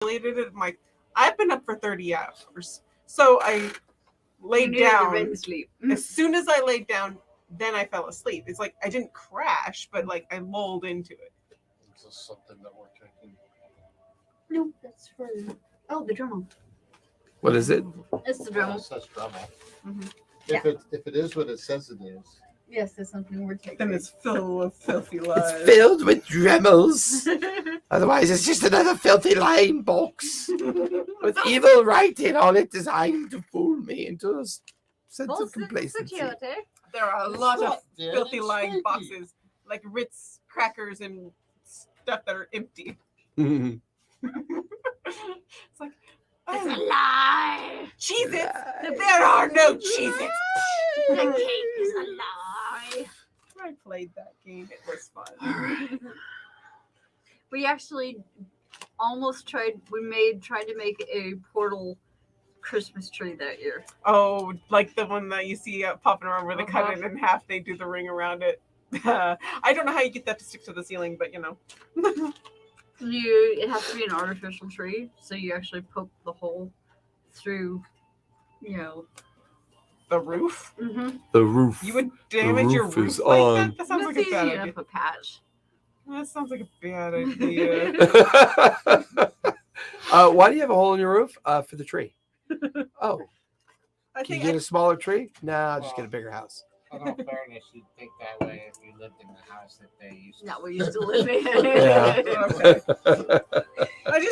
I've been up for 30 hours. So I laid down. Sleep. As soon as I laid down, then I fell asleep. It's like I didn't crash, but like I lulled into it. Is this something that we're taking? No, that's for the Dremel. What is it? It's the It Dremel. says Dremel. Mm-hmm. If it is what it says it is, Yes, it's something we're taking. Then it's filled with filthy lies. It's filled with Dremels. Otherwise, it's just another filthy lying box with evil writing on it designed to fool me into a sense of complacency. There are a lot of Yeah, filthy it's lying stinky. boxes, like Ritz crackers and stuff that are empty. Mhm. It's like, It's a lie. Cheez-Its! There are no Cheez-Its! The cake is a lie. I played that game. It was fun. We actually almost tried to make a portal Christmas tree that year. Oh, like the one that you see popping around where they cut it in half, they do the ring around it. I don't know how you get that to stick to the ceiling, but you know. It has to be an artificial tree, so you actually poke the hole through, The roof? Mm-hmm. The roof. You would damage your roof roof is like on. that? That sounds like a easy bad enough idea. a patch. That sounds like a bad idea. Why do you have a hole in your roof? For the tree. Oh, I can you think get a smaller tree? No, I'll just get a bigger house. in all fairness, you'd think that way if you lived in the house that they used to. Not we used to live in. Yeah. Okay.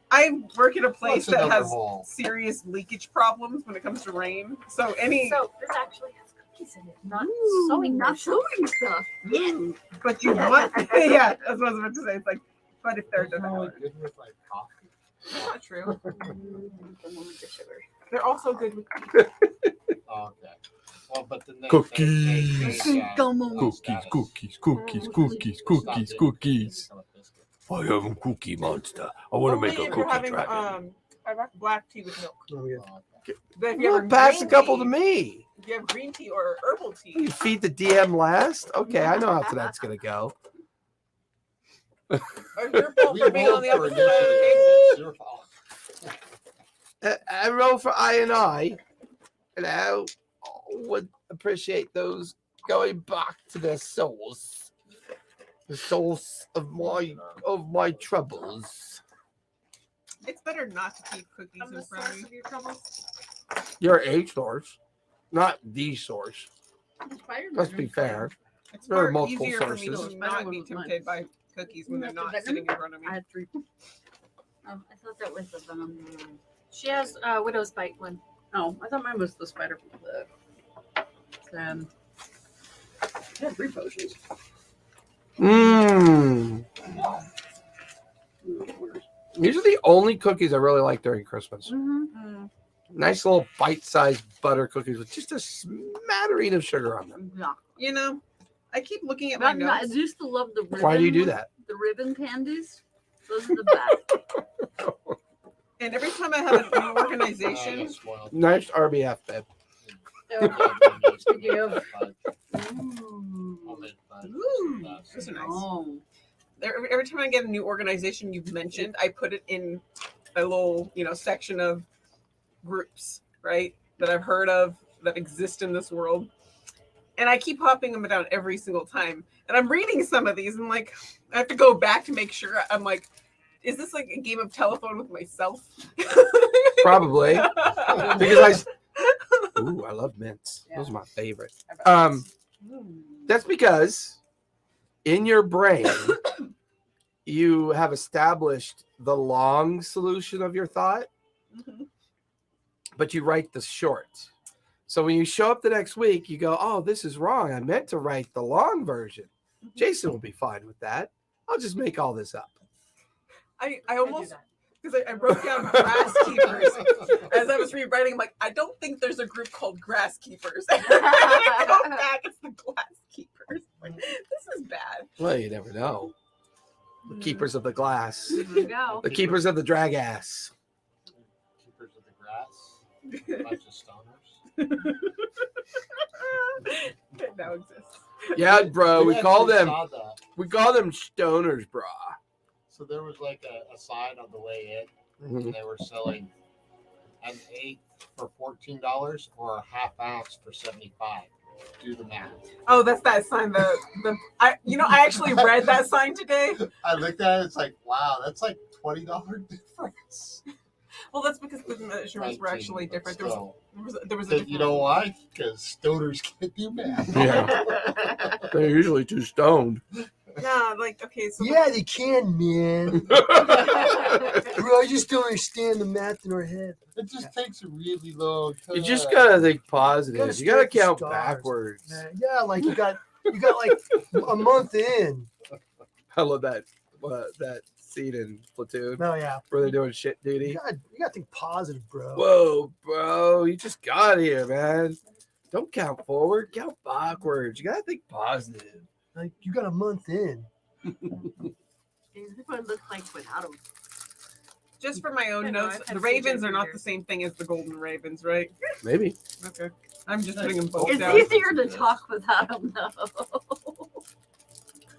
I work at a place What's that another has hole? serious leakage problems when it comes to rain. So any, So this actually has cookies in it, not Ooh, sewing not machine. sewing stuff. but you want, yeah, that's what I was about to say. It's like, but if they're Isn't it only done, good with like coffee? that's not true. The one with the sugar. They're also good with. Oh, okay. Well, but then they Cookies. Gum Cookies. I am a cookie monster. I want to Only make a if you're cookie having dragon. black tea with milk. Oh, yeah. But if you You have pass a green couple tea, to me. If you have green tea or herbal You tea, feed the DM last? Okay, I know how tonight's going to go. or your fault We for being on rolled the for opposite side of the table. initiative. It's your fault. I roll for I, and I would appreciate those going back to their souls. The source of my troubles. It's better not to keep cookies From in the front of source you. of your troubles. You're a source, not the source. Spider-Man. Let's be fair. It's There are far multiple easier for me sources. to not be tempted by cookies when they're not Venom? sitting in front of me. I had 3. Oh, I thought that was the venom. She has widow's bite one. Oh, I thought mine was the spider. Then I had 3 potions. Mmm. These are the only cookies I really like during Christmas. Mm-hmm. Nice little bite-sized butter cookies with just a smattering of sugar on them. Yeah. You know, I keep looking at my I notes. used to love the ribbon. Why do you do that? The ribbon candies. Those are the best. And every time I have a new organization, That's spoiled. Nice RBF, babe. Speaking of- Homemade fudge. Ooh, That's those are nice. Oh. every time I get a new organization you've mentioned, I put it in a little, section of groups, right? That I've heard of that exist in this world. And I keep hopping them down every single time. And I'm reading some of these and like, I have to go back to make sure. I'm like, is this like a game of telephone with myself? Probably. Because I love mints. Those are my favorite. That's because in your brain, you have established the long solution of your thought, but you write the short. So when you show up the next week, you go, oh, this is wrong. I meant to write the long version. Jason will be fine with that. I'll just make all this up. I almost, because I wrote down grass keepers as I was rewriting. I'm like, I don't think there's a group called grass keepers. And I go back, it's the glass keepers. Like, this is bad. Well, you never know. The keepers of the glass. There you go. The keepers of the drag ass. Keepers of the grass. A bunch of stoners. It now exists. Yeah, bro. We call actually them saw that. stoners, bro. So there was like a sign on the way in Mhm. and they were selling an eighth for $14 or a half ounce for $75. Do the math. Oh, that's that sign. I actually read that sign today. I looked at it. It's like, wow, that's like $20 difference. Well, that's because the measurements were 19, actually but different. still. There was a different. You know why? Because stoners can't do math. Yeah. They're usually too stoned. Yeah, like okay, so Yeah, they can, man. Bro, I just don't understand the math in our head. It just takes a really long time. You just gotta think positive. Gotta You gotta start the count stars. backwards. Yeah, like you got like a month in. I love that scene in Platoon Oh yeah. where they're doing shit duty. You gotta think positive, bro. Whoa, bro, you just got here, man. Don't count forward, count backwards. You gotta think positive. Like you got a month in. What it looked like without him. just for my own I know, notes, I've had the Ravens CJ are not here. the same thing as the Golden Ravens, right? Maybe. Okay, I'm just putting them both It's down. easier to talk without him, though.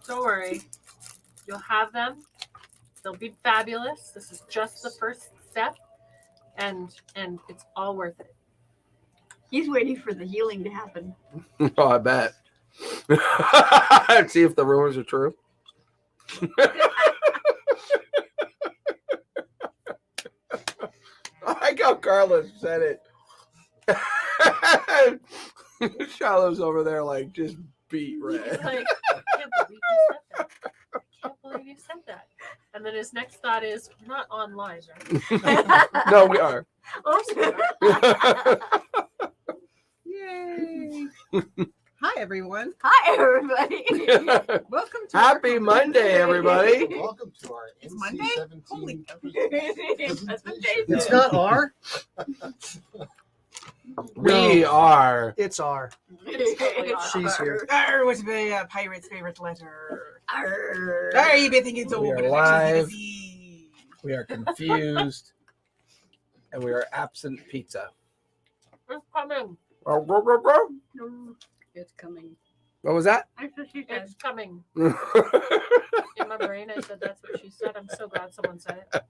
Don't worry. You'll have them. They'll be fabulous. This is just the first step. And it's all worth it. He's waiting for the healing to happen. Oh, I bet. See if the rumors are true. I like how Carlos said it. Shiloh's over there like just beat He's red. like, I can't believe you said that. I can't believe you said that. And then his next thought is, we're not online, right? No, we are. Yay! Hi everyone. Hi, everybody. Welcome to our Happy company. Monday, everybody. Welcome to our It's NC Monday? 17 Holy That's what they It's said. not R. We are. It's R. She's here. Arr, what's the pirate's favorite letter? Arr. Arr, you've been thinking so, We but are it's actually live. the Z. We are confused. And we are absent pizza. It's coming. What It's coming. was that? That's what she said. It's coming. In my brain, I said that's what she said. I'm so glad someone said it.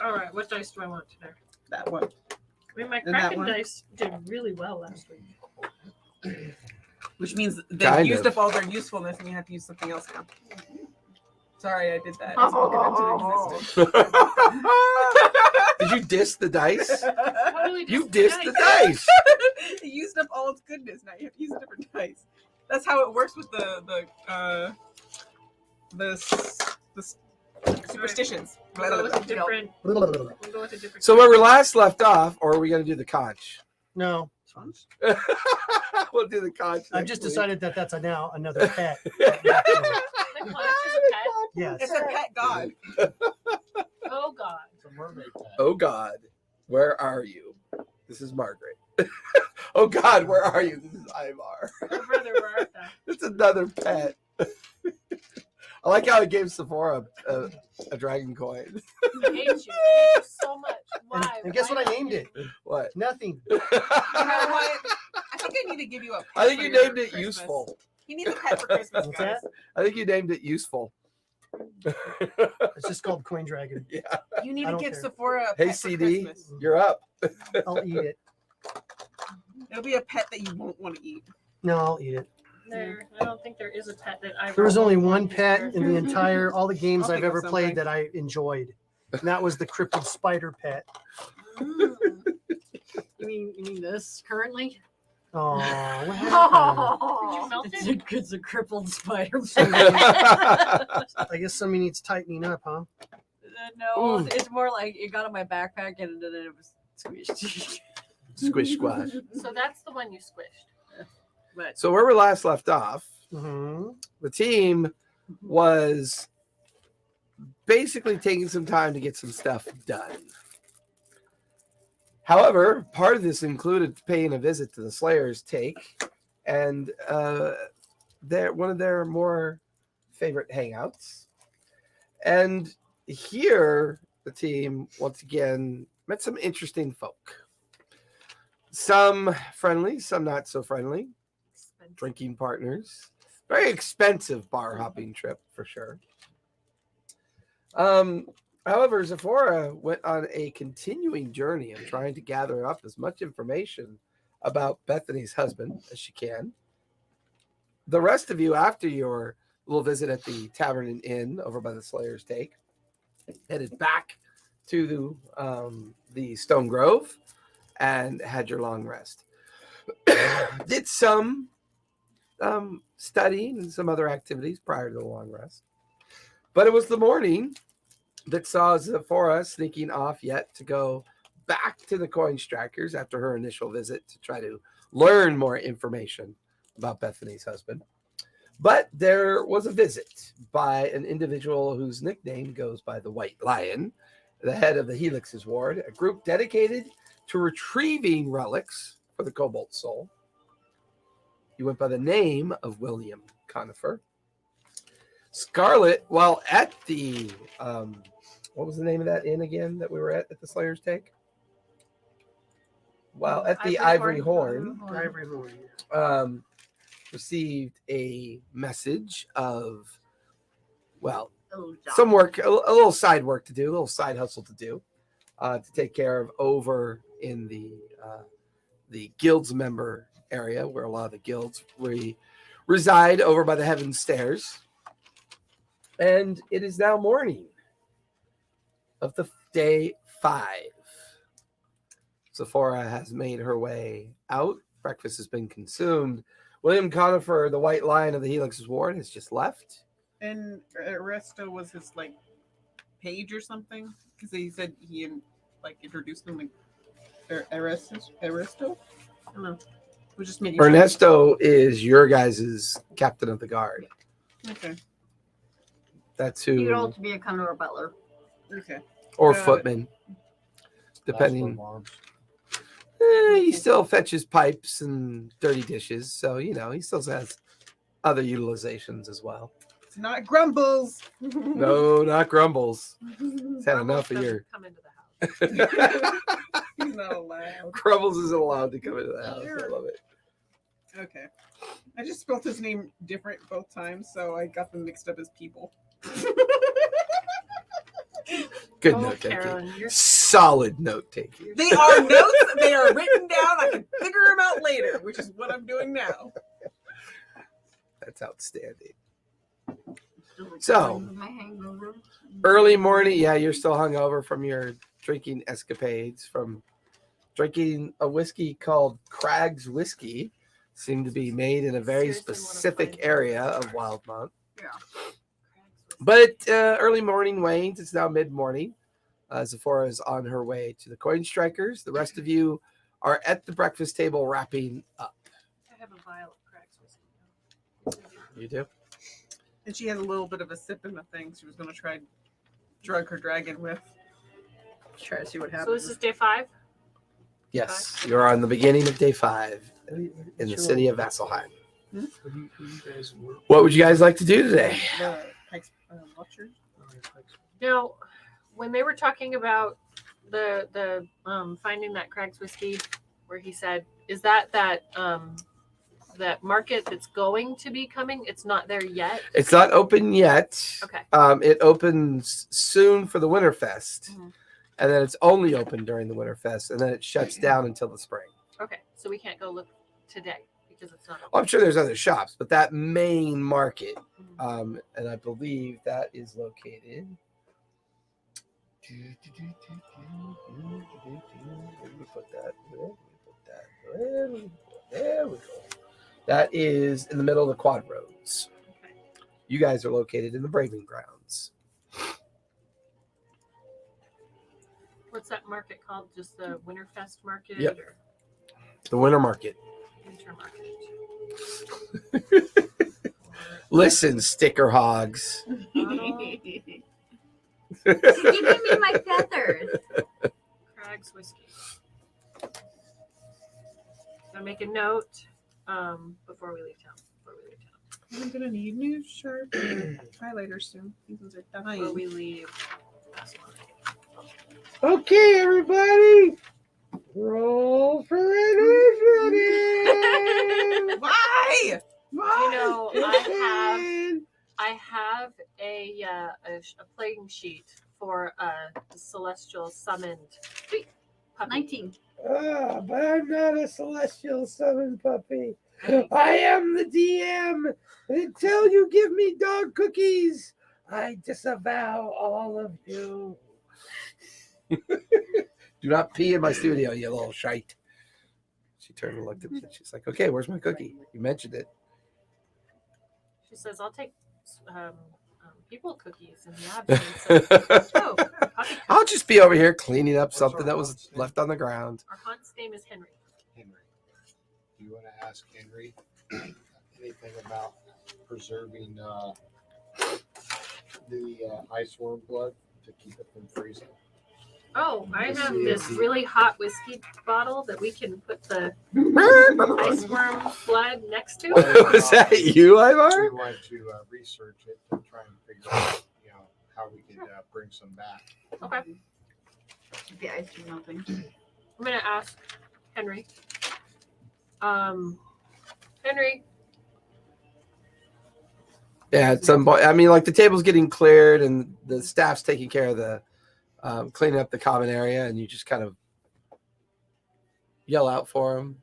All right, what dice do I want today? That one. I mean, my And that Kraken one. dice did really well last week. Which means they've Kind used of. up all their usefulness and you have to use something else now. Sorry, I did that. I spoke it into existence. Did you diss the dice? Totally You just dissed the dice. It used up all its goodness. Now you have to use a different dice. That's how it works with the superstitions. We'll go with a different. We'll go with a different. So where we last left off, or are we going to do the conch? No, We'll do the conch. I've next just week. decided that that's now another pet. The conch is a pet. Yes. It's a pet god. Oh God. It's a mermaid tag. Oh God, where are you? This is Margaret. Oh God, where are you? This is Ivar. Oh, brother, where art thou? It's another pet. I like how it gave Sephora a dragon coin. I hate you. I hate you so much. Why? And guess Why what I not named you? it? What? Nothing. You know what? I think I need to give you a pet I think for you your named it Christmas. useful. He needs a pet for Christmas, What's guys. that? I think you named it useful. It's just called Coin Dragon. Yeah. You need I to don't give care. Sephora a Hey pet for CD, Christmas. you're up. I'll eat it. It'll be a pet that you won't want to eat. No, I'll eat it. I don't think there is a pet that I. There was only want one this pet year. in the entire all the games I'll I've think of ever something. played that I enjoyed. And that was the cryptid spider pet. You mean this currently? Oh, what Did you Oh, melt it's it? it's a crippled spider. I guess somebody needs tightening up, huh? No, Ooh. it's more like it got in my backpack and then it was squished. Squish squash. So that's the one you squished. But So where we last left off, Mm-hmm. the team was basically taking some time to get some stuff done. However, part of this included paying a visit to the Slayer's take, and one of their more favorite hangouts. And here, the team once again met some interesting folk. Some friendly, some not so friendly. Drinking partners. Very expensive bar hopping trip for sure. However, Zephora went on a continuing journey of trying to gather up as much information about Bethany's husband as she can. The rest of you, after your little visit at the Tavern and Inn over by the Slayer's Take, headed back to the Stone Grove and had your long rest. Did some studying and some other activities prior to the long rest. But it was the morning that saw Zephora sneaking off yet to go back to the coin strikers after her initial visit to try to learn more information about Bethany's husband. But there was a visit by an individual whose nickname goes by the White Lion, the head of the Helix's Ward, a group dedicated to retrieving relics for the Cobalt Soul. He went by the name of William Conifer. Scarlet, while at the, what was the name of that inn again that we were at the Slayer's Take? While at the Ivory Horn, received a message of, well, some work, a little side work to do, a little side hustle to do, to take care of over in the guild's member area where a lot of the guilds reside over by the Heaven Stairs. And it is now morning of the day 5. Zephora has made her way out. Breakfast has been consumed. William Conifer, the White Lion of the Helix's Ward, has just left. And Aristo was his like page or something because he said he like introduced him like Aristo. I don't know. We just made Ernesto is your guys' captain of the guard. Okay. That's You'd who, also be a kind of a butler. Okay. or Got it. footman, depending. Moms. He still fetches pipes and dirty dishes, so you know he still has other utilizations as well. It's not grumbles. No, not grumbles. He's had enough of your. Come into the house. He's not allowed. Grumbles isn't allowed to come into the house. I Sure. love it. Okay. I just spelled his name different both times, so I got them mixed up as people. Good Oh, note taking. Carolyn, you're Solid note taking. They are notes. They are written down. I can figure them out later, which is what I'm doing now. That's outstanding. So, My hangover. early morning. Yeah, you're still hungover from your drinking escapades, from drinking a whiskey called Craig's Whiskey. Seemed to be made in a very Seriously wanna specific find area out. of Wildmont. Yeah. But early morning wanes. It's now mid-morning. Zephora is on her way to the coin strikers. The rest of you are at the breakfast table wrapping up. I have a vial of Craig's whiskey. You do? And she had a little bit of a sip in the thing. She was going to try drug her dragon with. Try to see what happens. So this is day 5. Yes. You're on the beginning of day 5 in the city of Vasselheim. What would you guys like to do today? The Pikes Watcher. Now, when they were talking about the finding that Craig's whiskey, where he said, is that market that's going to be coming? It's not there yet. It's not open yet. Okay. It opens soon for the Winterfest, Mhm. and then it's only open during the Winterfest, and then it shuts down until the spring. Okay. So we can't go look today because it's not open. Well, I'm sure there's other shops, but that main market, and I believe that is located. Where did we put that? There we go. That is in the middle of the quad roads. Okay. You guys are located in the Braving Grounds. What's that market called? Just the Winterfest market? Yep. Or The winter market. winter market? Listen, sticker hogs. She's giving me my feathers. Craig's whiskey. I'll make a note before we leave town. I'm going to need new sharp highlighters soon. These ones are Before dying. we leave. That's one. Okay, everybody. Roll for initiative. Why? You know, I I have a playing sheet for a celestial summoned puppy. 19. But I'm not a celestial summon puppy. Okay. I am the DM. Until you give me dog cookies, I disavow all of you. Do not pee in my studio, you little shite. She turned and looked at me. She's like, okay, where's my cookie? You mentioned it. She says, "I'll take people cookies in the absence." Oh, puppy. I'll just be over here cleaning up something that was left on the ground. Our hunt's name is Henry. Henry, do you want to ask Henry anything about preserving the ice worm blood to keep it from freezing? Oh, I have this really hot whiskey bottle that we can put the ice worm blood next to. Was that you, We Ivar? want to research it to try and figure out, how we could bring some back. Okay. The ice is melting. I'm gonna ask Henry. Henry, Yeah, at some point. I mean, like the table's getting cleared and the staff's taking care of the cleaning up the common area, and you just kind of yell out for him.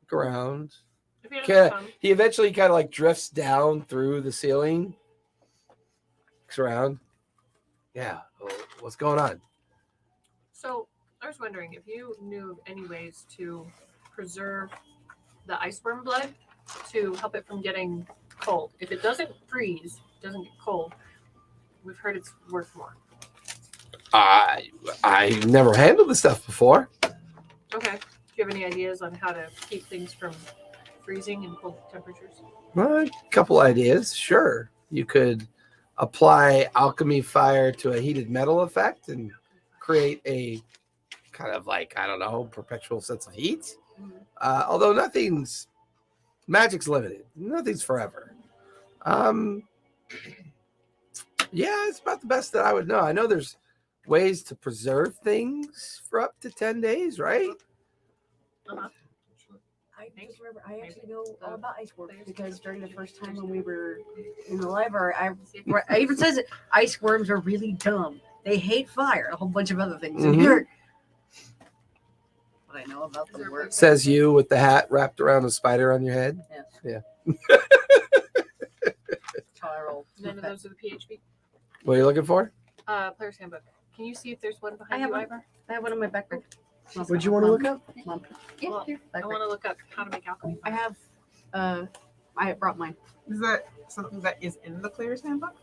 Look around. if you Okay. don't come, He eventually kind of like drifts down through the ceiling. Looks around. Yeah, what's going on? so I was wondering if you knew of any ways to preserve the ice worm blood to help it from getting cold. If it doesn't freeze, doesn't get cold, we've heard it's worth more. I never handled this stuff before. Okay. Do you have any ideas on how to keep things from freezing in cold temperatures? Well, a couple ideas. Sure, you could apply alchemy fire to a heated metal effect and create a kind of like, I don't know, perpetual sense of heat. Although magic's limited. Nothing's forever. Yeah, it's about the best that I would know. I know there's ways to preserve things for up to 10 days, right? I just remember I actually know all about ice worms because during the first time when we were in the library, I even says it, ice worms are really dumb. They hate fire, a whole bunch of other things in Mhm. here. But I know about the work. Says you with the hat wrapped around a spider on your head. Chiral. None of those are the PHP. What are you looking for? Player's handbook. Can you see if there's one I behind have you, one. Ivor? I have one in my backpack. What'd you want to look up? Mom. Yeah, Well, here. I want to look up how to make alchemy. I have. I brought mine. Is that something that is in the player's handbook?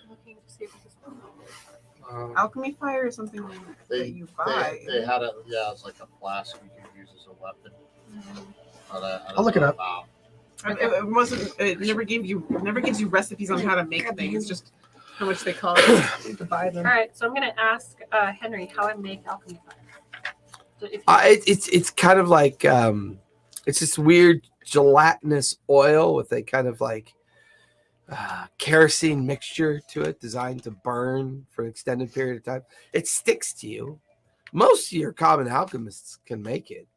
I'm looking to see if it's one. Alchemy fire is something that you buy. They had it's like a flask you can use as a weapon. But I don't I'll look it know up. about- It wasn't. It never gives you recipes on how to make things. Just how much they cost to buy them. All right, so I'm going to ask Henry how I make alchemy fire. So if you, It's kind of like it's this weird gelatinous oil with a kind of like kerosene mixture to it, designed to burn for an extended period of time. It sticks to you. Most of your common alchemists can make it.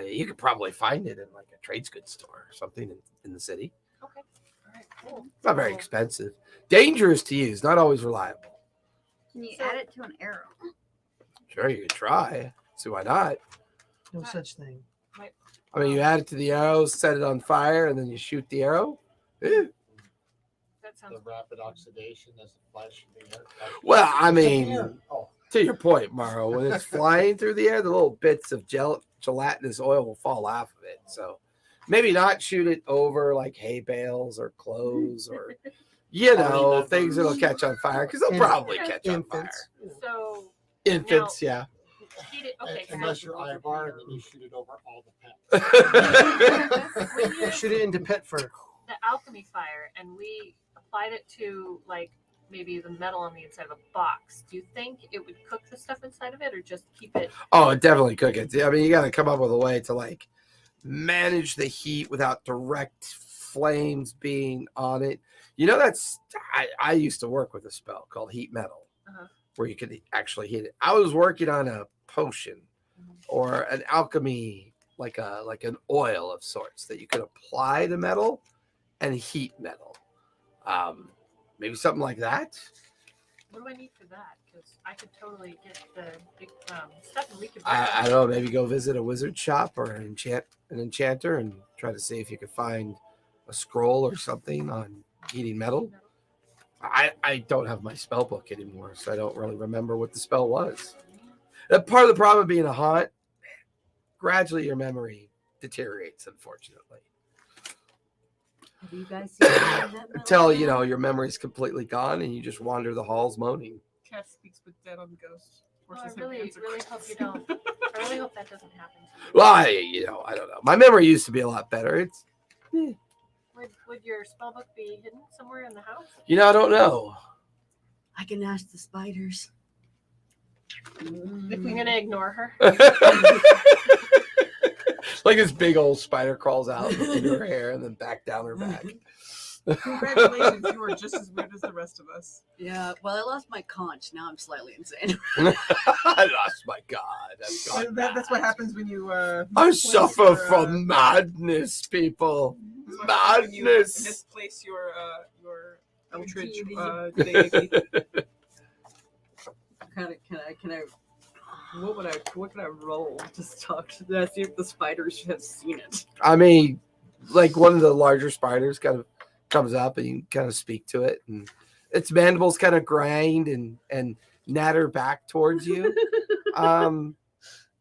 You could probably find it in like a trades goods store or something in the city. okay. All right, cool. Not very So- expensive. Dangerous to use, not always reliable. Can you So- add it to an arrow? Sure, you could try. See why not? No such thing. I mean, you add it to the arrow, set it on fire, and then you shoot the arrow. Eh. That sounds The rapid oxidation as the flash in the air. Well, I mean, Oh, to your point, Morrow, when it's flying through the air, the little bits of gelatinous oil will fall off of it. So maybe not shoot it over like hay bales or clothes or, things that'll catch on fire because they'll probably catch on fire. Infants. so Infants, yeah. heat it. Okay, unless so you're Ivar, and then you shoot it over all the pets. when you Shoot it into pet fur. the alchemy fire and we applied it to like maybe the metal on the inside of a box, do you think it would cook the stuff inside of it or just keep it? Oh, definitely cook it. I mean, you got to come up with a way to like manage the heat without direct flames being on it. I used to work with a spell called heat metal, where you could actually heat it. I was working on a potion or an alchemy, like an oil of sorts that you could apply to metal and heat metal. Maybe something like that. What do I need for that? Because I could totally get the big stuff and we could. I don't know. Maybe go visit a wizard shop or an enchanter and try to see if you could find a scroll or something on heating metal. I don't have my spell book anymore, so I don't really remember what the spell was. Part of the problem of being a haunt, gradually your memory deteriorates, unfortunately. Have you guys seen any of that metal Until, now? your memory's completely gone and you just wander the halls moaning. Cass speaks with dead on ghosts. Oh, I Forces him to really, answer really hope you questions. don't. I really hope that doesn't happen to you. Well, I don't know. My memory used to be a lot better. It's, Would your spell book be hidden somewhere in the house? I don't know. I can ask the spiders. If we're gonna ignore her. Like this big old spider crawls out into her hair and then back down her back. Congratulations, you are just as weird as the rest of us. Yeah, well, I lost my conch. Now I'm slightly insane. I lost my god. I've gone That's what mad. happens when you. I misplace suffer your, from madness, people. that's what happens when you Madness. misplace your Eldritch deity. deity. Can I? What can I roll to talk to them? See if the spiders have seen it. I mean, like one of the larger spiders kind of comes up and you kind of speak to it, and its mandibles kind of grind and natter back towards you. I mean,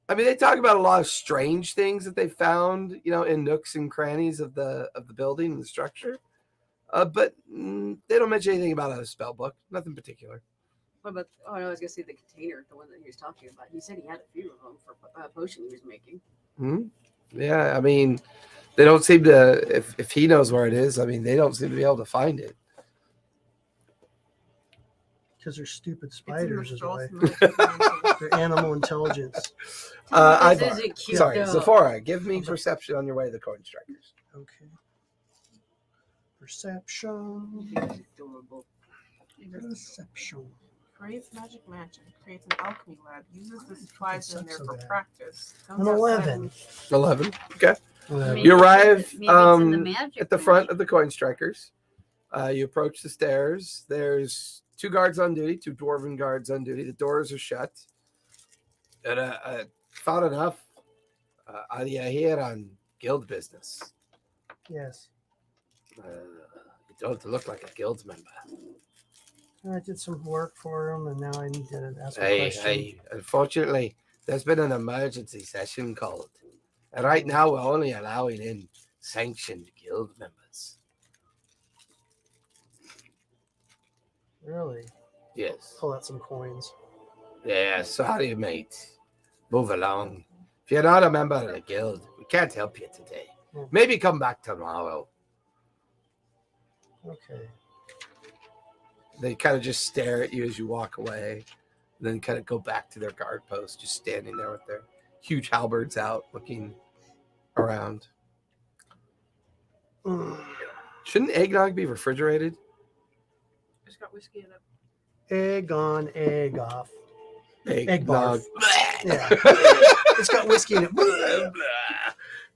they talk about a lot of strange things that they found, in nooks and crannies of the building and the structure. But they don't mention anything about a spell book. Nothing particular. What about? Oh no, I was gonna say the container, the one that he was talking about. He said he had a few of them for a potion he was making. Yeah, I mean, they don't seem to. If he knows where it is, I mean, they don't seem to be able to find it. Because they're stupid It's in your spiders, is straw why. smell. They're animal intelligence. This Ivar, isn't cute, sorry, though. Zephora, give me perception on your way to the coin strikers. Okay. Perception. Adorable. Perception. Creates magic mansion. Creates an alchemy lab. Uses the supplies in there so for bad. practice. An 11. 11. Okay. Maybe You it's arrive maybe it's in the magic at the front mansion. of the coin strikers. You approach the stairs. There's 2 guards on duty, 2 dwarven guards on duty. The doors are shut. And found enough. Are you here on guild business? Yes. You don't look like a guild member. I did some work for him, and now I need to ask a Hey, question. unfortunately, there's been an emergency session called. And right now, we're only allowing in sanctioned guild members. Really? Yes. Pull out some coins. Yeah, sorry, mate. Move along. If you're not a member of the guild, we can't help you today. Hmm. Maybe come back tomorrow. Okay. They kind of just stare at you as you walk away, and then kind of go back to their guard post, just standing there with their huge halberds out, looking around. Shouldn't eggnog be refrigerated? It's got whiskey in it. Egg on, egg off. Egg Eggnog. barf. Yeah. It's got whiskey in it.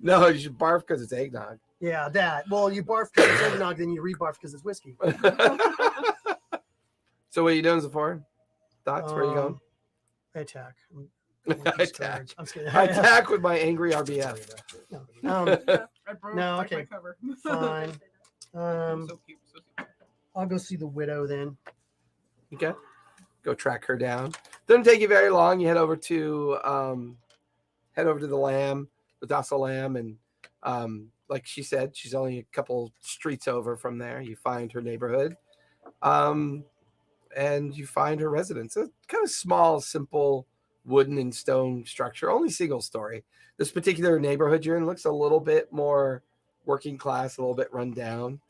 No, you should barf because it's eggnog. Yeah, that. Well, you barf because it's eggnog, then you rebarf because it's whiskey. So what are you doing, Zephora? Thoughts? Where are you going? I attack. Attack. I'm just kidding. I attack with my angry RBF. No. I broke No, like okay. my cover. Fine. So cute. So cute. I'll go see the widow then. Okay. Go track her down. Doesn't take you very long. You head over to the lamb, the docile lamb, and like she said, she's only a couple streets over from there. You find her neighborhood. And you find her residence. A kind of small, simple wooden and stone structure, only single story. This particular neighborhood you're in looks a little bit more working class, a little bit run down.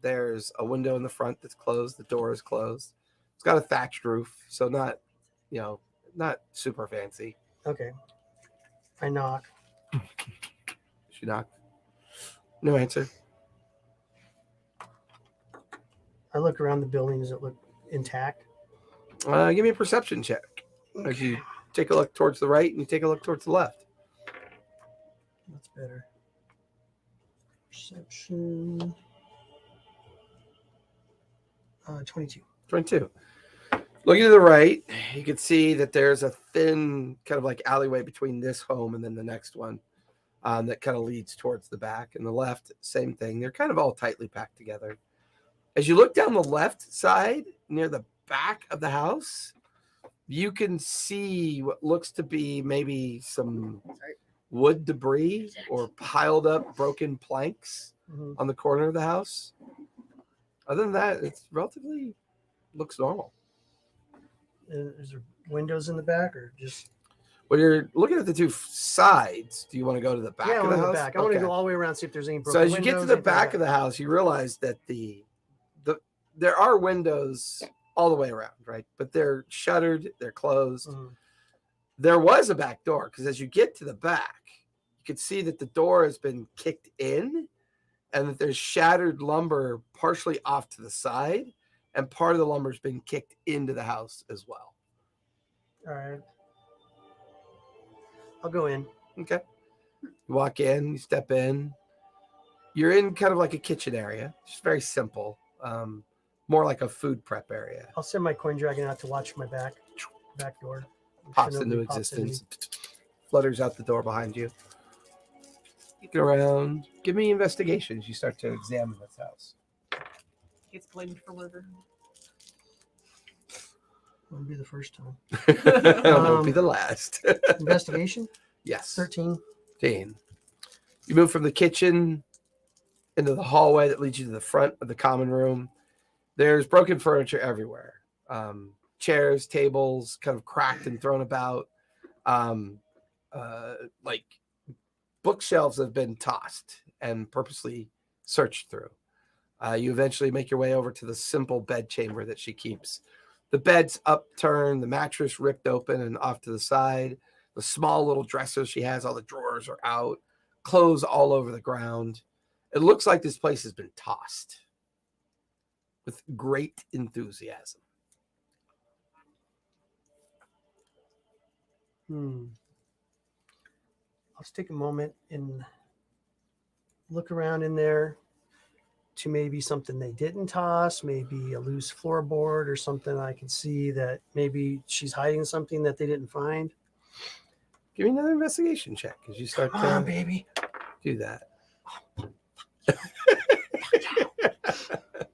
There's a window in the front that's closed. The door is closed. It's got a thatched roof, so not super fancy. Okay. I knock. She knocked. No answer. I look around the building. Does it look intact? Give me a perception check. As you take a look towards the right and you take a look towards the left. That's better. Perception. 22. 22. Looking to the right, you can see that there's a thin kind of like alleyway between this home and then the next one that kind of leads towards the back. And the left, same thing. They're kind of all tightly packed together. As you look down the left side near the back of the house, you can see what looks to be maybe some wood debris or piled up broken planks on the corner of the house. Other than that, it's relatively looks normal. Is there windows in the back or just? When you're looking at the two sides, do you want to go to the back Yeah, I of want the to house? go back. I want to go all the way around, see if there's any broken So as you get to windows, the anything like back of that. the house, you realize that there are windows all the way around, right? But they're shuttered, they're closed. There was a back door because as you get to the back, you can see that the door has been kicked in and that there's shattered lumber partially off to the side, and part of the lumber's been kicked into the house as well. All right. I'll go in. Okay. You walk in, you step in. You're in kind of like a kitchen area. Just very simple. More like a food prep area. I'll send my coin dragon out to watch my back door. Pops Sure into nobody pops in existence. Flutters out the door behind you. Get around. Give me investigations. You start to examine this house. Gets blamed for murder. Won't be the first time. Won't be the last. Investigation. Yes. 13. 13. You move from the kitchen into the hallway that leads you to the front of the common room. There's broken furniture everywhere. Chairs, tables, kind of cracked and thrown about. Like bookshelves have been tossed and purposely searched through. You eventually make your way over to the simple bed chamber that she keeps. The bed's upturned, the mattress ripped open and off to the side. The small little dresser she has, all the drawers are out. Clothes all over the ground. It looks like this place has been tossed with great enthusiasm. I'll just take a moment and look around in there to maybe something they didn't toss, maybe a loose floorboard or something I can see that maybe she's hiding something that they didn't find. Give me another investigation check as you start Come on, to baby. do that.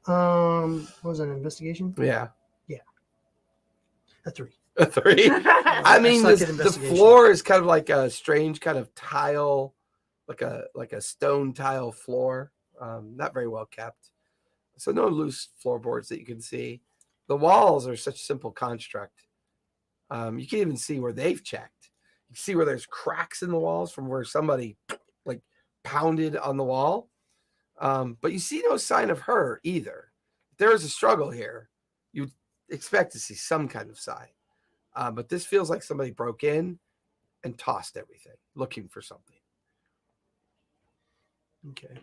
What was that, an investigation? Yeah. A 3. A 3. I mean, suck at the investigation. floor is kind of like a strange kind of tile, like a stone tile floor. Not very well kept. So no loose floorboards that you can see. The walls are such simple construct. You can even see where they've checked. You can see where there's cracks in the walls from where somebody like pounded on the wall. But you see no sign of her either. If there is a struggle here, you'd expect to see some kind of sign. But this feels like somebody broke in and tossed everything, looking for something. Okay.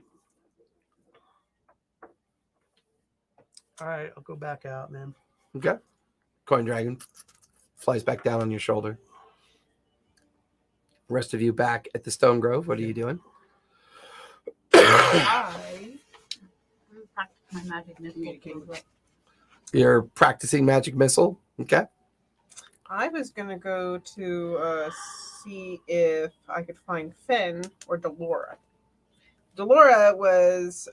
All right, I'll go back out, man. Okay. Coin dragon flies back down on your shoulder. Rest of you back at the Stone Grove. What are you doing? I Practice my magic missile. You're practicing magic missile. Okay. was gonna go to see if I could find Finn or Delora. Delora was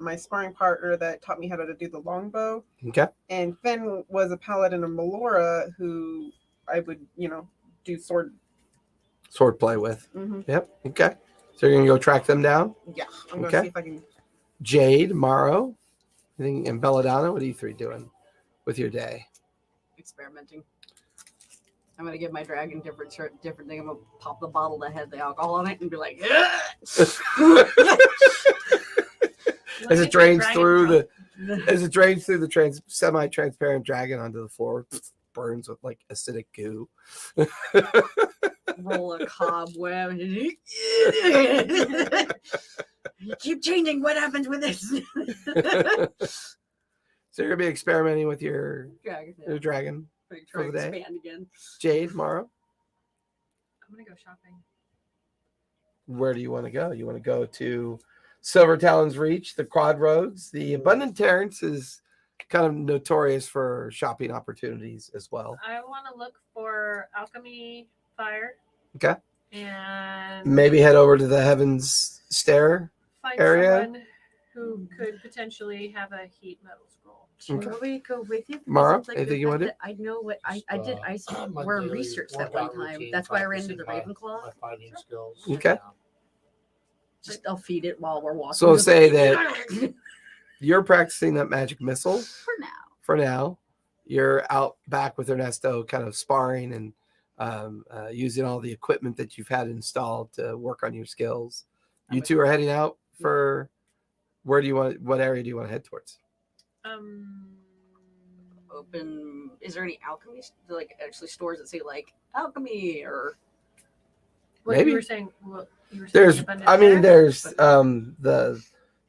my sparring partner that taught me how to do the longbow, Okay. and Finn was a paladin of Melora who I would, do sword. Sword play with. Mm-hmm. Yep. Okay. So you're gonna go track them down. Yeah, I'm gonna Okay. see if I can. Jade, Morrow, and Belladonna. What are you three doing with your day? Experimenting. I'm gonna give my dragon different thing. I'm gonna pop the bottle that had the alcohol on it and be like, As it drains through the semi-transparent dragon onto the floor, burns with like acidic goo. roll a cobweb. You keep changing. What happens with this? So you're gonna be experimenting with your Dragon. dragon. Try for to the day. expand again. Jade, Morrow, I'm gonna go shopping. where do you want to go? You want to go to Silver Talon's Reach, the Quad Roads. The Abundant Terrace is kind of notorious for shopping opportunities as well. I want to look for alchemy fire. Okay. And Maybe head over to the Heaven's Stair. find area? someone who could potentially have a heat metal scroll. Should we go with you? Because Mara, it's like anything the you wanna fact that I know what I did. I my were daily research that workout one time. routine, That's why I ran into practicing the my Ravenclaw. fighting skills. Okay. Just I'll feed it while we're walking. So say that you're practicing that magic missile For now. for now. You're out back with Ernesto, kind of sparring and using all the equipment that you've had installed to work on your skills. You two are heading out for what area do you want to head towards? Open. Is there any alchemy, like actually stores that say like alchemy or? What Maybe. you were saying? What you were saying? There's, Abundant I mean, Terrace? there's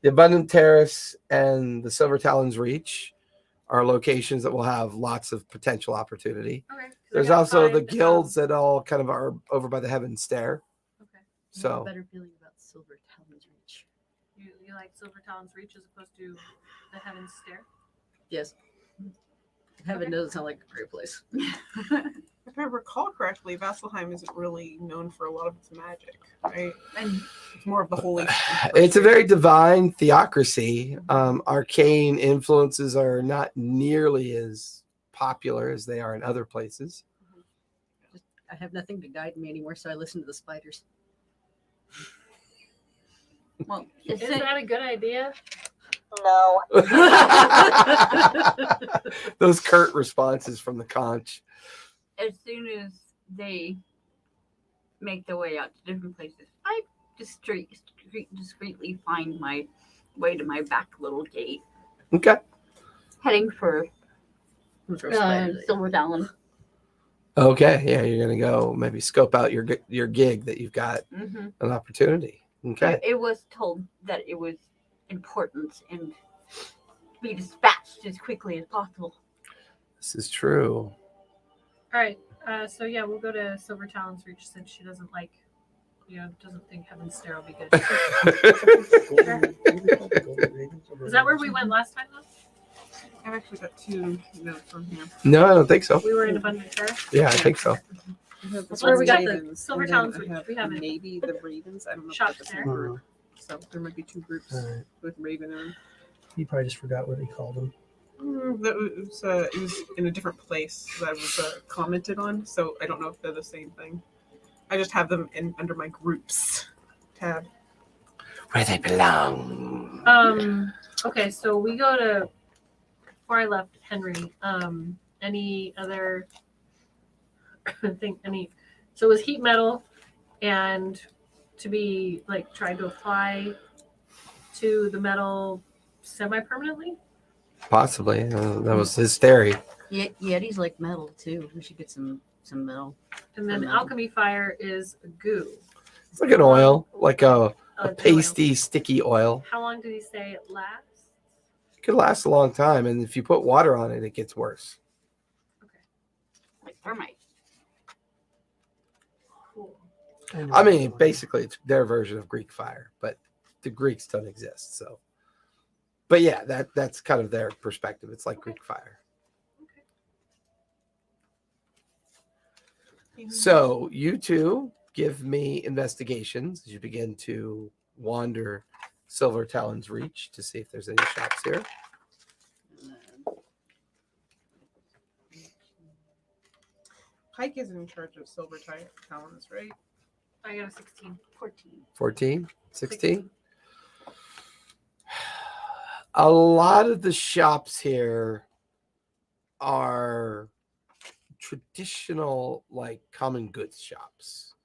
the Abundant Terrace and the Silver Talon's Reach are locations that will have lots of potential opportunity. Okay, 'cause I There's gotta also the find, guilds that all kind of are over by the Heaven's Stair. Okay. I have So a better feeling about Silver Talon's Reach. You like Silver Talon's Reach as opposed to the Heaven's Stair? Yes. Heaven doesn't sound like a great place. If I recall correctly, Vasselheim isn't really known for a lot of its magic, right? And It's more of the holy. it's a very divine theocracy. Arcane influences are not nearly as popular as they are in other places. I have nothing to guide me anymore, so I listen to the spiders. Well, Is that a good idea? no. Those curt responses from the conch. As soon as they make their way out to different places, I discreetly find my way to my back little gate, Okay. heading for Throw spiders at you. Silver Talon. Okay. Yeah, you're gonna go maybe scope out your gig that you've got Mm-hmm. an opportunity. Okay. It was told that it was important and be dispatched as quickly as possible. This is true. All right. So yeah, we'll go to Silver Talon's Reach since she doesn't like, doesn't think Heaven's Stair will be good. Is that where we went last time though? I've actually got 2 notes from here. No, I don't think so. We were in Abundant Terrace. Yeah, I think so. That's where we got the Ravens, Silver and then Talon's I Reach. have We have it. maybe the Ravens. I don't know. Shop if that's the there. same group. So there might be 2 groups Alright. with Raven and You probably just forgot what he called them. it was in a different place that was commented on. So I don't know if they're the same thing. I just have them under my groups tab. Where they belong. Okay, so we go to before I left Henry. Any other thing? So it was heat metal, and to be like trying to apply to the metal semi-permanently. Possibly. That was his theory. Yeti's like metal too. We should get some metal. And then For metal. alchemy fire is a goo. It's like an oil, like a It's an pasty, sticky oil. oil. How long did he say it lasts? It could last a long time, and if you put water on it, it gets worse. Like thermite. Cool. I mean, basically, it's their version of Greek fire, but the Greeks don't exist. So, but yeah, that's kind of their perspective. It's like Greek fire. So you two give me investigations as you begin to wander Silver Talon's Reach to see if there's any shops here. Pike is in charge of Silver Talons, right? I got a 16. 14. 14, 16. A lot of the shops here are traditional, like common goods shops.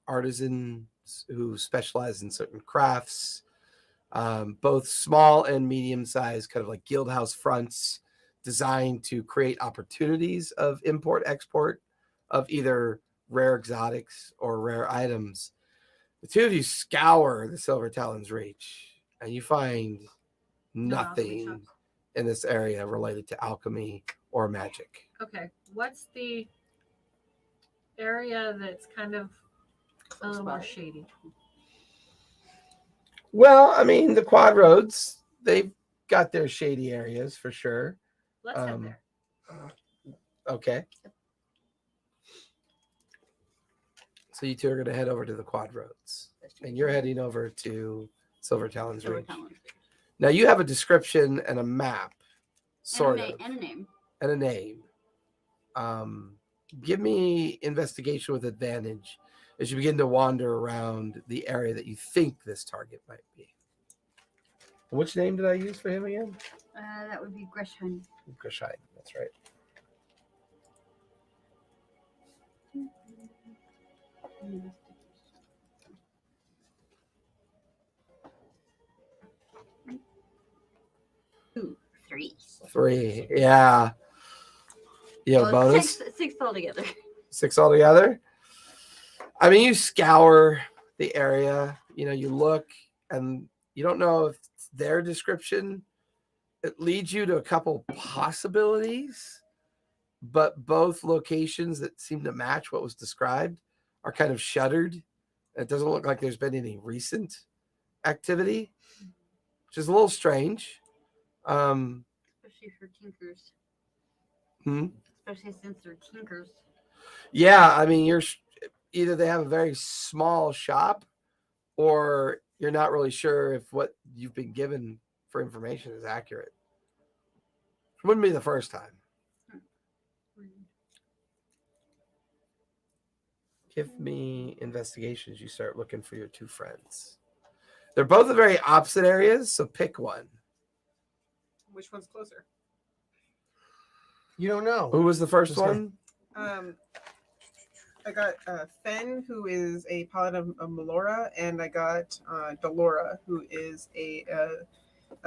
Artisans who specialize in certain crafts, both small and medium-sized, kind of like guild house fronts designed to create opportunities of import-export of either rare exotics or rare items. The two of you scour the Silver Talon's Reach, and you find No alchemy nothing shops. in this area related to alchemy or magic. Okay, what's the area that's kind of a little more shady? Well, I mean, the quad roads, they've got their shady areas for sure. Let's head there. Okay. So you two are going to head over to the quad roads. And you're heading over to Silver Talon's Silver Ridge. Talons. Now you have a description and a map, sort of, And a name. and a name. Give me investigation with advantage as you begin to wander around the area that you think this target might be. Which name did I use for him again? That would be Gresham. Gershine, that's right. Ooh, 3. 3, yeah. You have a bonus? 6 altogether. 6 altogether? I mean, you scour the area, you look, and you don't know if it's their description. It leads you to a couple possibilities, but both locations that seem to match what was described are kind of shuttered. It doesn't look like there's been any recent activity, which is a little strange. Especially for tinkers. Hmm? Especially since they're tinkers. Yeah, I mean, either they have a very small shop, or you're not really sure if what you've been given for information is accurate. It wouldn't be the first time. Give me investigations. You start looking for your 2 friends. They're both in very opposite areas, so pick one. Which one's closer? You don't know. Who was the first Okay. one? I got Fen, who is a paladin of Melora, and I got Delora, who is a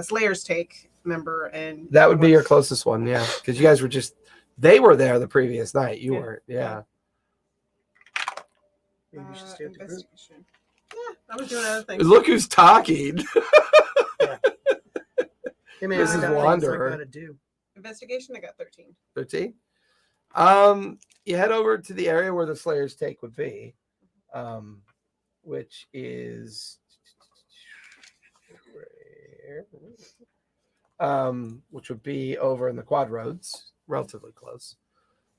Slayer's Take member. And That would be your closest one, yeah. Because you guys were they were there the previous night. You weren't, yeah. Maybe you should stay with the group. investigation. Yeah, I was doing other things. Look who's talking. Hey man, This I is got things Wanderer. I gotta do. Investigation, I got 13. 13. You head over to the area where the Slayer's Take would be, which is which would be over in the quad roads, relatively close.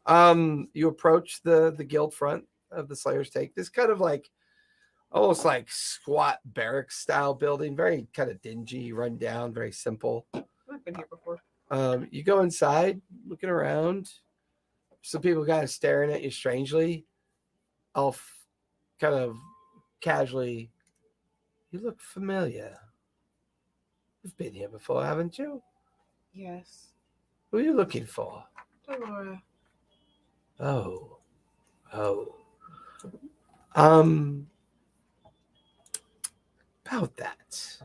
You approach the guild front of the Slayer's Take. This kind of almost like squat barracks style building, very kind of dingy, run down, very simple. I've been here before. You go inside, looking around. Some people kind of staring at you strangely. I'll kind of casually, you look familiar. You've been here before, haven't you? Yes. Who are you looking for? Delora. Oh. About that.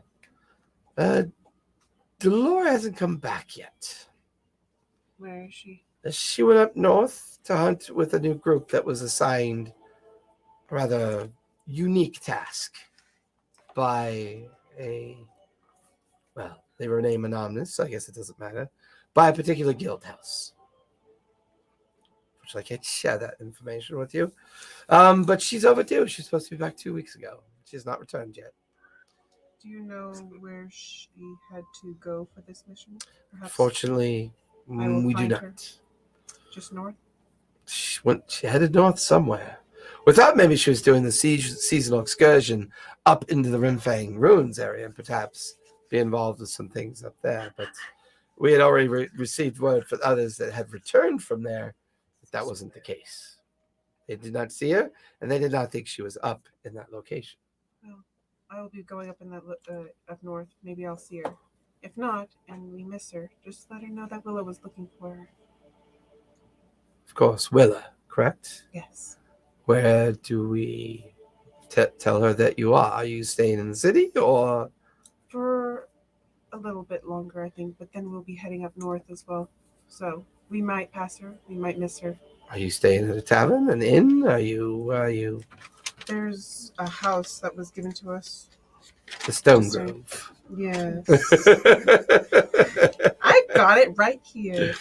Delora hasn't come back yet. Where is she? She went up north to hunt with a new group that was assigned a rather unique task by they remain anonymous, so I guess it doesn't matter, by a particular guild house. Which I can't share that information with you. But she's overdue. She's supposed to be back 2 weeks ago. She has not returned yet. Do you know where she had to go for this mission? Perhaps Fortunately, I will we do find not. her. Just north? She headed north somewhere. We thought maybe she was doing the seasonal excursion up into the Rimfang ruins area and perhaps be involved with some things up there. But we had already received word from others that had returned from there that wasn't the case. They did not see her, and they did not think she was up in that location. Well, I will be going up in that up north. Maybe I'll see her. If not, and we miss her, just let her know that Willa was looking for her. Of course, Willa, correct? Yes. Where do we tell her that you are? Are you staying in the city, or? For a little bit longer, I think, but then we'll be heading up north as well. So we might pass her. We might miss her. Are you staying at a tavern, an inn? Are you? There's a house that was given to us. The Stone Just saying. Grove. Yes. I got it right here.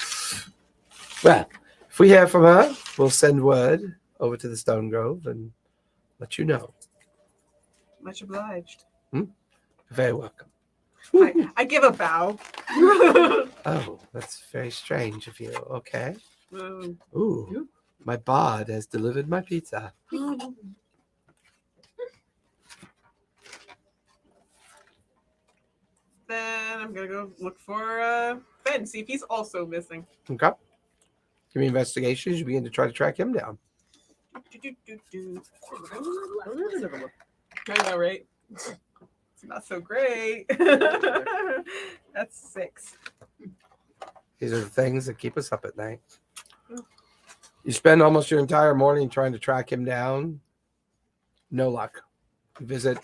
Well, if we hear from her, we'll send word over to the Stone Grove and let you know. Much obliged. Very welcome. I give a bow. Oh, that's very strange of you. Okay. Um, Ooh, my bod has delivered my pizza. Then I'm gonna go look for Ben, see if he's also missing. Okay. Give me investigations. You begin to try to track him down. I know, right? It's not so great. That's 6. These are the things that keep us up at night. You spend almost your entire morning trying to track him down. No luck. You visit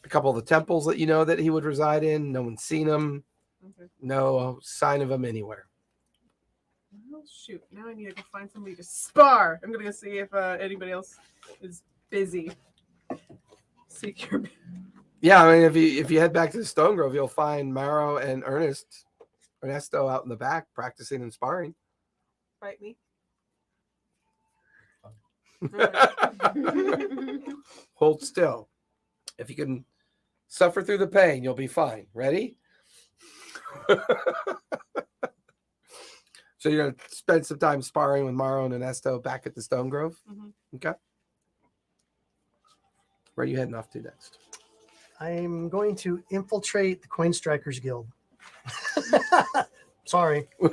a couple of the temples that you know that he would reside in. No one's seen him. Okay. No sign of him anywhere. Well, shoot. Now I need to go find somebody to spar. I'm gonna go see if anybody else is busy. Seek your. Yeah, I mean, if you head back to the Stone Grove, you'll find Maro and Ernesto out in the back practicing and sparring. Fight me. Hold still. If you can suffer through the pain, you'll be fine. Ready? So you're going to spend some time sparring with Maro and Ernesto back at the Stone Grove? Mhm. Okay. Where are you heading off to next? I'm going to infiltrate the Coin Strikers Guild. Sorry. You're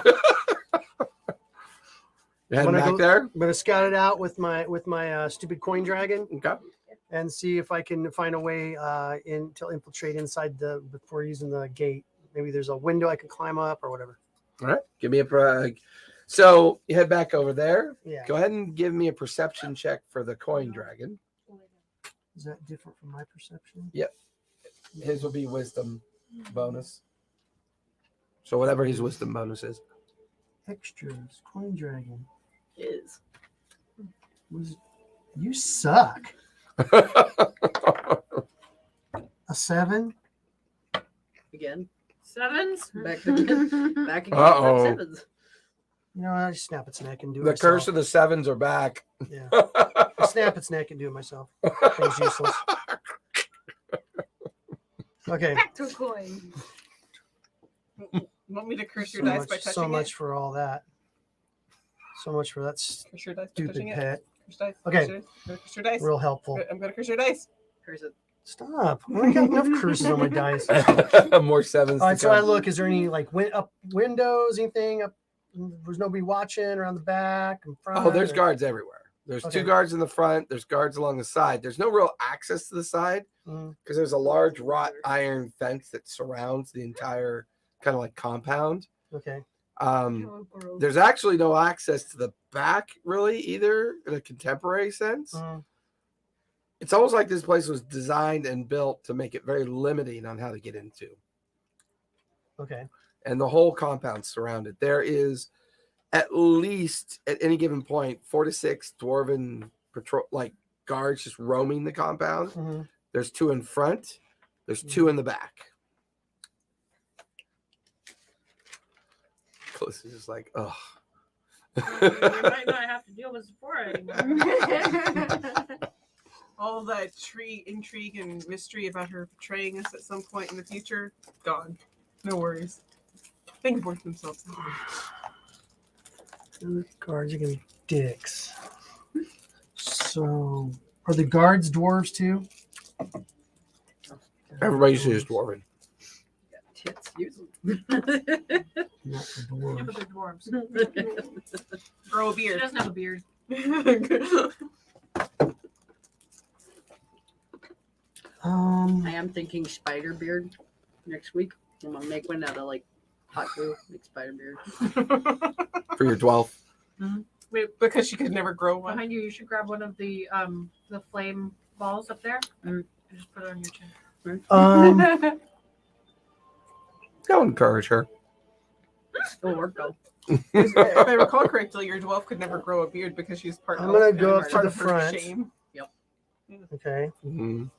heading Wanna back go- there? I'm going to scout it out with my stupid coin dragon Okay. and see if I can find a way to infiltrate inside before using the gate. Maybe there's a window I can climb up or whatever. All right. Give me so you head back over there. Yeah. Go ahead and give me a perception check for the coin dragon. Is that different from my perception? His will be wisdom bonus. So whatever his wisdom bonus is. Extras, coin dragon. Is. You suck. A 7? Again. 7s? Back again. Back again. Uh-oh. 7s. You know, I just snap its neck and do it The myself. curse of the 7s are back. Yeah. I snap its neck and do it myself. Thing's useless. Okay. Back to a coin. Want me to curse So your dice much, by touching so it? much for all that. So much for that Curse your dice by stupid touching it. pet. Curse dice. Okay. Curse your dice. Real helpful. I'm gonna curse your dice. Curse it. Stop. I already got enough curses on my dice. All More 7s. right, to so I come. look. Is there any like up windows, anything up? There's nobody watching around the back and front. Oh, there's or- guards everywhere. There's Okay. 2 guards in the front. There's guards along the side. There's no real access to the side Mhm. because there's a large wrought iron fence that surrounds the entire kind of like compound. Okay. There's actually no access to the back really either in a contemporary sense. Mhm. It's almost like this place was designed and built to make it very limiting on how to get into. Okay. And the whole compound surrounded. There is at least at any given point 4 to 6 dwarven patrol like guards just roaming the compound. Mhm. There's 2 in front. There's 2 in the back. Close is just like, oh. You might not have to deal with Sephora anymore. All that intrigue and mystery about her betraying us at some point in the future, gone. No worries. Things work themselves out. The guards are gonna be dicks. So, are the guards dwarves too? Everybody says dwarven. Tits. Use them. Not the Yeah, dwarves. but they're dwarves. Grow a She beard. doesn't have a beard. I am thinking spider beard next week. I'm gonna make one out of like hot glue, make spider beard. For your 12. Wait, because she could never grow one. Behind you, you should grab one of the flame balls up there and just put it on your chin. Don't encourage her. It'll work though. If I recall correctly, your dwarf could never grow a beard because she's part I'm elf gonna and go it's up to part the of her front. shame. Okay. Mhm.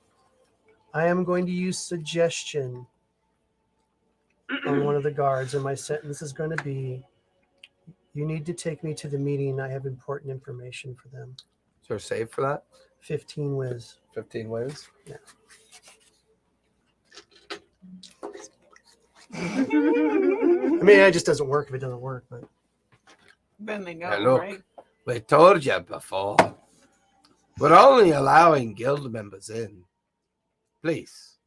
I am going to use suggestion on one of the guards, and my sentence is going to be, "You need to take me to the meeting. I have important information for them." Is there a save for that? 15 whiz. 15 ways. Yeah. I mean, it just doesn't work if it doesn't work. But Then they know, Now look. right? We told you before. We're only allowing guild members in. Please,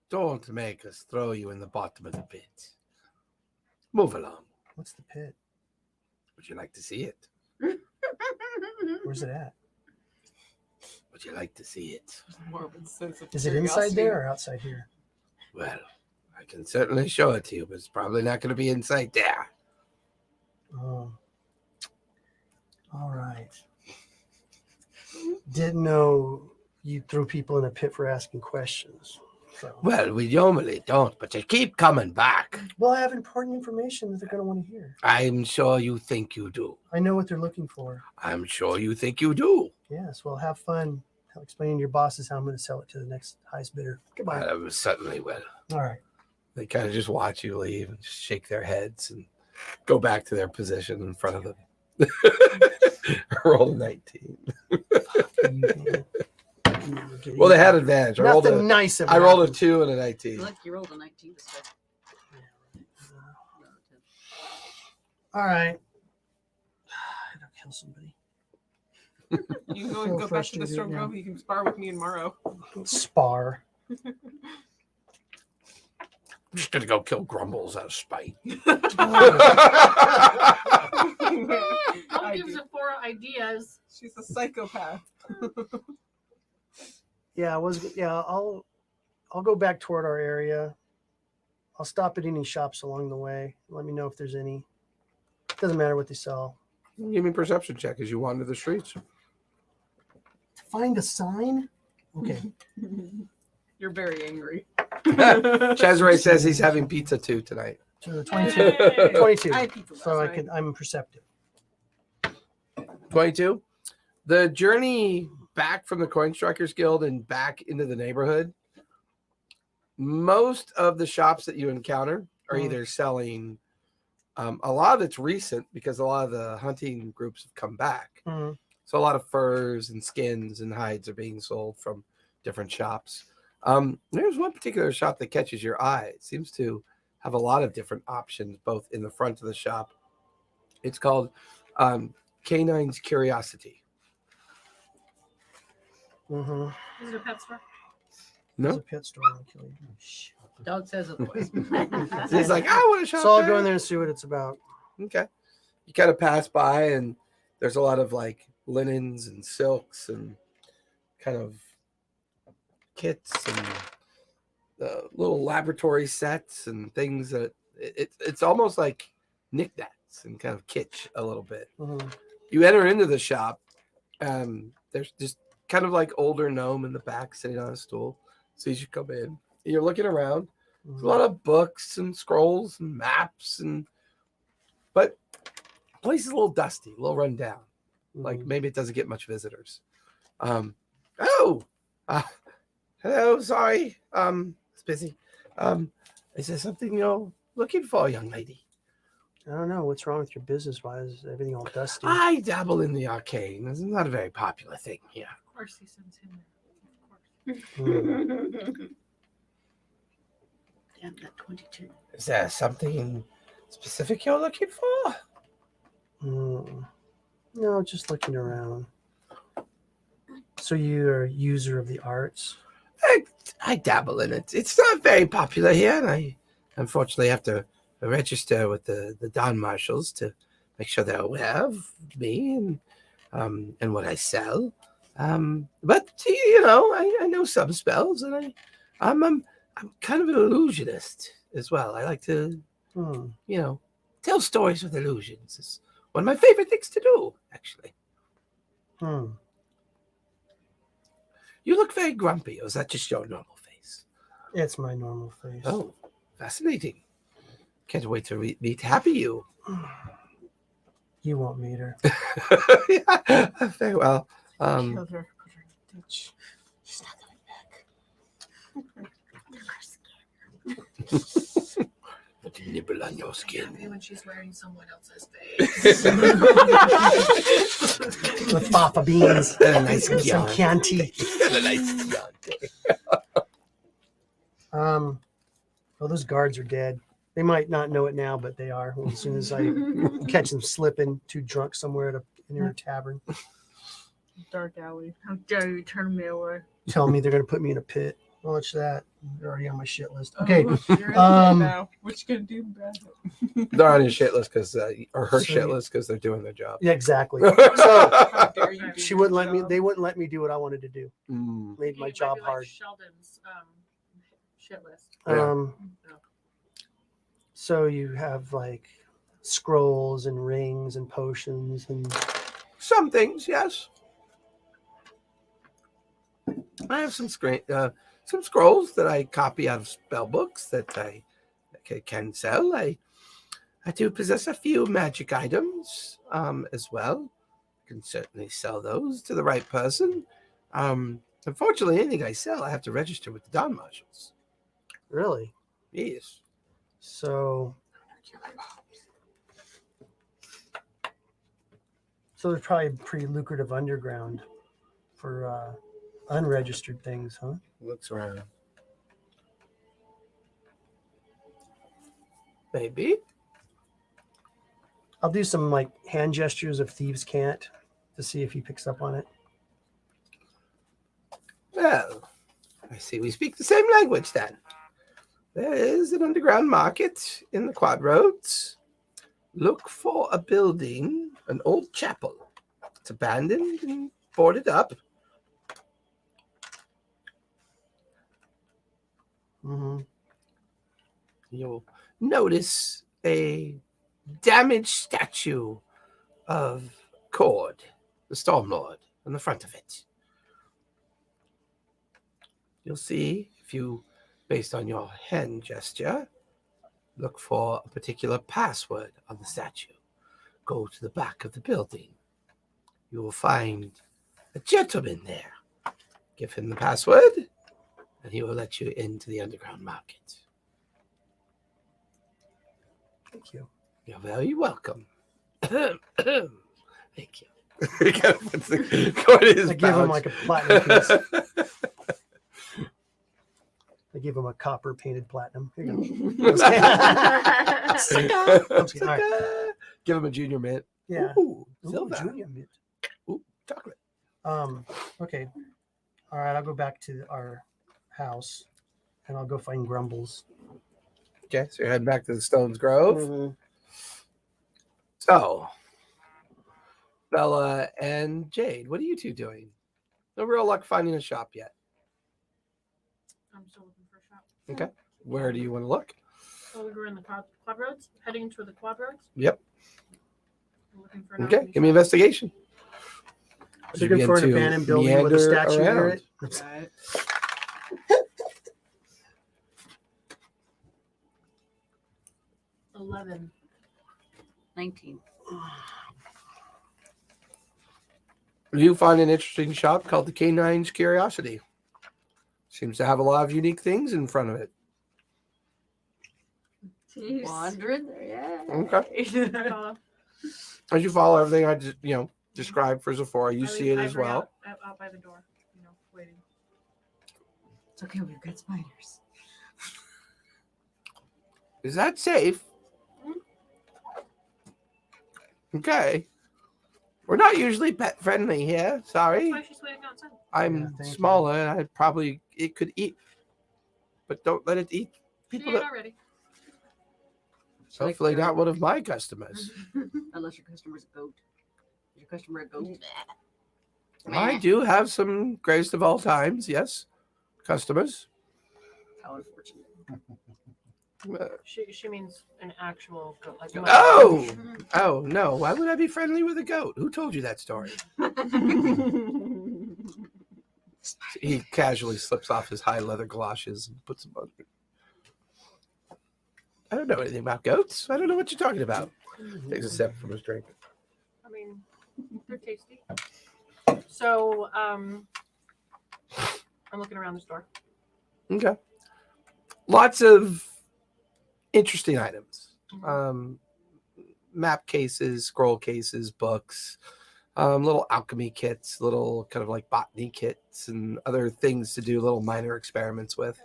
don't make us throw you in the bottom of the pit. Move along. what's the pit? Would you like to see it? Where's it at? Would you like to see it? Morbid sense of Is it inside curiosity. there or outside here? Well, I can certainly show it to you, but it's probably not going to be inside there. Oh. All right. Didn't know you threw people in a pit for asking questions. So. Well, we normally don't, but you keep coming back. Well, I have important information that they're going to want to hear. I'm sure you think you do. I know what they're looking for. I'm sure you think you do. Yes, well, have fun explaining to your bosses how I'm going to sell it to the next highest bidder. Goodbye. I certainly will. All right. They kind of just watch you leave and just shake their heads and go back to their position in front of them. Roll a 19. Well, they had advantage. I rolled Nothing a, nice about I rolled a 2 and a 19. Look, you rolled a 19 this time. All right. I gotta kill somebody. You can go and go back to the Storm now. Grove. You can spar with me and Morrow. Spar. I'm just going to go kill Grumbles out of spite. Don't give Zipporah ideas. She's a psychopath. Yeah, I'll go back toward our area. I'll stop at any shops along the way. Let me know if there's any. Doesn't matter what they sell. Give me a perception check as you wander the streets. Find a sign? Okay. You're very angry. Cesare says he's having pizza too tonight. So 22. Yay. 22. I had pizza last So night. I'm perceptive. 22. The journey back from the Coin Strikers Guild and back into the neighborhood, most of the shops that you encounter are either selling, a lot of it's recent because a lot of the hunting groups have come back. Mhm. So a lot of furs and skins and hides are being sold from different shops. There's one particular shop that catches your eye. It seems to have a lot of different options, both in the front of the shop. It's called Canine's Curiosity. Mm-hmm. Is it a pet store? There's a No? pet store. I'll kill you. Shit. Dog says otherwise. He's like, I want to shop So I'll there." go in there and see what it's about. Okay. You kind of pass by, and there's a lot of like linens and silks and kind of kits and little laboratory sets and things that it's almost like knickknacks and kind of kitsch a little bit. Mhm. You enter into the shop, there's just kind of like older gnome in the back sitting on a stool. So you should come in. You're looking around. There's a lot of books and scrolls and maps but the place is a little dusty, a little run down. Like Mhm. maybe it doesn't get much visitors. Hello, sorry. It's busy. Is there something you're looking for, young lady? I don't know what's wrong with your business. Why is everything all dusty? I dabble in the arcane. It's not a very popular thing here. Of course he sends him there. Of course. Mm. Damn, that 22. Is there something specific you're looking for? Mm. No, just looking around. So you're a user of the arts? I dabble in it. It's not very popular here, and I unfortunately have to register with the Don Marshals to make sure they're aware of me and what I sell. But you know, I know some spells, and I'm kind of an illusionist as well. I like to, Hmm. you know, tell stories with illusions. It's one of my favorite things to do, actually. Hmm. You look very grumpy, or is that just your normal face? It's my normal face. Oh, fascinating. Can't wait to meet Happy You. You won't meet her. Yeah, very well. Killed her, put her in the ditch. She's not coming back. Put a nibble on your skin. Happy when she's wearing someone else's face. With fava beans. And a nice and some Chianti. Chianti. And a nice Chianti. Oh, those guards are dead. They might not know it now, but they are. As soon as I catch them slipping, too drunk somewhere near a tavern, Dark alley. How dare you turn me away? tell me they're going to put me in a pit. Watch that. They're already on my shit list. Okay. Oh, you're in now. What you gonna do about it? They're on his shit list because, or her So shit you- list because they're doing their job. Yeah, exactly. So How dare you do she your wouldn't let me. job? They wouldn't let me do what I wanted to do. Mm. Made my It might job be like hard. Sheldon's shit list. Yeah. So you have like scrolls and rings and potions and Some things, yes. I have some scrolls that I copy out of spell books that I can sell. I do possess a few magic items as well. Can certainly sell those to the right person. Unfortunately, anything I sell, I have to register with the Don Marshals. really. Yes. So there's probably pretty lucrative underground for unregistered things, huh? Looks around. Maybe. I'll do some like hand gestures of thieves can't to see if he picks up on it. Well, I see we speak the same language then. There is an underground market in the Quad Roads. Look for a building, an old chapel. It's abandoned and boarded up. Mm-hmm. You'll notice a damaged statue of Cord, the Stormlord, on the front of it. You'll see, if you, based on your hand gesture, look for a particular password on the statue. Go to the back of the building. You will find a gentleman there. Give him the password, and he will let you into the underground market. Thank you. You're very welcome. Thank you. He kind of puts the card in his I give him pouch. like a platinum piece. I give him a copper painted platinum. Here you go. I'm just kidding. All right. Give him a junior mint. Yeah. Ooh, Ooh, silver. junior mint. Chocolate. Okay. All right, I'll go back to our house and I'll go find Grumbles. Okay, so you're heading back to the Stones Grove. Mhm. So, Bella and Jade, what are you two doing? No real luck finding a shop yet. I'm still looking for a shop. Where do you want to look? So we were in the quad roads, heading to the quad roads. Yep. We're looking for an Okay, alchemy give me shop. investigation. As you Looking for an begin to abandoned building with a meander statue near around. it. Right. 11. 19. You find an interesting shop called the Canine's Curiosity. Seems to have a lot of unique things in front of it. Jeez. Wandering there, yeah. Okay. I follow. As you follow everything I just, described for Zephora, you I see leave it as Ivory well. Out by the door, waiting. It's okay, we've got spiders. Is that safe? Okay. We're not usually pet friendly here. Sorry. That's why she's waiting outside. I'm Yeah, thank you. smaller and it could eat. But don't let it eat She people ate that already. hopefully not one of my customers. Unless your customer's a goat. Is your customer a goat? I do have some greatest of all times, yes. Customers. How unfortunate. Uh, She means an actual goat. Like Oh no. Why would I be friendly with a goat? Who told you that story? He casually slips off his high leather galoshes and puts them on. I don't know anything about goats. I don't know what you're talking about. Takes a sip from his drink. I mean, they're tasty. So, I'm looking around the store. Okay. Lots of interesting items. Map cases, scroll cases, books, little alchemy kits, little kind of like botany kits and other things to do little minor experiments with.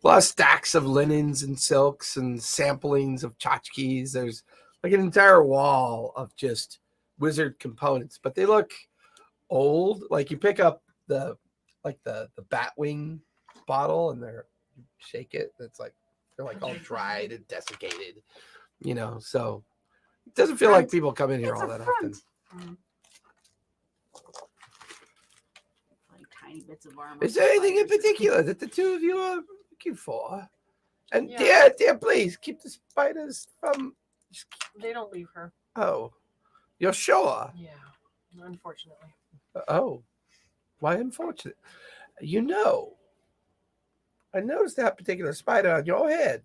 a lot of stacks of linens and silks and samplings of tchotchkes. There's like an entire wall of just wizard components, but they look old. Like you pick up the Batwing bottle and you shake it, it's like they're like all dried and desiccated, so it doesn't feel like people come in here It's all a that front. often. Like tiny bits of armor. Is there anything in spiders. particular that the two of you are looking for? And Yeah. dear, please keep the spiders from. They don't leave her. Oh, you're sure? Yeah, unfortunately. Oh, why unfortunate? I noticed that particular spider on your head.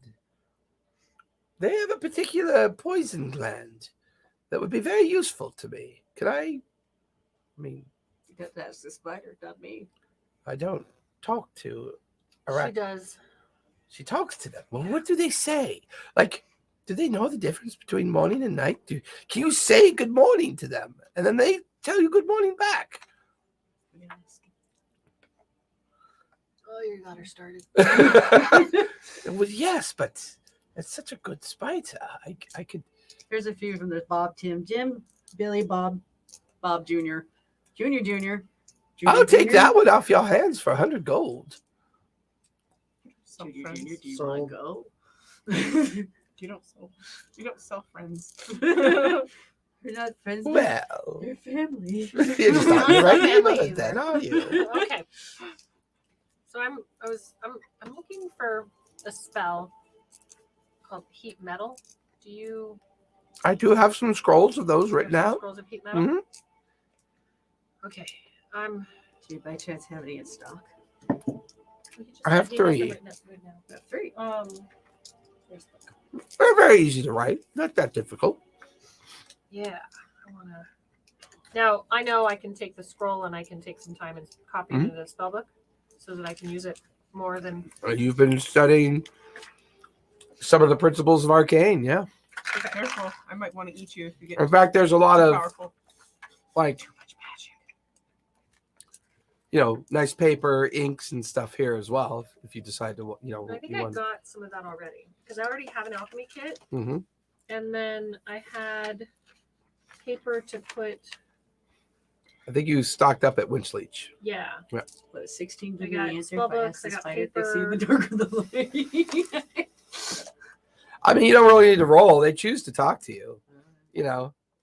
They have a particular poison gland that would be very useful to me. Could I mean, That's the spider, not me. I don't talk to She does. She talks to them. Well, what do they say? Like, do they know the difference between morning and night? Can you say good morning to them? And then they tell you good morning back. Oh, you got her started. Well, yes, but it's such a good spider. I could. Here's a few from the Bob, Tim, Jim, Billy, Bob, Bob Jr., Jr. I'll take that one off your hands for 100 gold. Sell Junior, friends. Junior, do you Sold. want to go? You don't sell friends. We're not friends. Well, We're family. you're just not the right name Family of it then, are you? Okay. So I'm looking for a spell called heat metal. Do you I do have some scrolls of those written have some out. scrolls of heat metal? Mhm. Okay. Do you by chance have any in stock? I have he has them 3. written up right now. 3. Here's the- They're very easy to write. Not that difficult. Yeah, I wanna. Now I know I can take the scroll and I can take some time and copy it Mhm. into the spell book, so that I can use it more than. You've been studying some of the principles of arcane, yeah. Be careful. I might want to eat you if you get In fact, there's a lot too of powerful. like Too much magic. nice paper, inks, and stuff here as well. If you decide to, I think I got some of that already because I already have an alchemy kit, hmm and then I had paper to put. I think you stocked up at Winchleech. Yeah, What, 16 I give me got the answer spell if I ask books, I the got spider if they see paper. the dark of the light. I mean, you don't really need to roll. They choose to talk to you,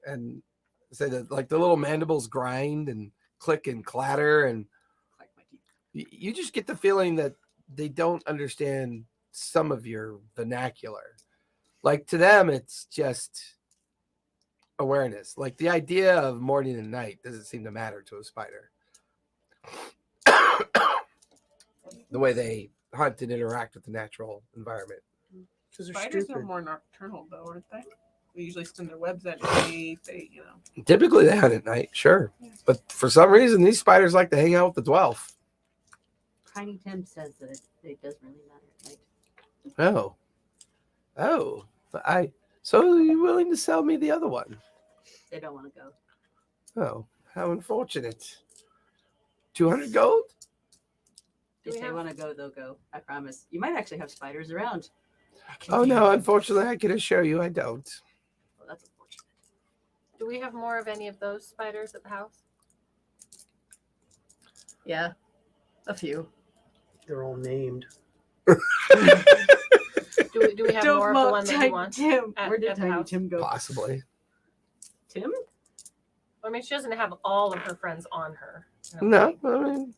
and say that like the little mandibles grind and click and clatter, and Like my teeth. you just get the feeling that they don't understand some of your vernacular. Like to them, it's just awareness. Like the idea of morning and night doesn't seem to matter to a spider. The way they hunt and interact with the natural environment. Because they're Spiders stupid. are more nocturnal, though, aren't they? They usually spin their webs at night. Typically they hunt at night, sure. But for some reason, these spiders like to hang out with the Dwelf. Tiny Tim says that it doesn't really matter at night. Oh. So you're willing to sell me the other one? They don't want to go. Oh, how unfortunate. 200 gold? Do If we they have- want to go, they'll go. I promise. You might actually have spiders around. Oh, no, unfortunately, I can assure you I don't. Well, that's unfortunate. do we have more of any of those spiders at the house? Yeah, a few. They're all named. Do we have more of the one that Tiny he wants? Tim. at- Where did at the Tiny house? Tim go? Possibly. Tim? I mean, she doesn't have all of her friends on her. I don't No, think. I mean,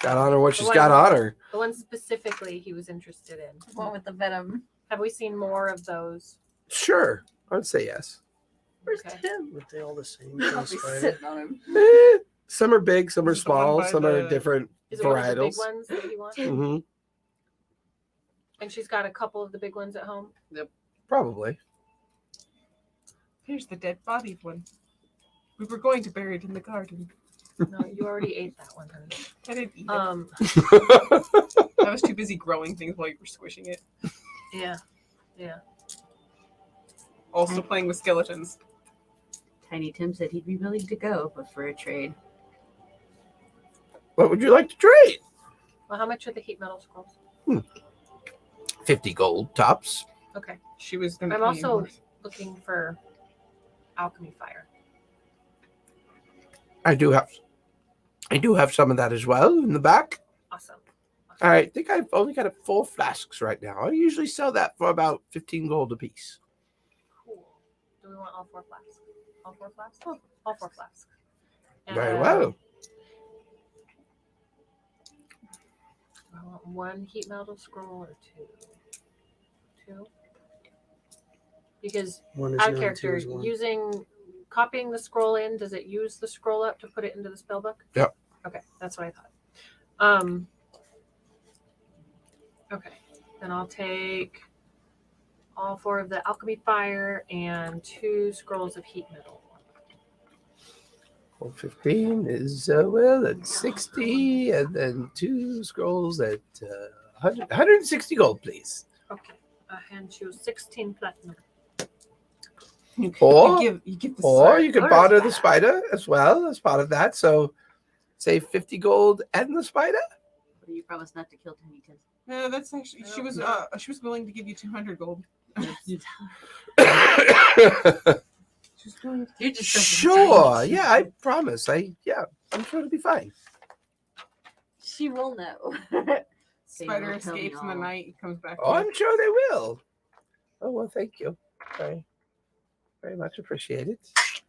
got on her what she's The got one- on her. The one specifically he was interested in. One with the venom. Have we seen more of those? Sure, I'd say yes. Where's Okay. Tim? Aren't they all the same? I'll kind be of spider? sitting on him. Some are big, some are Is the one small, by some are the- different Is it one of the big varietals. ones that he wants? hmm And she's got a couple of the big ones at home. Probably. Here's the dead body one. We were going to bury it in the garden. No, you already ate that one, honey. I didn't eat it. I was too busy growing things while you were squishing it. Yeah. Also playing with skeletons. Tiny Tim said he'd be willing to go, but for a trade. What would you like to trade? Well, how much are the heat metal scrolls? 50 gold tops. Okay. She was going to. I'm also looking for alchemy fire. I do have some of that as well in the back. Awesome. I think I've only got 4 flasks right now. I usually sell that for about 15 gold a piece. Cool. Do we want all 4 flasks? All 4 flasks? All 4 flasks. Very well. I want 1 heat metal scroll or 2. 2. Because One is out of none, two character, is one. copying the scroll in, does it use the scroll up to put it into the spell book? Yep. Okay, that's what I thought. Okay, then I'll take all 4 of the alchemy fire and 2 scrolls of heat metal. 15 is well at 60, and then 2 scrolls at 160 gold, please. Okay, I hand you 16 platinum. Or you give the Or sword. you could Or barter the the spider as well as part of that. So say 50 gold and the spider. You promised not to kill Tiny Tim. No, that's actually she was willing to give you 200 gold. She was willing to. You just Sure. Yeah, I promise. I'm sure it'll be fine. She will know. Spider escapes in the night. He comes back. Oh, I'm sure they will. Oh, well, thank you. Very, very much appreciated.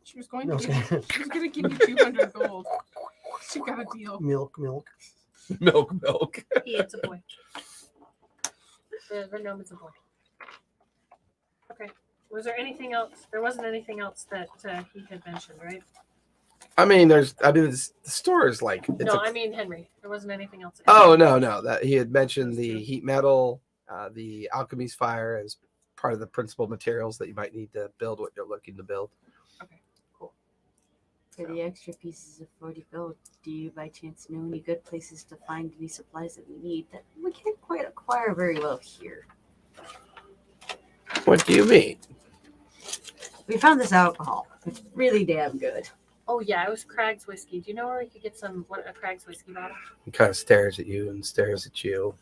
She was going No, to give. She was going to give you 200 gold. She got a deal. milk. Milk. It's a boy. The gnome is a boy. Okay. Was there anything else? There wasn't anything else that he had mentioned, right? the store is like. I mean Henry. There wasn't anything else. Oh, no. That he had mentioned the heat metal, the alchemy's fire as part of the principal materials that you might need to build what you're looking to build. Okay, cool. For the extra pieces of 40 gold, do you by chance know any good places to find any supplies that we need that we can't quite acquire very well here? What do you mean? We found this alcohol. It's really damn good. Oh yeah, it was Craig's whiskey. Do you know where we could get a Craig's whiskey bottle? He kind of stares at you and stares at you.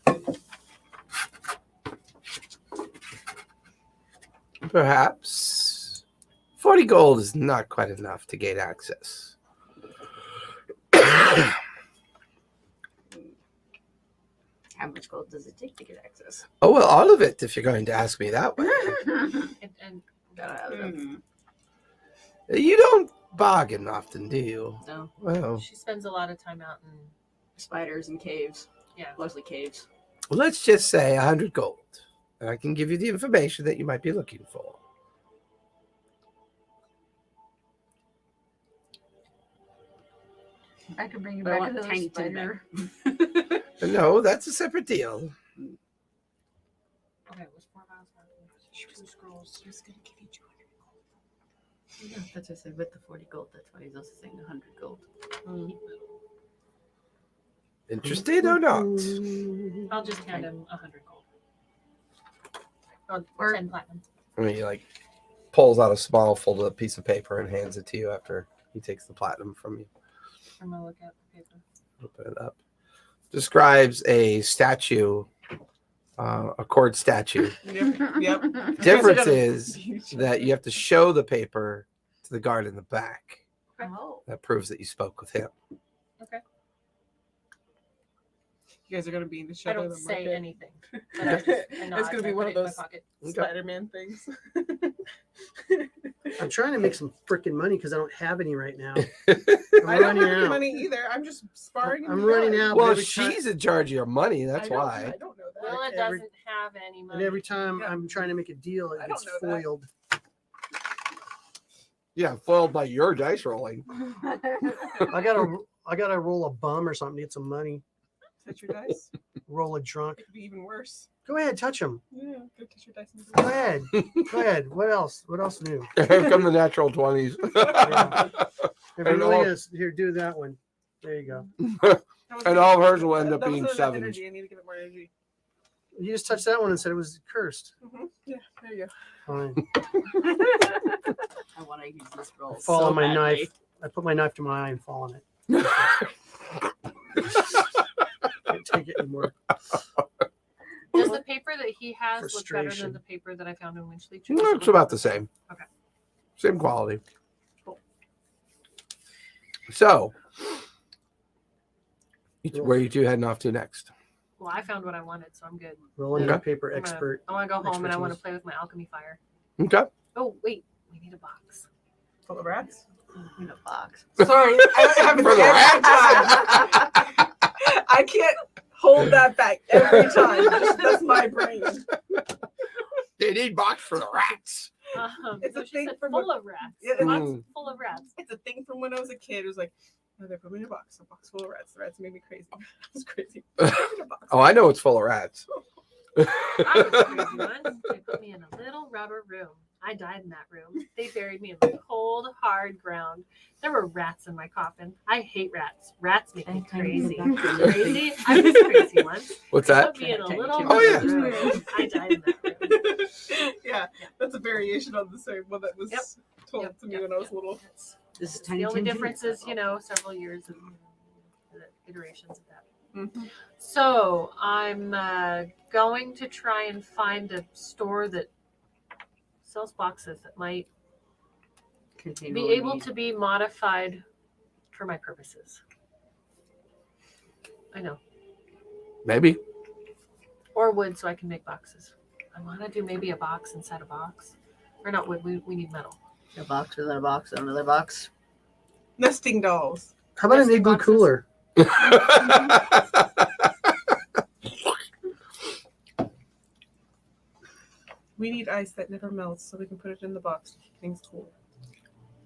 Perhaps 40 gold is not quite enough to gain access. How much gold does it take to get access? Oh, well, all of it, if you're going to ask me that way. And You don't bargain often, do you? No, Well, she spends a lot of time out in spiders and caves. Yeah. Mostly caves. let's just say 100 gold. And I can give you the information that you might be looking for. I could bring you But I back want a Tiny spider. No, that's a separate deal. Okay, it was 4 miles. 2 scrolls. She was going to give you 200 gold. Yeah, that's what I said with the 40 gold. That's why he's also saying 100 gold. Interested or not? I'll just hand him 100 gold. Or- 10 platinum. I mean, he like pulls out a small folded piece of paper and hands it to you after he takes the platinum from you. I'm gonna look at the paper. Open it up. Describes a statue, a cord statue. Yep. Difference is that you have to show the paper to the guard in the back. Oh. That proves that you spoke with him. Okay. You guys are going to be in the I shadow don't of the say market. anything. But I nod It's going to be and I one put of it in my those pocket. Spider-Man things. I'm trying to make some freaking money because I don't have any right now. I I'm don't running have any out. money either. I'm just sparring. in I'm the running yard. out. Well, every time- she's in charge of your money. That's I why. don't know that. Willa Every- doesn't have any money. And every time Yeah. I'm trying to make a deal, it I gets don't know that. foiled. Yeah, foiled by your dice rolling. I gotta roll a bum or something to get some money. Touch your dice. Roll a drunk. It could be even worse. Go ahead, touch him. Yeah, go touch your dice. Go ahead. Go ahead. What else? What else new? Here come the natural 20s. If And you all- really is, here, do that one. There you go. And all of hers will end up That was being enough sevens. energy. I need to give it more energy. You just touched that one and said it was cursed. Yeah, there you go. Fine. I want to use this roll. Fall so on my badly. knife. I put my knife to my eye and fall on it. Can't take it anymore. Does the paper that he has look better Frustration. than the paper that I found in Winchley? It's about the same. Okay. Same quality. Cool. So, where are you two heading off to next? Well, I found what I wanted, so I'm good. Rolling Okay. your paper I'm gonna- expert. I want to go home and I want to expertise. play with my alchemy fire. Okay. Oh, wait. We need a box. Full of rats. In a box. Sorry, I have For the I can't hold that back every time. That's my brain. They need box for the rats. It's So a she thing said from full of rats. Yeah, it's- Box Mm. full of rats. It's a thing from when I was a kid. It was like, oh, they put me in a box full of rats. The rats made me crazy. I was crazy. Put me in a box. Oh, I know it's full of rats. I was crazy once. They put me in a little rubber room. I died in that room. They buried me in the cold, hard ground. There were rats in my coffin. I hate rats. Rats make me crazy. Crazy? I was crazy once. What's They that? put me in a little Oh, rubber yeah. room. I died in that room. Yeah, that's a variation on the same one that was Yep. told Yep, to me yep, when I was yep. little. That's- This is The Tiny only Tim difference Jr. is, several years of iterations of that. Mm-hmm. So I'm going to try and find a store that sells boxes that might Contain be what we able need. to be modified for my purposes. I know. Maybe. Or wood so I can make boxes. I want to do maybe a box inside a box. Or not wood, we need metal. A box within a box, another box. Nesting dolls. How about an Nesting igloo boxes. cooler? We need ice that never melts so we can put it in the box to keep things cool.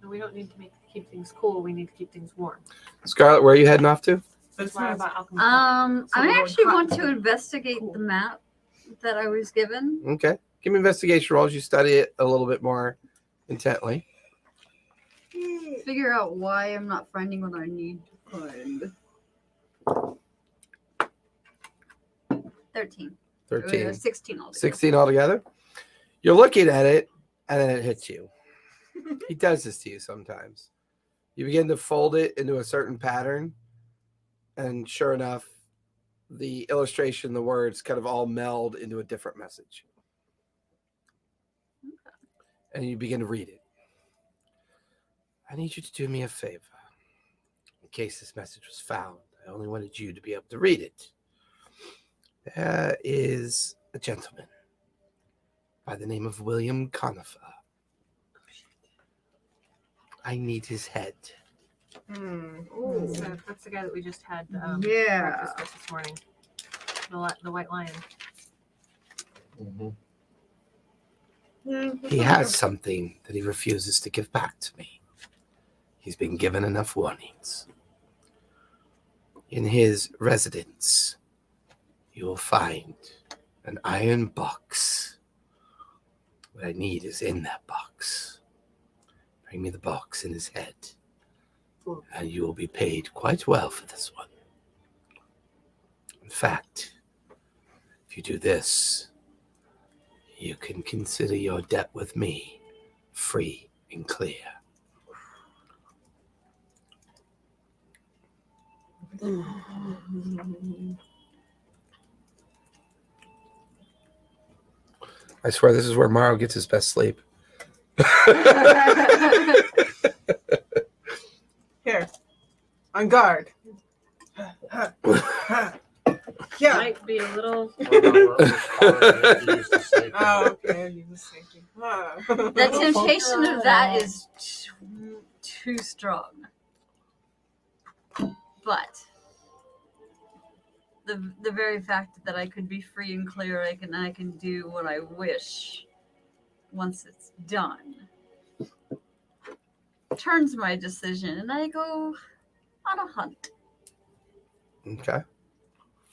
And we don't need to keep things cool, we need to keep things warm. Scarlett, where are you heading off to? That's why I bought alchemy. So I we're actually going want cotton. to investigate Cool. the map that I was given. Okay. Give me investigation rolls. You study it a little bit more intently. Figure out why I'm not finding what I need to find. 13. 13. 16 altogether. 16 altogether. You're looking at it, and then it hits you. He does this to you sometimes. You begin to fold it into a certain pattern, and sure enough, the illustration, the words kind of all meld into a different message. And you begin to read it. I need you to do me a favor. In case this message was found, I only wanted you to be able to read it. There is a gentleman by the name of William Conifer. I need his head. That's the guy that we just had Yeah. breakfast with this morning. The white lion. He has something that he refuses to give back to me. He's been given enough warnings. In his residence, you will find an iron box. What I need is in that box. Bring me the box in his head, and you will be paid quite well for this one. In fact, if you do this, you can consider your debt with me free and clear. I swear this is where Morrow gets his best sleep. Here. On guard. Yeah. Might be a little. Oh, okay. You just thinking. The temptation of that is too strong. But the very fact that I could be free and clear, I can do what I wish once it's done, turns my decision, and I go on a hunt. Okay.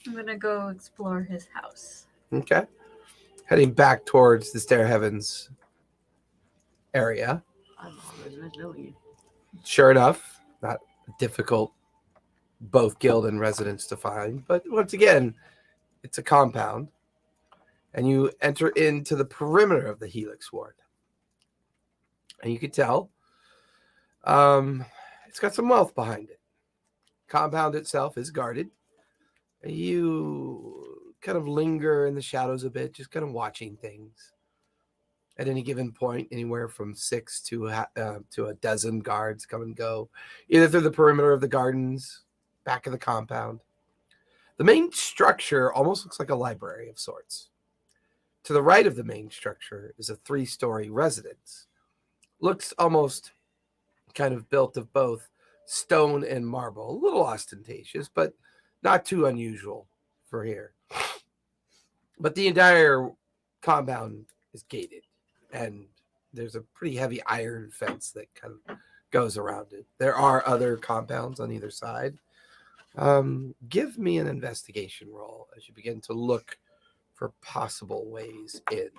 I'm gonna go explore his house. Okay. Heading back towards the Stair Heavens area. Sure enough, not a difficult both guild and residence to find, but once again, it's a compound. And you enter into the perimeter of the Helix Ward. And you can tell it's got some wealth behind it. Compound itself is guarded. You kind of linger in the shadows a bit, just kind of watching things. At any given point, anywhere from 6 to a dozen guards come and go, either through the perimeter of the gardens, back of the compound. The main structure almost looks like a library of sorts. To the right of the main structure is a 3-story residence. Looks almost kind of built of both stone and marble. A little ostentatious, but not too unusual for here. But the entire compound is gated, and there's a pretty heavy iron fence that kind of goes around it. There are other compounds on either side. Give me an investigation roll as you begin to look for possible ways in.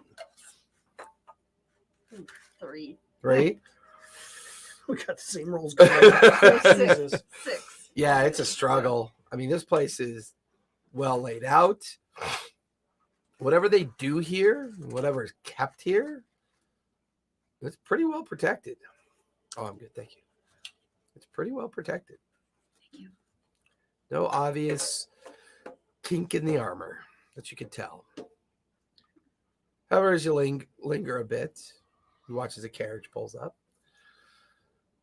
3. 3? We got the same rolls going on. Jesus. 6. Yeah, it's a struggle. I mean, this place is well laid out. Whatever they do here, whatever is kept here, it's pretty well protected. Oh, I'm good. Thank you. It's pretty well protected. Thank you. No obvious kink in the armor that you can tell. However, as you linger a bit, you watch as a carriage pulls up.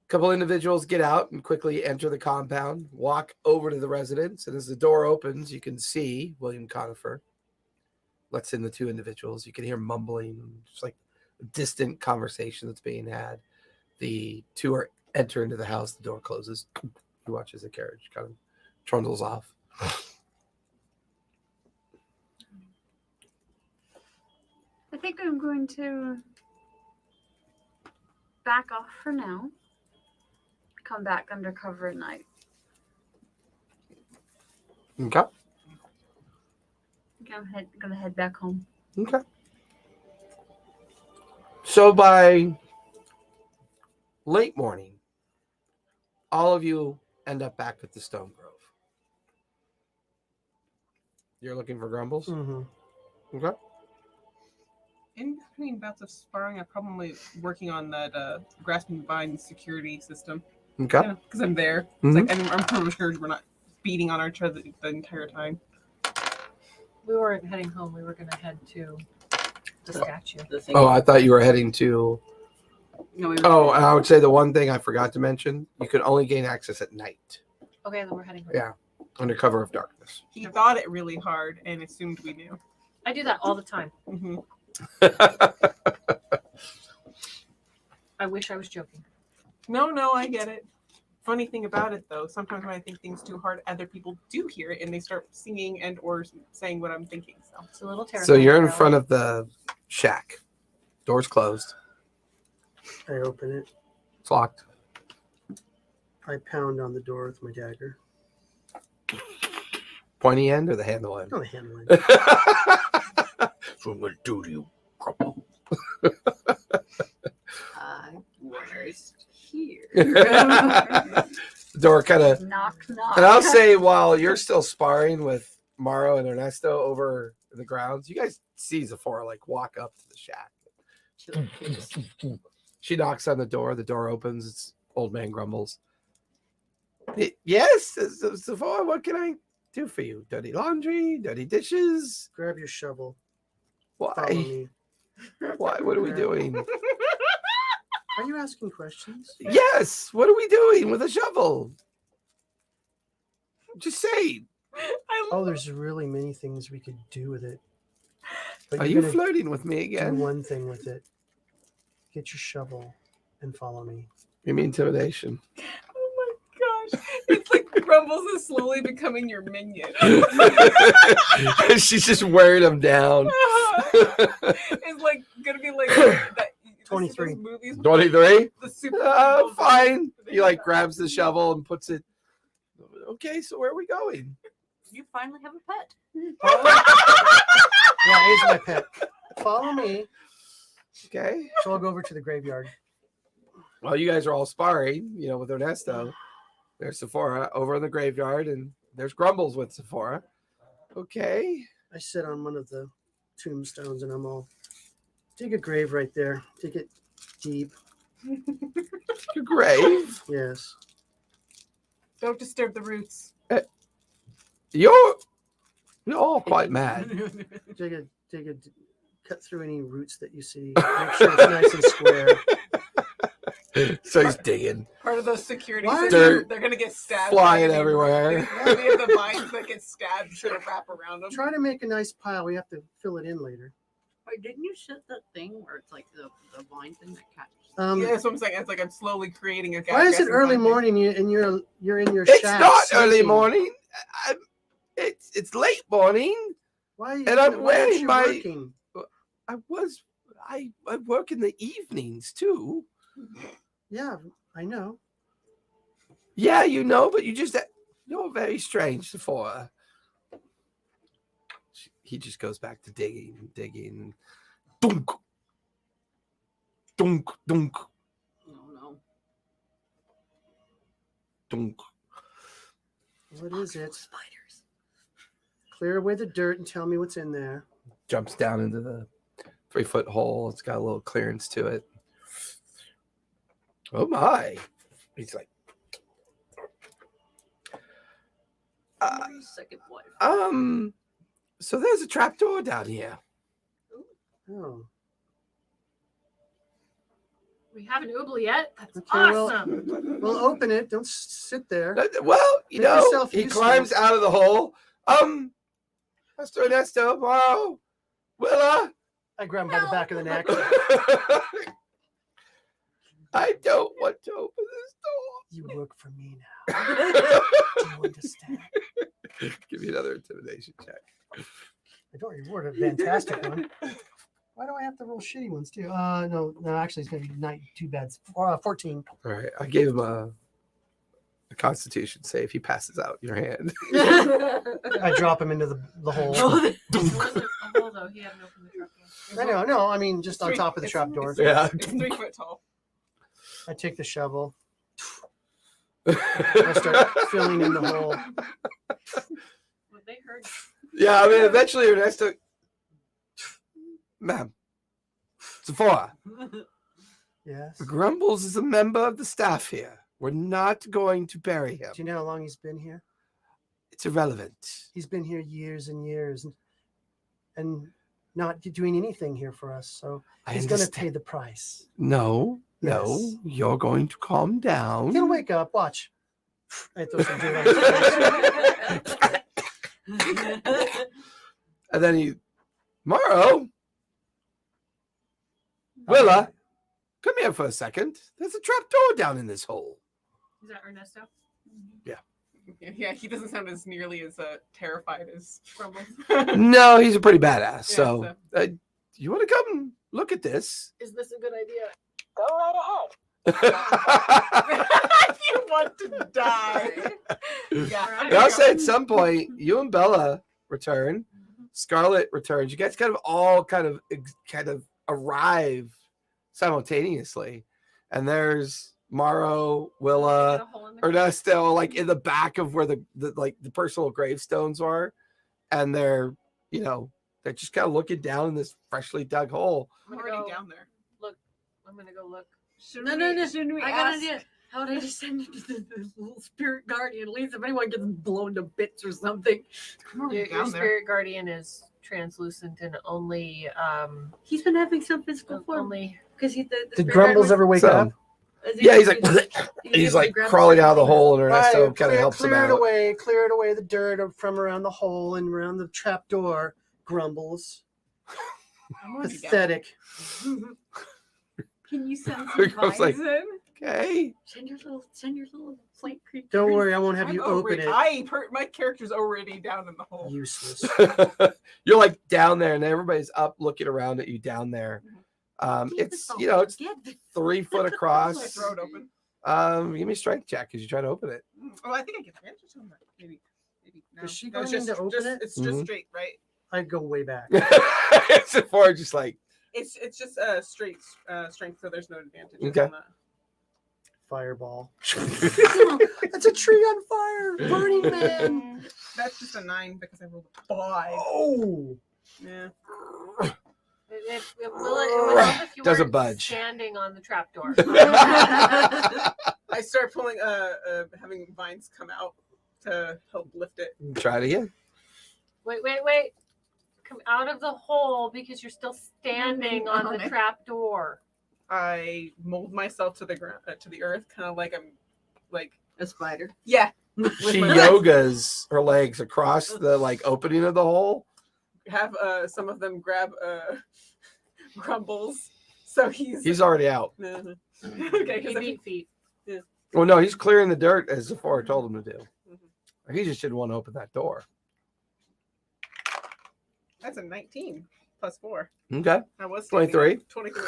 A couple individuals get out and quickly enter the compound, walk over to the residence, and as the door opens, you can see William Conifer lets in the 2 individuals. You can hear mumbling, just like a distant conversation that's being had. The 2 enter into the house. The door closes. You watch as the carriage kind of trundles off. I think I'm going to back off for now. Come back undercover at night. Okay. I'm gonna head back home. Okay. So by late morning, all of you end up back at the Stone Grove. You're looking for Grumbles? Mm-hmm. Okay. In between bouts of sparring, I'm probably working on that grasping vine security system. Okay. Because I'm there. Mhm. It's like I'm pretty sure we're not beating on each other the entire time. We weren't heading home. We were going to head to the statue. The thing. Oh, I thought you were heading to... No, we were- Oh, and I would say the one thing I forgot to mention, you can only gain access at night, Okay, then we're heading home. Yeah. under cover of darkness. He thought it really hard and assumed we knew. I do that all the time. Mm-hmm. I wish I was joking. No, I get it. Funny thing about it, though, sometimes when I think things too hard, other people do hear it and they start singing and or saying what I'm thinking. So It's a little terrifying. So you're in front of the shack. Door's closed. I open it. It's locked. I pound on the door with my dagger. Pointy end or the handle end? Oh, the handle end. So I'm going to do to you, Grumble. Worst here. The door kind of... Knock, knock. And I'll say while you're still sparring with Maro and Ernesto over the grounds, you guys see Zephora like walk up to the shack. She knocks on the door opens, it's old man Grumbles. Yes, Zephora, what can I do for you? Dirty laundry, dirty dishes? Grab your shovel. Follow Why? me. Why? What are we doing? Are you asking questions? Yes, what are we doing with a shovel? Just say. Oh, there's really many things we could do with it. But Are you're you gonna flirting with me do again? one thing with it. Get your shovel and follow me. Give me intimidation. oh my gosh, it's like Grumbles is slowly becoming your minion. She's just wearing him down. It's like gonna be like that. 23. those movies with, 23? the super Fine. He like grabs the shovel and puts it. Okay, so where are we going? You finally have a pet. Yeah, he's my pet. Follow me. Okay. So I'll go over to the graveyard. Well, you guys are all sparring, with Ernesto. There's Zephora over in the graveyard, and there's Grumbles with Zephora. Okay. I sit on one of the tombstones and I'm all, dig a grave right there. Dig it deep. Your grave. Yes. Don't disturb the roots. You're We're all quite mad. Cut through any roots that you see. Make sure it's nice and square. So he's digging. Part of those security Why systems, Dirt they're gonna get stabbed. flying everywhere. Any of the vines that get stabbed sort of wrap around them. Try to make a nice pile. We have to fill it in later. Wait, didn't you set that thing where it's like the vine thing that catches? Yeah, that's what I'm saying. It's like I'm slowly creating a. Why is it gassing early vine. morning and you're in your It's shack? not early sleeping? morning. It's late morning. Why are you? And I'm why aren't wearing you my- working? I work in the evenings too. Yeah, I know. Yeah, you know, but you're very strange, Sephora. He just goes back to digging. Dunk. Dunk, dunk, No. dunk. What is it? Spiders. Clear away the dirt and tell me what's in there. Jumps down into the 3-foot hole. It's got a little clearance to it. Oh my. He's like, Second wife. so there's a trapdoor down here. Oh, We haven't oubliette. That's Okay, well- awesome. well, open it. Don't sit there. Well, you Make know, yourself he useful. climbs out of the hole. Mr. Ernesto, wow. Willa. I grab him by the back of the neck. I don't want to open this You work for me now. door. Do you understand? Give me another intimidation check. I don't reward a fantastic one. Why do I have to roll shitty ones too? No, actually, it's gonna be 2 beds. 14. All right, I gave him a Constitution save. He passes out in your hand. I drop him into the hole. Though he hadn't opened the trap door. I know, no, I mean just on top of the It's- trapdoor. Yeah. It's 3 foot tall. I take the shovel. I start filling in the hole. Well, they heard. Yeah, I mean, eventually Ernesto. Ma'am. Sephora. Yes. Grumbles is a member of the staff here. We're not going to bury him. Do you know how long he's been here? It's irrelevant. He's been here years and years and not doing anything here for us. So I he's going to understand. pay the price. No, Yes. you're going to calm down. He'll wake up. Watch. I throw some dirt on his face. And then Morrow, Willa, come here for a second. There's a trap door down in this hole. Is that Ernesto? Yeah, he doesn't sound as nearly as terrified as Grumbles. No, he's a pretty badass. Yeah, So, you want to come look at this? Is this a good idea? Go right ahead. you want to die. Yeah. And I'll say at some point, you and Bella return. Scarlet returns. You guys kind of arrive simultaneously, and there's Morrow, Willa, Ernesto, like in the back of where the personal gravestones are, and they're just kind of looking down in this freshly dug hole. I'm already down there. I'm gonna go look. No. Shouldn't we I got an ask- idea. How would I just send it to the little spirit guardian? At least if anyone gets blown to bits or something. I'm already Your down there. spirit guardian is translucent and only He's been having some physical form only because the Did spirit Grumbles guardian ever wake So- up? was- Yeah, he's like he he's was like grab crawling the out of the spirit hole, and Ernesto Right, kind of helps him clear it out. away. Clear it away. The dirt from around the hole and around the trap door. Grumbles. I'm already down. Pathetic. Can you send He some goes like- vines in? Okay. Send your little flake creature. Don't worry, I won't have I'm you open already- it. my character's already down in the hole. Useless. You're like down there, and everybody's up looking around at you down there. It's it's 3 foot I across. throw it open. Give me a strength check as you try to open it. Oh, I think I get advantage on that. Maybe. No. Is she No, it's going to open it? It's just Mhm. straight, right? I'd go way back. So far, just like It's just straight strength, so there's no advantage Okay. on that. Fireball. That's a tree on fire. Burning Man. That's just a 9 because I rolled a 5. Oh. Yeah. it would help if you Doesn't weren't budge. standing on the trapdoor. I start pulling having vines come out to help lift it. try it again. Wait. Come out of the hole because you're still standing on the trap door. I mold myself to the ground, to the earth, kind of like I'm like A spider. yeah. She yogas her legs across the like opening of the hole. Have some of them grab Grumbles, so He's already out. okay. He Because beat feet. Well, no, he's clearing the dirt as Sephora told him to do. He just didn't want to open that door. that's a 19 plus 4. Okay. I was 23. 23.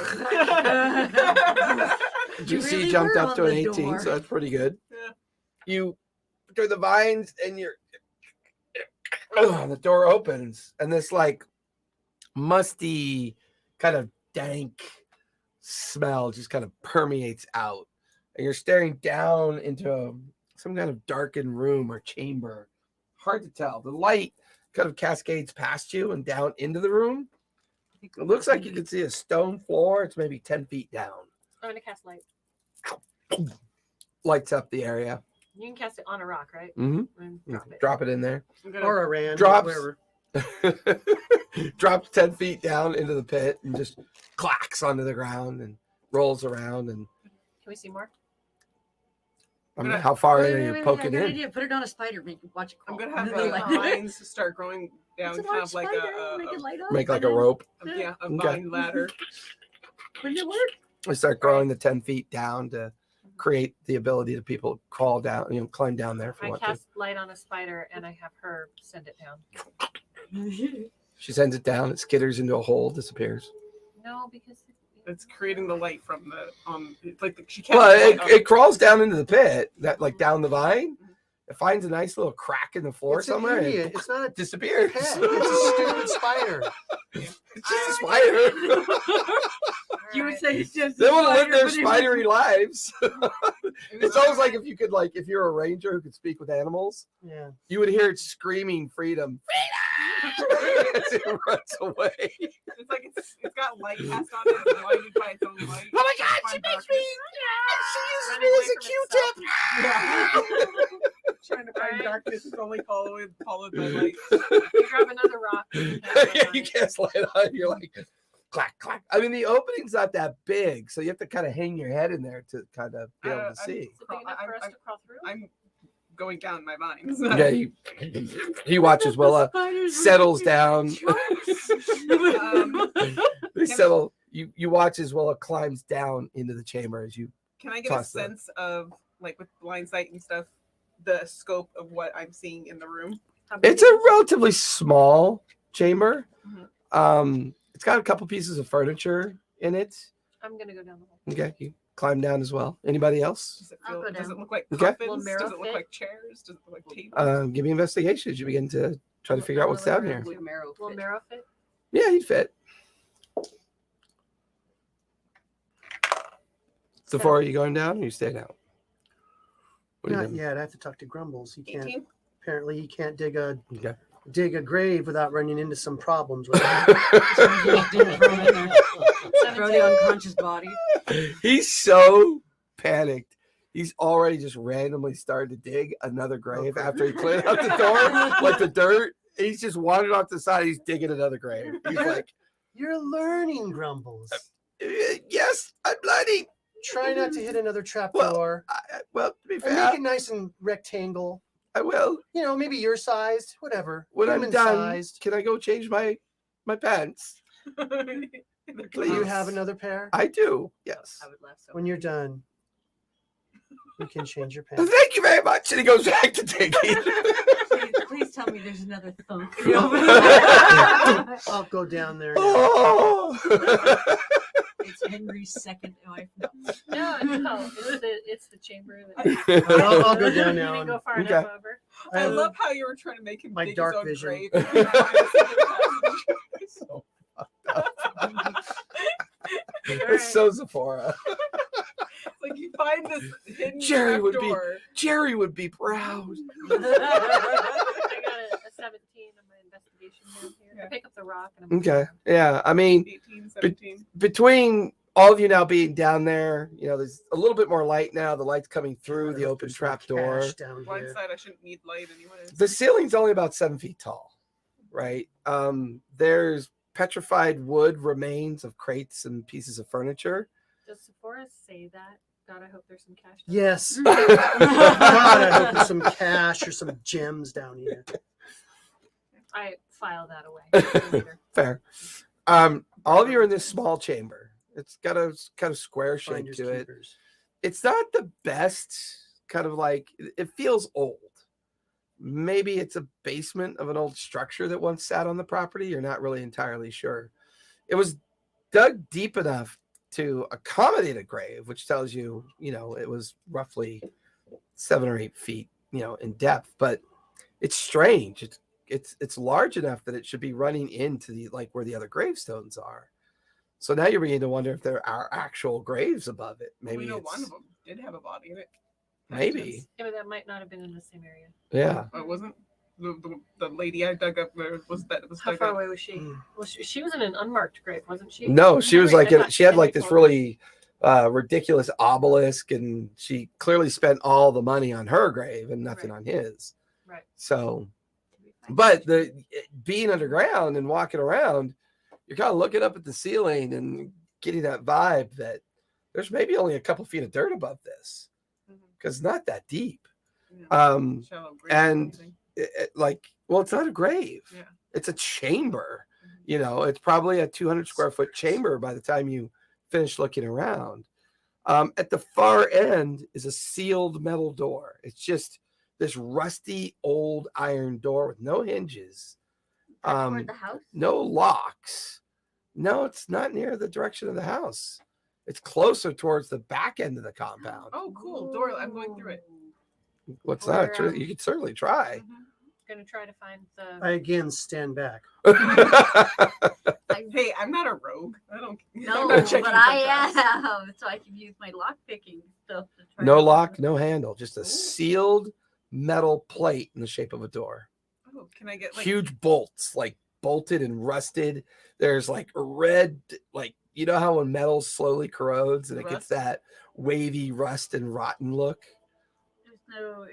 You GC really jumped were up on to an the 18, door. so that's pretty good. Yeah. You through the vines and the door opens and this like musty kind of dank smell just kind of permeates out. And you're staring down into some kind of darkened room or chamber. Hard to tell. The light kind of cascades past you and down into the room. It looks like you can see a stone floor. It's maybe 10 feet down. I'm gonna cast light. Lights up the area. You can cast it on a rock, right? Mm-hmm. And drop it. Drop it in there. I'm gonna, Or a rand. Drops. Whatever. Drops 10 feet down into the pit and just clacks onto the ground and rolls around. And Can we see more? I mean, how far in are Wait, you wait, poking I got an in? idea. Put it on a spider. Make it watch it I'm crawl. gonna have Another light. vines start growing down, It's a kind large of like spider. Make it light up. Make like a and then- rope. a Okay. vine ladder. Wouldn't it work? We start growing the 10 feet down to create the ability to people crawl down, climb down there if you I want cast light on a spider and I have her send it down. to. She sends it down, it skitters into a hole, disappears. No, because It's creating the light from the she can't. Well, light up. it crawls down into the pit, that like down the vine. It finds a nice little crack in the floor It's an somewhere and idiot. It's not a disappears. pet. It's a stupid spider. It's just a spider. You would say it's just. They a want to live spider, their but it spidery lives. It It's was- almost like if you could, like, if you're a ranger who could speak with animals, Yeah. you would hear it screaming freedom. Freedom! As it runs away. It's like it's got light cast on it, it's blinded by its own light. Oh my God, she Find makes darkness. me. She Running away uses me from as a Q-tip. Trying to find Alright. darkness is only followed by light. you grab another rock. And cast light on You it. cast light on. You're like, clack, clack. I mean, the opening's not that big, so you have to kind of hang your head in there to kind of be able to I'm- see. Is it big enough for us to crawl through? I'm going down my vines. Yeah, he watches Willa, settles down. They settle. You watch as Willa climbs down into the chamber as you. Can I get Toss a that. sense of, like, with blind sight and stuff, the scope of what I'm seeing in the room? How big It's is a relatively small chamber. Mhm. It's got a couple pieces of furniture in it. I'm gonna go down the hole. Okay, you climb down as well. Anybody else? Does it I'll feel? go Does down. it look like Okay. coffins? Will Mara Does it look fit? like chairs? Does it look like tables? Give me investigation as you begin to try to figure out what's down here. Would marrow Will fit? Marrow fit? Yeah, he'd fit. Sephora, are you going down or you staying out? What do you Not think? yet. I have to talk to Grumbles. He can't. 18. Apparently, he can't dig a Okay. grave without running into some problems with it. Throw the unconscious body. He's so panicked. He's already just randomly started to dig another grave Okay. after he cleared out the door, like the dirt. He's just wandered off the side. He's digging another grave. He's like, You're learning, Grumbles. yes, I'm bloody. Try not to hit another trap Well, door. Well, to be And fair, make it nice and rectangle. I will. You know, maybe your sized, whatever. When I'm Human done, sized. can I go change my pants? Do Please. you have another pair? I do. Yes. I would laugh so When much. you're done, you can change your pants. Thank you very much. And he goes back to digging. Please tell me there's another thunk. I'll go down there. Now. Oh. It's Henry's second wife. No, it's the chamber. That I'll go down you now. didn't go And far Okay. enough over. I love how you were trying to make him My dig dark his own vision. grave. So Alright. it's so Sephora. Like you find this hidden Jerry trap would be- door. Jerry would be proud. I got a 17 on my investigation down here. Yeah. I pick up the rock and I'm Okay. Yeah. I mean, 18, 17. between all of you now being down there, there's a little bit more light now. The light's coming through the open There's trap no door. cash down Blind here. side, I shouldn't need light anyways. The ceiling's only about 7 feet tall. right? There's petrified wood remains of crates and pieces of furniture. Does Sephora say that? God, I hope there's some cash. Yes. Mhm. God, I hope there's some cash or some gems down here. I file that away for later. Fair. All of you are in this small chamber. It's got a kind of square shape Finders to it. keepers. It's not the best, kind of like, it feels old. Maybe it's a basement of an old structure that once sat on the property. You're not really entirely sure. It was dug deep enough to accommodate a grave, which tells you, it was roughly 7 or 8 feet, in depth. But it's strange. It's large enough that it should be running into the where the other gravestones are. So now you're beginning to wonder if there are actual graves above it. Maybe we know it's, one of them did have a body in it. maybe. Yeah, but that might not have been in the same area. Yeah. Oh, it wasn't. The lady I dug up there was How dug far up. away was she? Well, she was in an unmarked grave, wasn't she? No, she was Right, I thought she had somebody this told me. really ridiculous obelisk, and she clearly spent all the money on her grave and nothing Right. on his. Right. So, but being underground and walking around, you're kind of looking up at the ceiling and getting that vibe that there's maybe only a couple feet of dirt above this because it's not that deep. Yeah. Shallow grave or and something. It's not a grave. Yeah. It's a chamber. Mhm. It's probably a 200 square foot chamber by the time you finish looking around. At the far end is a sealed metal door. It's just this rusty old iron door with no hinges, Toward the house. no locks. No, it's not near the direction of the house. It's closer towards the back end of the compound. Oh, cool. Door. I'm going through it. What's not Or, true? You could certainly try. Mhm. Gonna try to find the. I again stand back. Hey, I'm not a rogue. I don't. No, I'm not checking but for I traps. am, so I can use my lock picking stuff to try. No to- lock, no handle, just a Ooh. sealed metal plate in the shape of a door. Oh, can I get Huge bolts, bolted and rusted. There's red, you know how when metal slowly corrodes and it gets Rust? that wavy rust and rotten look?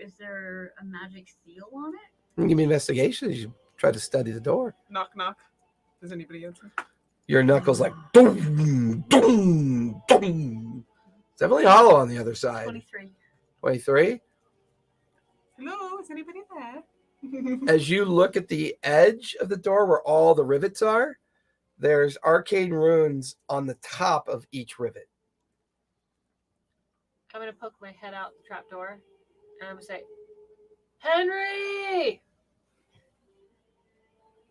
Is there a magic seal on it? Give me investigation as you try to study the door. knock knock? Does anybody answer? Your knuckles boom, boom, boom. It's definitely hollow on the other side. 23. 23. Hello, is anybody there? As you look at the edge of the door where all the rivets are, there's arcane runes on the top of each rivet. I'm gonna poke my head out the trap door, and I'm gonna say, "Henry!"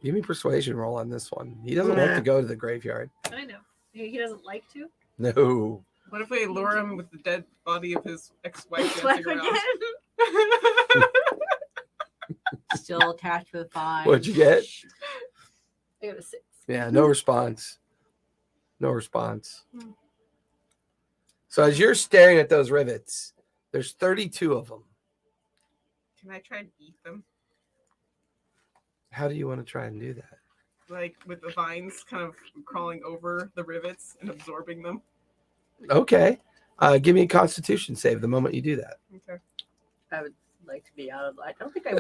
Give me a persuasion roll on this one. He doesn't want to go to the graveyard. I know he doesn't like to. No. What if we lure him with the dead body of his ex-wife Swipe dancing again. around? Still attached with 5. What'd you get? I got a 6. Yeah, no response. No response. Hmm. So as you're staring at those rivets, there's 32 of them. Can I try and eat them? How do you want to try and do that? With the vines kind of crawling over the rivets and absorbing them? Okay. Give me a constitution save the moment you do that. Okay. I would like to be out of. I don't think I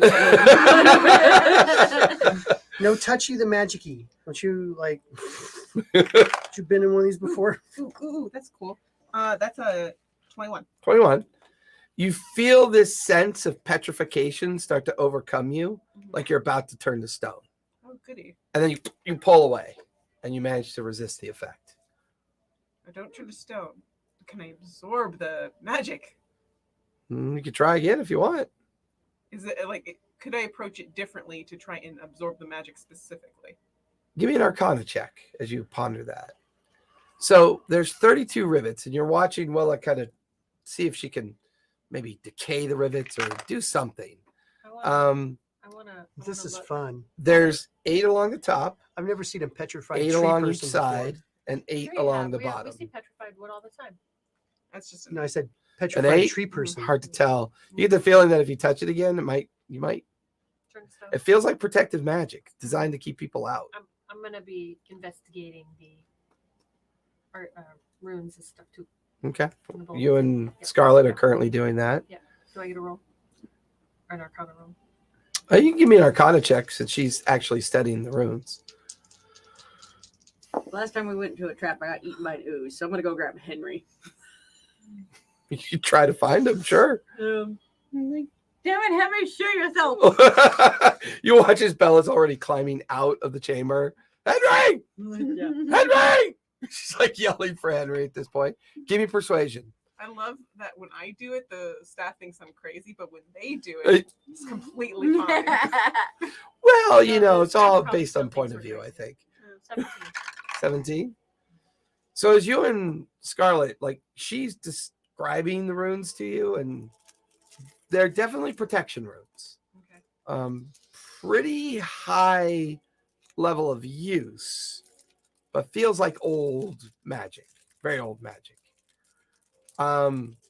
would. No touchy the magic-y. Don't you you been in one of these before? Ooh, that's cool. That's a 21. 21. You feel this sense of petrification start to overcome you, like you're about to turn to stone. Oh, goody. And then you pull away, and you manage to resist the effect. I don't turn to stone. Can I absorb the magic? You can try again if you want. Is it could I approach it differently to try and absorb the magic specifically? Give me an Arcana check as you ponder that. So there's 32 rivets, and you're watching Willa kind of see if she can maybe decay the rivets or do something. I wanna This is look. fun. There's 8 along the top, I've never seen a petrified 8 tree along each person before. side, and 8 Sure you along have. the We bottom. see petrified wood all the time. That's just No, I said An petrified 8? tree person. Hard to tell. You get the feeling that if you touch it again, you might. Turn to stone. It feels like protective magic designed to keep people out. I'm gonna be investigating the runes and stuff too. Okay. in the bowl. You and Yep. Scarlett are currently doing that. Do I get a roll? Or an Arcana roll? You can give me an Arcana check since she's actually studying the runes. Last time we went into a trap, I got eaten by an ooze, so I'm gonna go grab Henry. You try to find him, sure. I'm like, damn it, Henry, shoot yourself! You watch as Bella's already climbing out of the chamber. Henry! Yeah. Henry! She's like yelling for Henry at this point. Give me persuasion. I love that when I do it, the staff thinks I'm crazy, but when they do it, it's completely fine. Well, you know, it's all Probably based on still point thinks of view, we're I think. 17. 17. So as you and Scarlet, like, she's describing the runes to you, and they're definitely protection runes. Okay. Pretty high level of use, but feels like old magic, very old magic.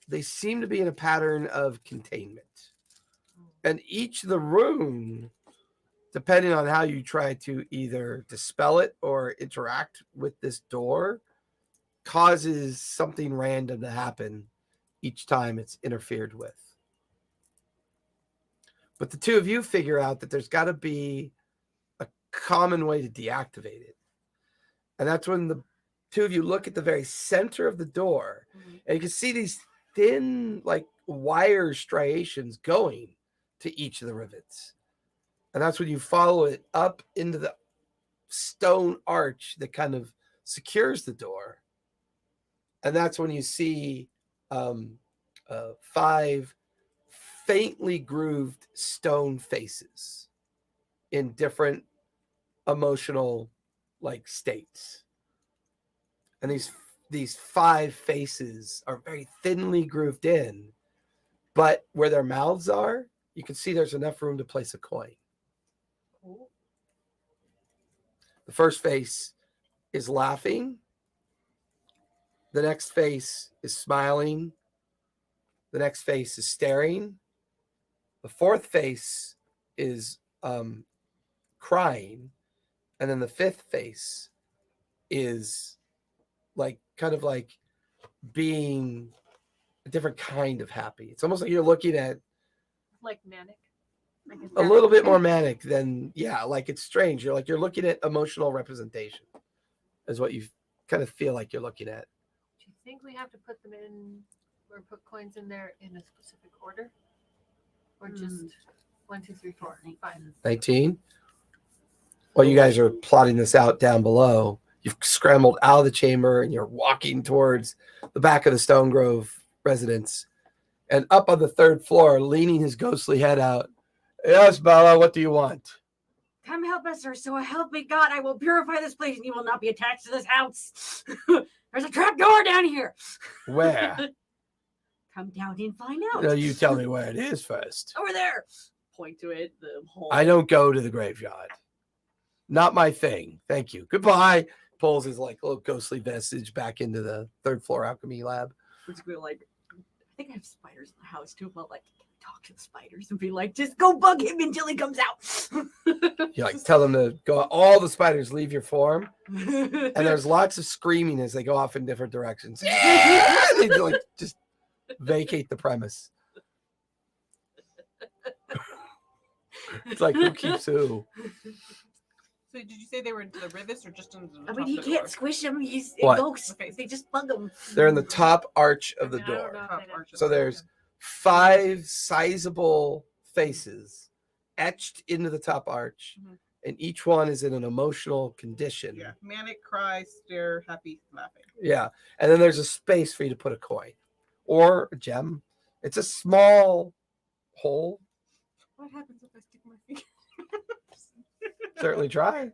They seem to be in a pattern of containment, and each of the rune, depending on how you try to either dispel it or interact with this door, causes something random to happen each time it's interfered with. But the two of you figure out that there's got to be a common way to deactivate it. And that's when the two of you look at the very center of the door, and you can see these thin, like, wire striations going to each of the rivets. And that's when you follow it up into the stone arch that kind of secures the door. And that's when you see 5 faintly grooved stone faces in different emotional, like, states. And these 5 faces are very thinly grooved in, but where their mouths are, you can see there's enough room to place a coin. Cool. The first face is laughing. The next face is smiling. The next face is staring. The fourth face is crying. And then the fifth face is like kind of like being a different kind of happy. It's almost like you're looking at Like manic. Like a little bit more manic than, yeah, like it's strange. You're looking at emotional representation is what you kind of feel like you're looking at. Do you think we have to put them in or put coins in there in a specific order? Or just 1, 2, 3, 4, 5? 19. While you guys are plotting this out down below, you've scrambled out of the chamber and you're walking towards the back of the Stone Grove residence. And up on the 3rd floor, leaning his ghostly head out, yes, Bella, what do you want? Come help us, sir. So help me God, I will purify this place and you will not be attached to this house. There's a trap door down here. Where? Come down and find out. No, you tell me where it is first. Over there. Point to it. The hole. I don't go to the graveyard. Not my thing. Thank you. Goodbye. Pulls his like little ghostly vestige back into the 3rd floor alchemy lab. Which we like. I think I have spiders in the house too. But like, talk to the spiders and be like, just go bug him until he comes out. You like tell them to go. All the spiders leave your form, and there's lots of screaming as they go off in different directions. They like just vacate the premise. It's like who keeps who. So did you say they were into the rivets or just into the I top mean, he of the can't door? squish him. He's What? ghosts. Okay. They just bug him. They're in the top arch of the I don't door. know if Top they'd arch have- of So the door. there's 5 sizable faces etched into the top arch, Mhm. and each one is in an emotional condition. Yeah, manic, cry, stare, happy, laughing. Yeah. And then there's a space for you to put a coin or a gem. It's a small hole. What happens if I stick my finger? Certainly try.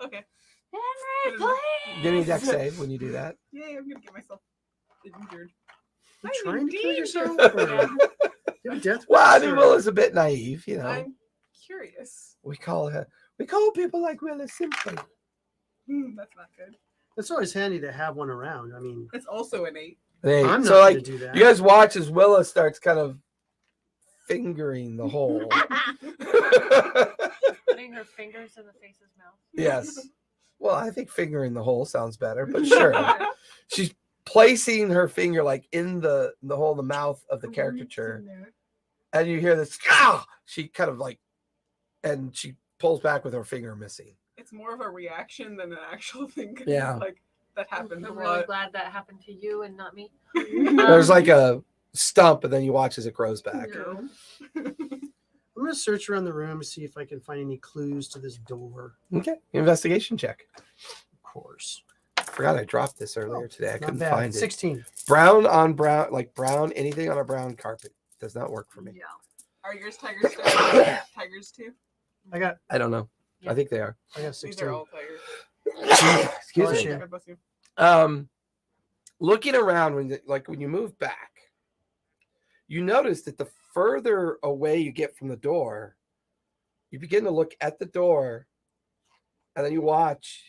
Okay. Henry, please. Give me a dex save when you do that. Yay, I'm gonna get myself injured. You trying to kill indeed. yourself? Yeah. You have death Well, I wish, mean, or- Willa's a bit naive, you know. I'm curious. We call people like Willa simple. That's not good. It's always handy to have one around. I mean, It's also an 8. Hey, I'm so not like going to do that. you guys watch as Willa starts kind of fingering the hole. Putting her fingers in the face's mouth. Yes. Well, I think fingering the hole sounds better, but sure. She's placing her finger like in the hole in the mouth of the caricature, and you hear this. Ah! She kind of like and she pulls back with her finger missing. It's more of a reaction than an actual thing. 'cause, Yeah. Like that happens a I'm really lot. glad that happened to you and not me. There's like a stump, and then you watch as it grows back. No. I'm gonna search around the room to see if I can find any clues to this door. Okay, investigation check. Of course. Forgot I dropped this earlier today. I Not couldn't bad. find it. 16. Brown on brown, like brown, anything on a brown carpet does not work for me. Yeah. Are yours tigers too? Tigers too? I don't know. Yeah. I think they are. I got These 16. are all tigers. Excuse Oh, me. shit. God bless you. Looking around when you move back, you notice that the further away you get from the door, you begin to look at the door, and then you watch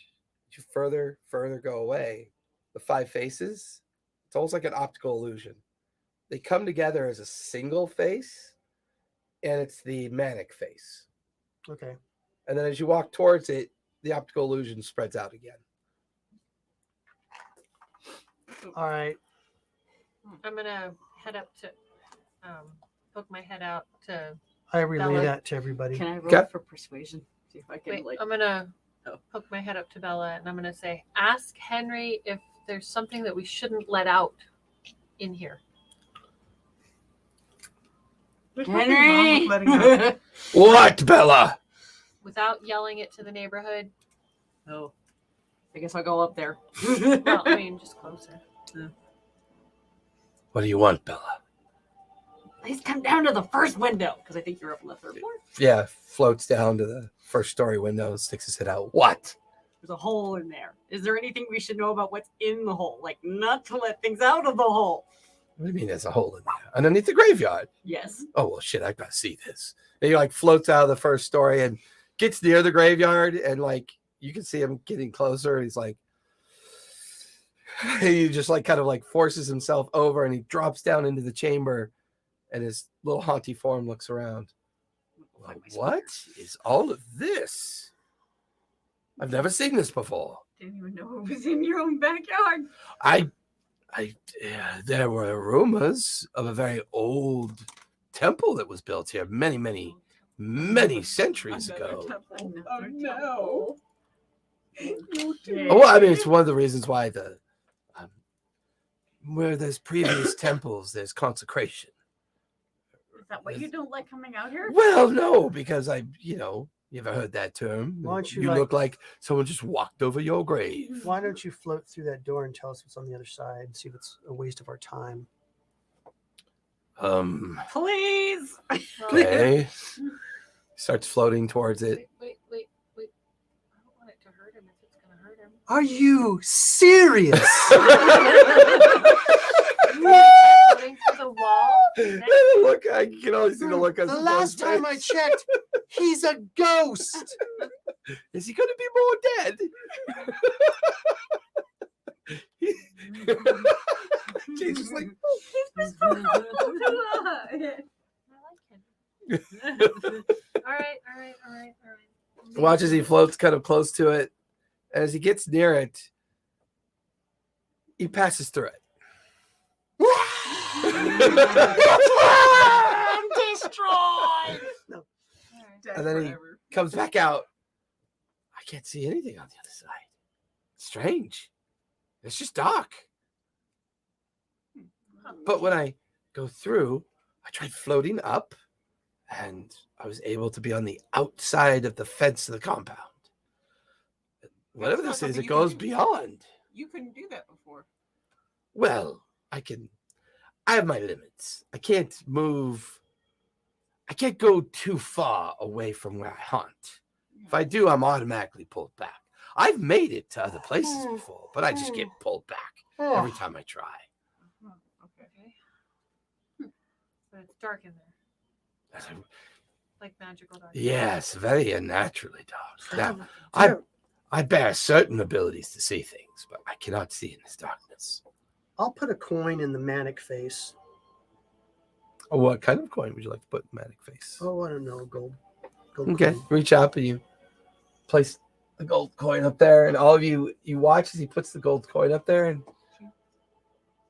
you further go away. The 5 faces, it's almost like an optical illusion. They come together as a single face, and it's the manic face. Okay. And then as you walk towards it, the optical illusion spreads out again. All right. I'm gonna head up to poke my head out to I relay Bella. that to everybody. Can I roll Okay. for persuasion? See if I can wait, like. I'm gonna Oh. poke my head up to Bella and I'm gonna say, ask Henry if there's something that we shouldn't let out in here. There's nothing wrong with letting out- Henry. What, Bella? Without yelling it to the neighborhood. Oh, I guess I'll go up there. Well, I mean just closer. What do you want, Bella? Please come down to the first window because I think you're up on the third floor. Yeah, floats down to the first story window and sticks his head out. What? There's a hole in there. Is there anything we should know about what's in the hole? Like not to let things out of the hole. What do you mean there's a hole in there? Underneath the graveyard. Yes. Oh, well, shit, I've got to see this. And he, like, floats out of the first story and gets near the graveyard, and, like, you can see him getting closer. And he's like, he just, like, kind of, like, forces himself over, and he drops down into the chamber, and his little haunty form looks around. Like my What is all of this? I've never seen this before. Didn't even know it was in your own backyard. There were rumors of a very old temple that was built here many centuries Another ago. temple. Another Oh no. You too. Oh, well, I mean, it's one of the reasons why where there's previous temples, there's consecration. Is that why you don't like coming out here? Well, no, because you ever heard that term? Why don't you, You like- look like someone just walked over your grave. Why don't you float through that door and tell us what's on the other side? See if it's a waste of our time. Please. Okay. Starts floating towards it. Wait. I don't want it to hurt him if it's gonna hurt him. Are you serious? Floating through the wall. Look, I can only see the look on The his last time I face. checked, he's a ghost. Is he going to be more dead? Jane's just like, I like him. All right. watches he floats kind of close to it. As he gets near it, he passes through it. I'm destroyed. Dead And then he- forever. Comes back out. I can't see anything on the other side. Strange. It's just dark. But when I go through, I tried floating up, and I was able to be on the outside of the fence of the compound. Whatever That's this not is, something it you can goes do. beyond. You couldn't do that before. Well, I have my limits. I can't move. I can't go too far away from where I hunt. If I do, I'm automatically pulled back. I've made it to other places before, but I just get pulled back every time I try. Oh, okay. But it's dark in there, As I- like magical dark. Yes, very unnaturally dark. Now, I bear certain abilities to see things, but I cannot see in this darkness. I'll put a coin in the manic face. Oh, what kind of coin would you like to put in Manic Face? Oh, I don't know, gold. Okay, Coin. reach up and you place the gold coin up there, and all of you watch as he puts the gold coin up there, and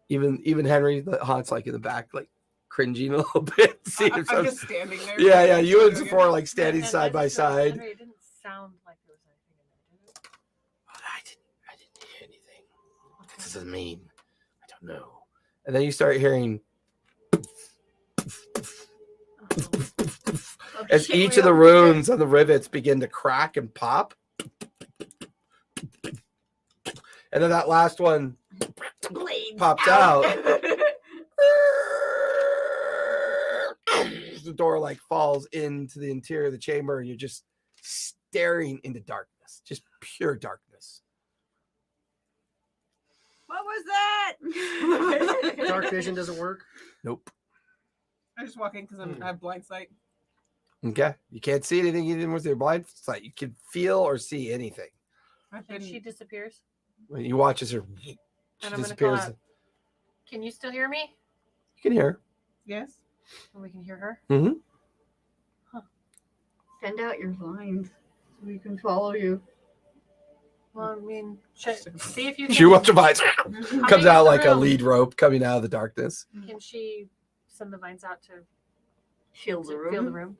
even Henry, the haunt's like in the back, like cringing a little bit. See if I'm some- just standing there. yeah, you and Doing it. Sephora like standing And side by I just noticed, side. Henry, it didn't sound like there was anything in there, did it? I didn't hear anything. What does it mean? I don't know. And then you start hearing as shit, each we of the opened it. runes on the rivets begin to crack and pop. And then that last one Blades pops out. The door like falls into the interior of the chamber, and you're just staring into darkness, just pure darkness. What was that? Dark vision doesn't work. Nope. I just walk in because I have blind sight. Okay. You can't see anything even with your blind sight. You can feel or see anything. I've And been, she disappears. When you watch as her she And I'm gonna call disappears. out, can you still hear me? You can hear. yes. And we can hear her. Mm-hmm. Send out your vines so we can follow you. Well, I mean, see if you She can. watch her vines How comes big out is the like a room? lead rope coming out of the darkness. Can she send the vines out to Shield the room. feel the room?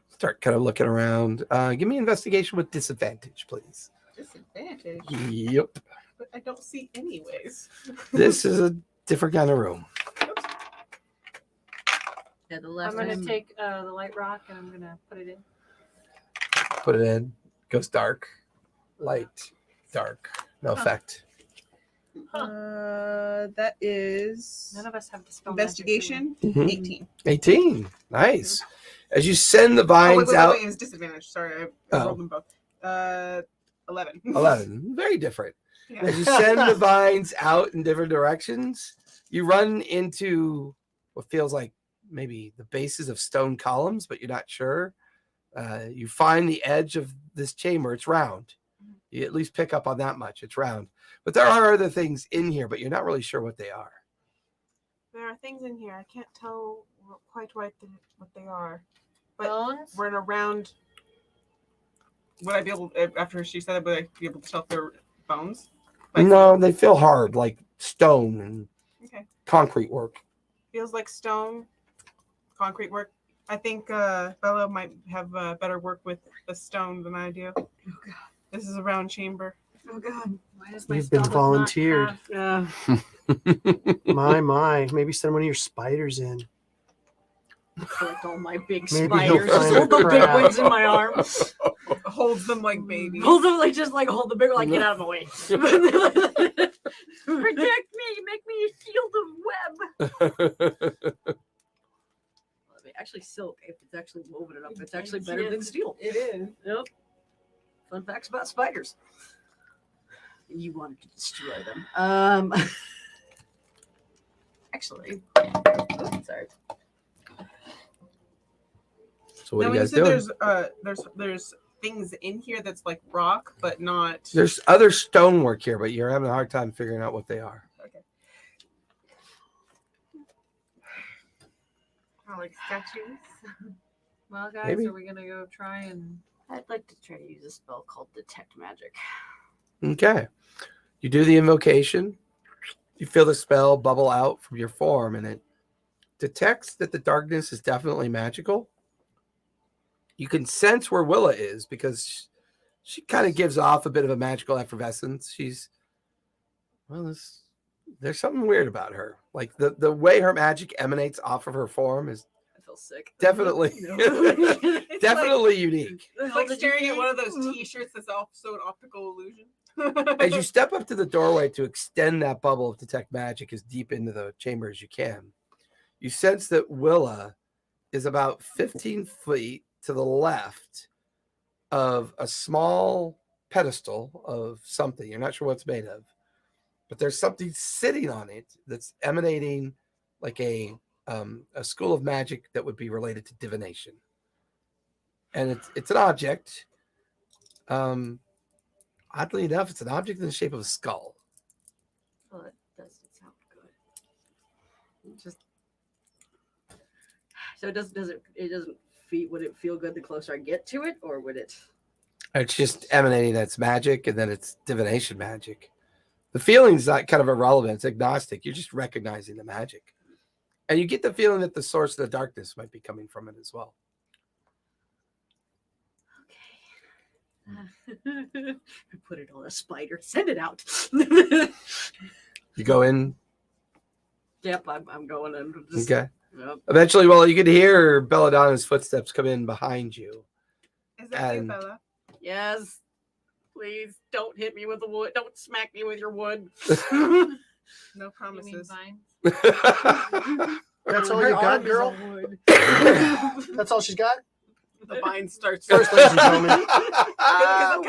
Start kind of looking around. Give me investigation with disadvantage, please. Disadvantage. Yep. But I don't see anyways. This is a different kind of room. Yeah, the I'm last gonna time. take the light rock and I'm gonna put it in. Put it in. Goes dark. Light. Dark. No Huh. effect. That is None of us have dispel magic, do we? investigation. Mhm. 18. 18. Nice. As you send the Oh, vines wait, out. it was disadvantage. Sorry, I Oh. rolled them both. 11. 11. Very different. Yeah. As you send the vines out in different directions, you run into what feels like maybe the bases of stone columns, but you're not sure. You find the edge of this chamber. It's round. You at least pick up on that much. It's round. But there are other things in here, but you're not really sure what they are. There are things in here. I can't tell quite what they are. But Bones? we're in a round. Would I be able, after she said it, would I be able to tell if they're bones? Like, No, they feel hard, like stone and Okay. concrete work. Feels like stone, concrete work. I think Bella might have better work with the stone than I do. Oh god. This is a round chamber. Oh god. Why does my You've been spell book not volunteered. have- My. Maybe send one of your spiders in. Collect all my big Maybe he'll spiders. Just find hold the the big crab. ones in my arm. Holds them like babies. Hold them like just like hold the big one, like get out of my way. Protect me, make me a shield of web. Actually, silk. If it's actually woven it up, it's actually better than steel. It is. Yep. Fun facts about spiders. And you wanted to destroy them. Actually, oops, sorry. So what Now, are when you you guys said doing? there's things in here that's like rock, but not. There's other stonework here, but you're having a hard time figuring out what they are. Okay. Like statues. Well, guys, Maybe. are we gonna go try and? I'd like to try to use a spell called Detect Magic. Okay. You do the invocation. You feel the spell bubble out from your form, and it detects that the darkness is definitely magical. You can sense where Willa is because she kind of gives off a bit of a magical effervescence. There's something weird about her. Like the way her magic emanates off of her form is I feel sick. definitely It's definitely unique. It's like staring at one of those T-shirts that's also an optical illusion. As you step up to the doorway to extend that bubble of detect magic as deep into the chamber as you can, you sense that Willa is about 15 feet to the left of a small pedestal of something. You're not sure what it's made of, but there's something sitting on it that's emanating like a school of magic that would be related to divination. And it's an object. Oddly enough, it's an object in the shape of a skull. Well, that doesn't sound good. Just so it doesn't feel. Would it feel good the closer I get to it, or would it? It's just emanating that's magic, and then it's divination magic. The feeling's not kind of irrelevant. It's agnostic. You're just recognizing the magic. And you get the feeling that the source of the darkness might be coming from it as well. Put it on a spider. Send it out. You go in. Yep, I'm going in. Just, Okay. Yep. Eventually, well, you can hear Belladonna's footsteps come in behind you. Is that you, And- Bella? Yes. Please don't hit me with the wood. Don't smack me with your wood. No You mean promises. vine? That's all Her you got, arm is girl? on wood. That's all she's got? The vine starts. First, ladies and gentlemen.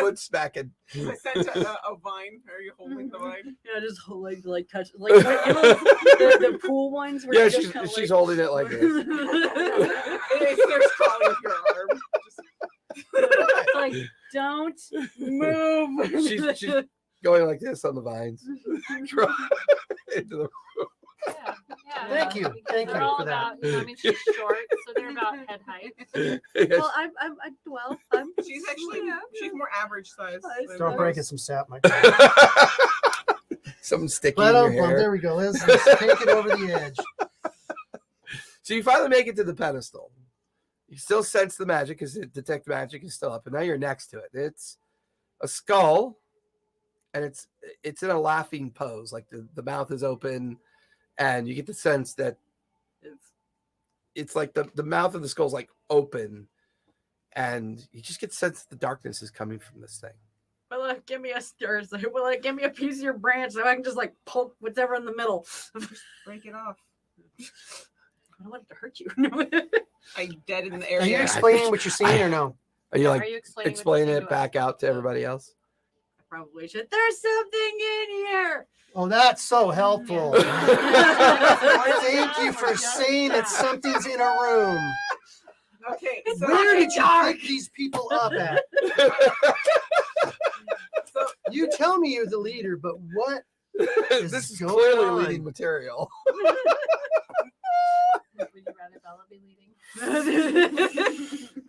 Wood smacking. I sent a vine. Are you holding the vine? Yeah, just hold, like touch like you know, the pool ones. Where Yeah, you just kinda she's holding it like this. It starts crawling with your arm. It's like, don't move. She's going like this on the vines. Into the Yeah. Thank you. Thank They're you all for that. about, I mean, she's short, so they're about head height. Well, I'm She's actually she's more average size. than Start most. breaking some sap, my Something sticky in your Let hair. there we go. Let's take it over the edge. So you finally make it to the pedestal. You still sense the magic because detect magic is still up, and now you're next to it. It's a skull, and it's in a laughing pose, like the mouth is open, and you get the sense that it's like the mouth of the skull's like open, and you just get the sense that the darkness is coming from this thing. Well, give me a stir. Well, give me a piece of your branch so I can just like poke whatever in the middle. Break it off. I don't want it to hurt you. I dead in the Are you area. explaining what you're seeing or no? Are you Are like you explaining explaining it back out to everybody else? Probably should. There's something in here. Oh, that's so helpful. Thank you for saying that something's in a room. Okay, It's so Where did you dark. pick these people up at? so You tell me you're the leader, but what? This is going clearly on? leading material. Would you rather Bella be leading?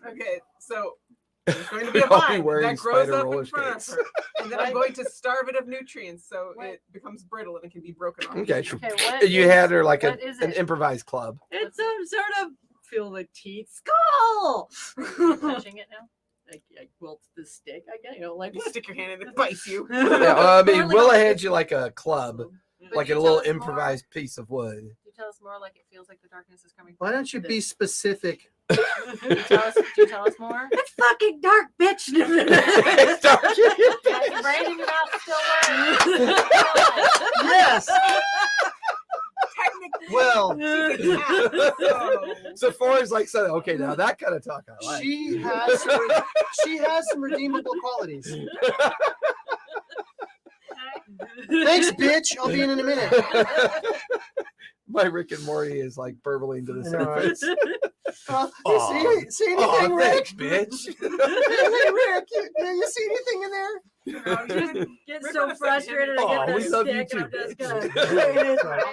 okay, so there's going to be a I'll be vine wearing that grows spider up roller in front skates. of her, and then I'm going to starve it of nutrients, so What? it becomes brittle and it can be broken off. Okay, Okay, what you is- had her like what is an it? improvised club. It's some sort of feel the teeth skull. Touching it now? I wilt the stick. I get like You stick your hand in it, it bites you. Yeah, well, I mean, Apparently Willa not- hands you like a club, But like you a little tell us more- improvised piece of wood. You tell us more like it feels like the darkness is coming. Why from don't you be specific? Do you tell us more? It's fucking dark, bitch. Yeah, your brain in your mouth still works. Yes. Technically, Well, she's a cat, so So Four is like, so, okay, now that kind of talk I like. she has some redeemable qualities. Thanks, bitch. I'll be in a minute. My Rick and Morty is like burbling to the I know, right? surface. You Aw. see anything, Oh, Rick? thanks, bitch. Hey, Rick, you see anything in there? Get Rick so would've said frustrated. him. I Oh, get we the love you stick too, and I'm just bitch. gonna. Wait,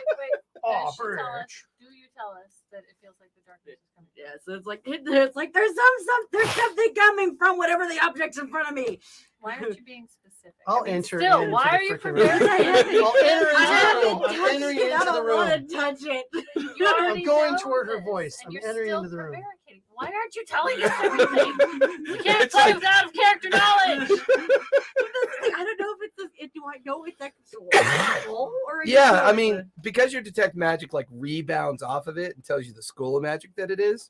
Oh, does she tell us, bitch. do you tell us that it feels like the darkness is coming? Yeah, so it's like there's something coming from whatever the object's in front of me. Why aren't you being specific? I'll I mean, enter still, into why the are you freaking prepared? room. I haven't- I'll enter I into the haven't room. I'm touched entering it. I into the don't room. want to touch it. You already going know toward her this, voice. and I'm you're entering still into the room. prevaricating. Why aren't you telling us everything? We can't It's play like- with out of character knowledge. I don't know if it's do I know if that's or Yeah, I mean, because your detect magic like rebounds off of it and tells you the school of magic that it is,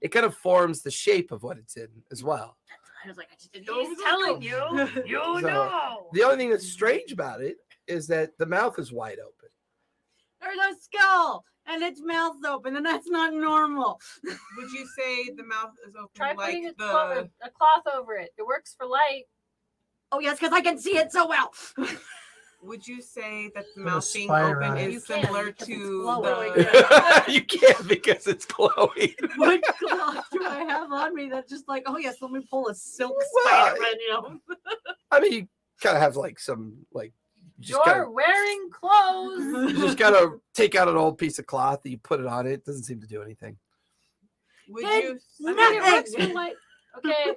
it kind of forms the shape of what it's in as well. I was like, I just didn't know. He's telling you. You So, know. The only thing that's strange about it is that the mouth is wide open. There's a skull and its mouth's open, and that's not normal. would you say the mouth is open Try like putting the? a cloth over it. It works for light. Oh yes, because I can see it so well. Would you say that the Put a mouth being spider open on it. is You can, similar because it's to glowing. the? You can't because it's glowing. What cloth do I have on me that's just like, oh yes, let me pull a silk Well, spider, you know? I mean, you kind of have like some like you just You're kind of wearing clothes. you just gotta take out an old piece of cloth and you put it on it. It doesn't seem to do anything. Would Hey, you? I mean, it works for light. Okay,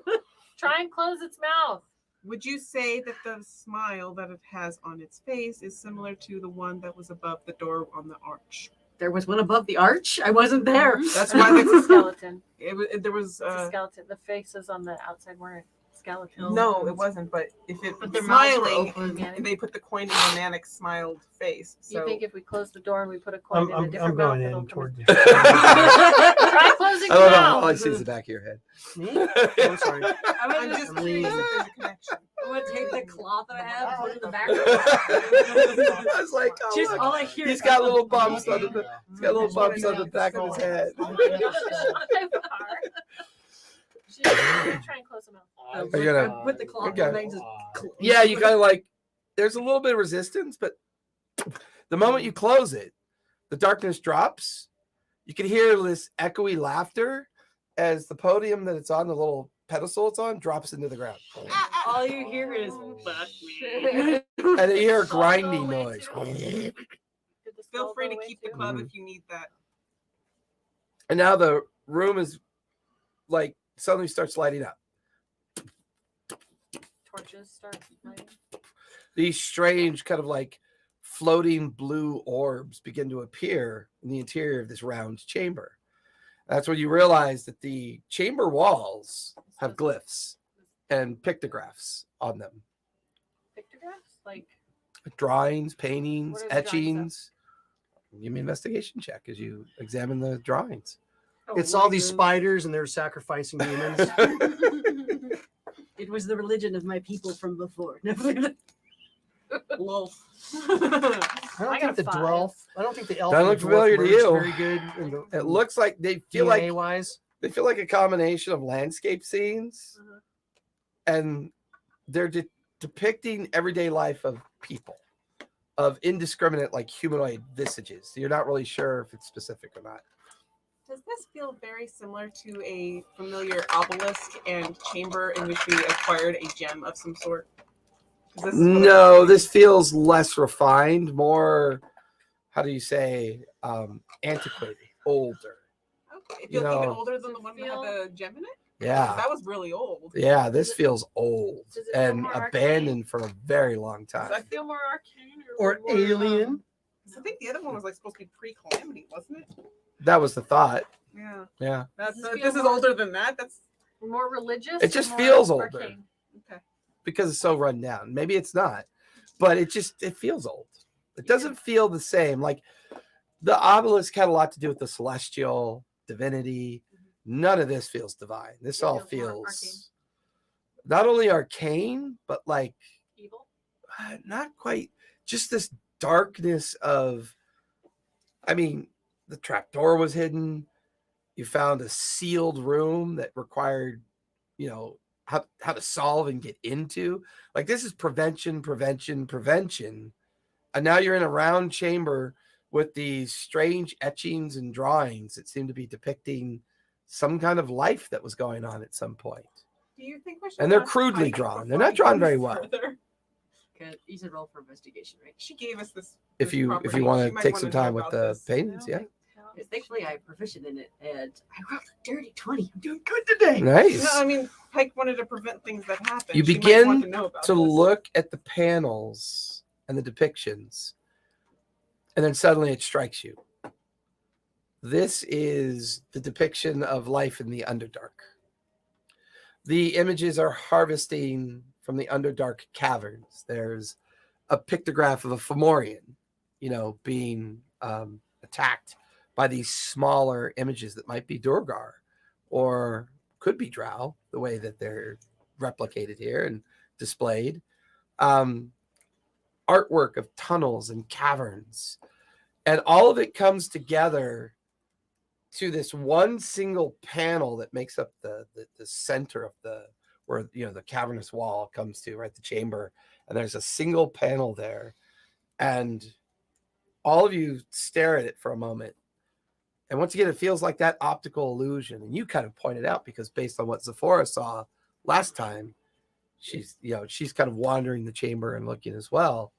try and close its mouth. Would you say that the smile that it has on its face is similar to the one that was above the door on the arch? there was one above the arch. I wasn't there. That's why It's a skeleton. there was. It's a skeleton. The faces on the outside weren't skeletons. No, it wasn't. But if it But was their mouths were smiling, open. Yeah. they put the coin in the manic smiled face. So You think if we close the door and we put a coin in a I'm different going mouth, it'll in come toward the. Try closing I the don't know. mouth. All I see is the back of your head. Me? Oh, sorry. I'm just curious if there's a connection. I'm gonna take the cloth that I have, put it in the back. I was like, oh, Just look. all I hear. He's is got that little bumps on the. He's got little bumps on the back of his head. She's gonna try and close the mouth. Are you gonna- I put the cloth Okay. and I just. Yeah, you kind of like. There's a little bit of resistance, but the moment you close it, the darkness drops. You can hear this echoey laughter as the podium that it's on, the little pedestal it's on, drops into the ground, All you hear is fuck me. and you hear a grinding All the way noise. Did the Feel skull free go to away keep the too? club Mhm. if you need that. And now the room is like suddenly starts lighting up. Torches start lighting. These strange kind of like floating blue orbs begin to appear in the interior of this round chamber. That's when you realize that the chamber walls have glyphs and pictographs on them. Pictographs? Like, Drawings, paintings, What are the drawings of? etchings. Give me an investigation check as you examine the drawings. It's all these spiders and they're sacrificing humans. It was the religion of my people from before. Lol. I don't I think got the a 5. dwarf. I don't think the elf. Doesn't and look the dwarf familiar to merged you. Very good. In the, It looks like they feel DNA like wise. they feel like a combination of landscape scenes Uh-huh. and they're depicting everyday life of people, of indiscriminate like humanoid visages. So you're not really sure if it's specific or not. Does this feel very similar to a familiar obelisk and chamber in which we acquired a gem of some sort? 'Cause this is what No, I'm this feels less refined, more, how do you say, antiquated, older. okay. It you feels even know- older than the Does it one that feel- had the gem in it? 'Cause Yeah. that was really old. Yeah, this feels old Does it feel and more abandoned for a very long Does time. that feel more arcane Or more, alien. 'cause I think the other one was like supposed to be pre-calamity, wasn't it? That was the thought. Yeah. Yeah. That's Does this this feel is more- older than that. That's more religious? It just or more feels older. arcane? okay. Because it's so run down. Maybe it's not, but it feels old. It doesn't feel the same. Like the obelisk had a lot to do with the celestial divinity. None of this feels divine. This It all feels more feels not only arcane, but like Evil? not quite. Just this darkness of. I mean, the trapdoor was hidden. You found a sealed room that required, how to solve and get into. Like this is prevention. And now you're in a round chamber with these strange etchings and drawings that seem to be depicting some kind of life that was going on at some point. Do you think we should? And they're ask crudely Pike drawn. They're before not we drawn go very well. further? Okay, you said roll for investigation, right? She gave us this. If this you property. want She to might take wanna some know time with about the this. paintings, yeah. Because thankfully I'm proficient in it, and I rolled a dirty 20. I'm doing good today. Nice. No, I mean Pike wanted to prevent things that happen. You She might begin want to know about to this. look at the panels and the depictions, and then suddenly it strikes you. This is the depiction of life in the Underdark. The images are harvesting from the Underdark caverns. There's a pictograph of a Fomorian, being attacked by these smaller images that might be Durgar or could be Drow, the way that they're replicated here and displayed. Artwork of tunnels and caverns. And all of it comes together to this one single panel that makes up the center of where the cavernous wall comes to, right? The chamber. And there's a single panel there. And all of you stare at it for a moment. And once again, it feels like that optical illusion. And you kind of pointed out, because based on what Zephora saw last time, she's kind of wandering the chamber and looking as well.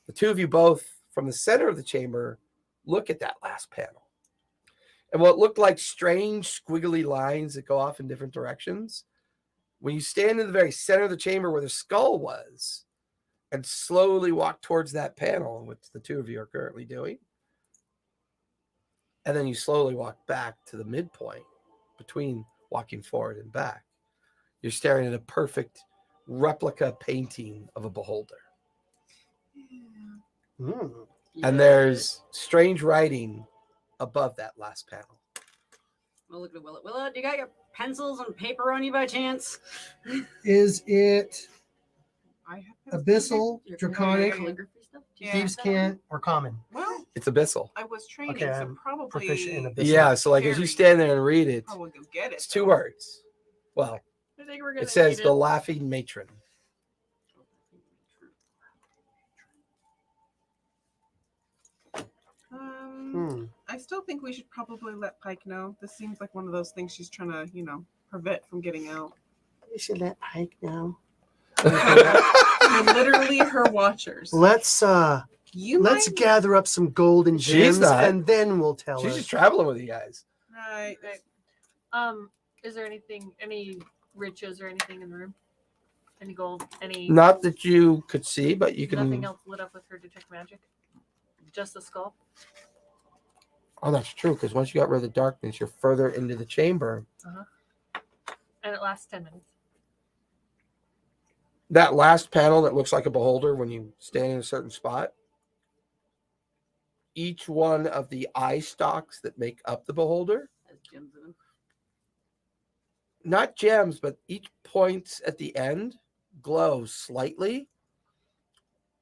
The two of you both from the center of the chamber look at that last panel. And what looked like strange squiggly lines that go off in different directions, when you stand in the very center of the chamber where the skull was and slowly walk towards that panel, which the two of you are currently doing, and then you slowly walk back to the midpoint between walking forward and back. You're staring at a perfect replica painting of a beholder. Mm. And there's strange writing above that last panel. Well, look at Willa. Willa, do you got your pencils and paper on you by chance? Is it I have abyssal, Your draconic, calligraphy stuff? Do you Yeah. thieves' cant, or common? Well, It's abyssal. I was training, Okay, so I'm probably proficient in abyssal. Yeah, so like as you stand there and read it, probably go get it. it's 2 words. Well, I think we're gonna it says need the it. laughing matron. I still think we should probably let Pike know. This seems like one of those things she's trying to, prevent from getting out. We should let Pike know. We're literally her watchers. Let's Let's gather up some gold and She's gems, not. and then we'll tell She's her. just traveling with you guys. Right. Is there any riches or anything in the room? Any gold? Any? Not that you could see, but you can. Nothing else lit up with her detect magic. Just the skull. Oh, that's true. Because once you got rid of the darkness, you're further into the chamber. And it lasts 10 minutes. That last panel that looks like a beholder when you stand in a certain spot. Each one of the eye stalks that make up the beholder, Has gems in them. not gems, but each points at the end glows slightly.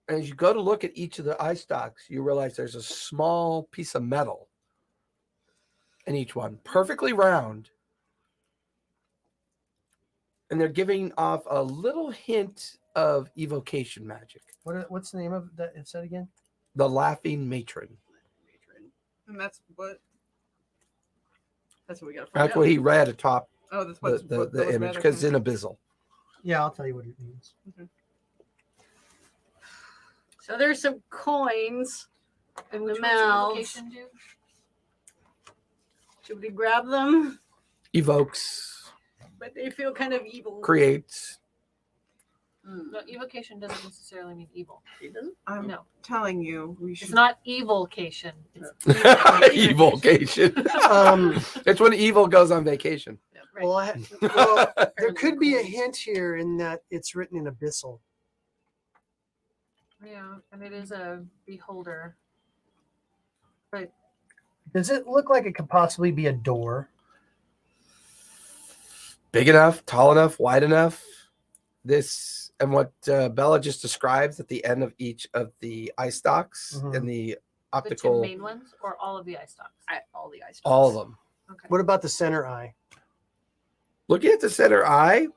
And as you go to look at each of the eye stalks, you realize there's a small piece of metal in each one, perfectly round. And they're giving off a little hint of evocation magic. What's the name of that? It said again? The laughing matron. And that's what we got to find That's out. what he read atop that's what the image, because it's in abyssal. Yeah, I'll tell you what it means. So there's some coins in the Which one's mouths. evocation do? Should we grab them? Evokes, But they feel kind of evil. creates. No, evocation doesn't necessarily mean evil. It doesn't? I'm No, telling you, we should. it's not evocation. It's Evocation. It's when evil goes on vacation. Right. Well, there could be a hint here in that it's written in abyssal. Yeah, and it is a beholder. Does it look like it could possibly be a door? Big enough, tall enough, wide enough. This and what Bella just describes at the end of each of the eye stalks Mhm. and the The two optical, main ones or all of the eye stalks? All the ice. all of them. Okay. What about the center eye? Looking at the center eye,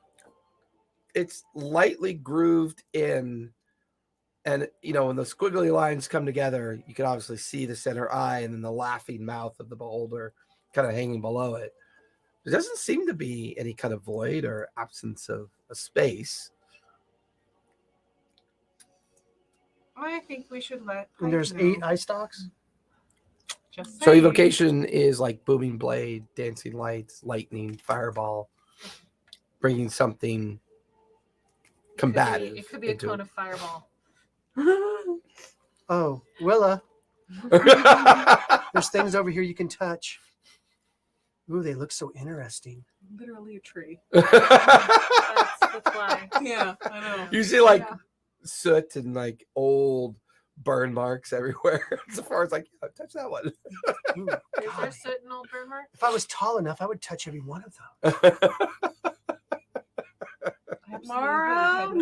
it's lightly grooved in. And, when the squiggly lines come together, you can obviously see the center eye and then the laughing mouth of the beholder kind of hanging below it. There doesn't seem to be any kind of void or absence of a space. I think we should let. And there's Pike know. 8 eye stalks? Just So saying. evocation is like booming blade, dancing lights, lightning, fireball, bringing something combative. It could be a into cone of fireball. Oh, Willa, there's things over here you can touch. Ooh, they look so interesting. Literally a tree. That's why. Yeah, I know. You see like Yeah. soot and like old burn marks everywhere. So far as like, touch that one. Ooh, Is there God. soot and old burn mark? If I was tall enough, I would touch every one of them. Morrow.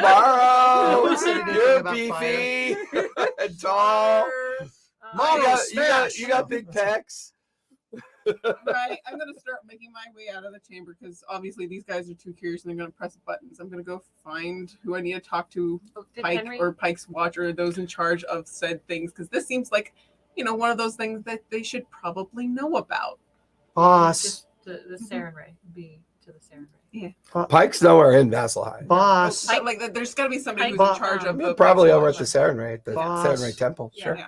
Borrow. Who said anything You're about beefy and tall. Morrow, You got big pecs. Right, I'm gonna start making my way out of the chamber because obviously these guys are too curious and they're gonna press buttons. I'm gonna go find who I need to talk to, Oh, did Pike Henry? or Pike's watcher, those in charge of said things, because this seems like, one of those things that they should probably know about. Boss, Just the Saren Ray. Be to the Saren Ray. Pike's nowhere in Vasselheim. boss. But, like, there's got to be somebody who's Pike- in charge of the Probably Pike's over at the watcher. Saren Ray, at the Boss. Saren Ray Temple. Yeah. Sure. Yeah.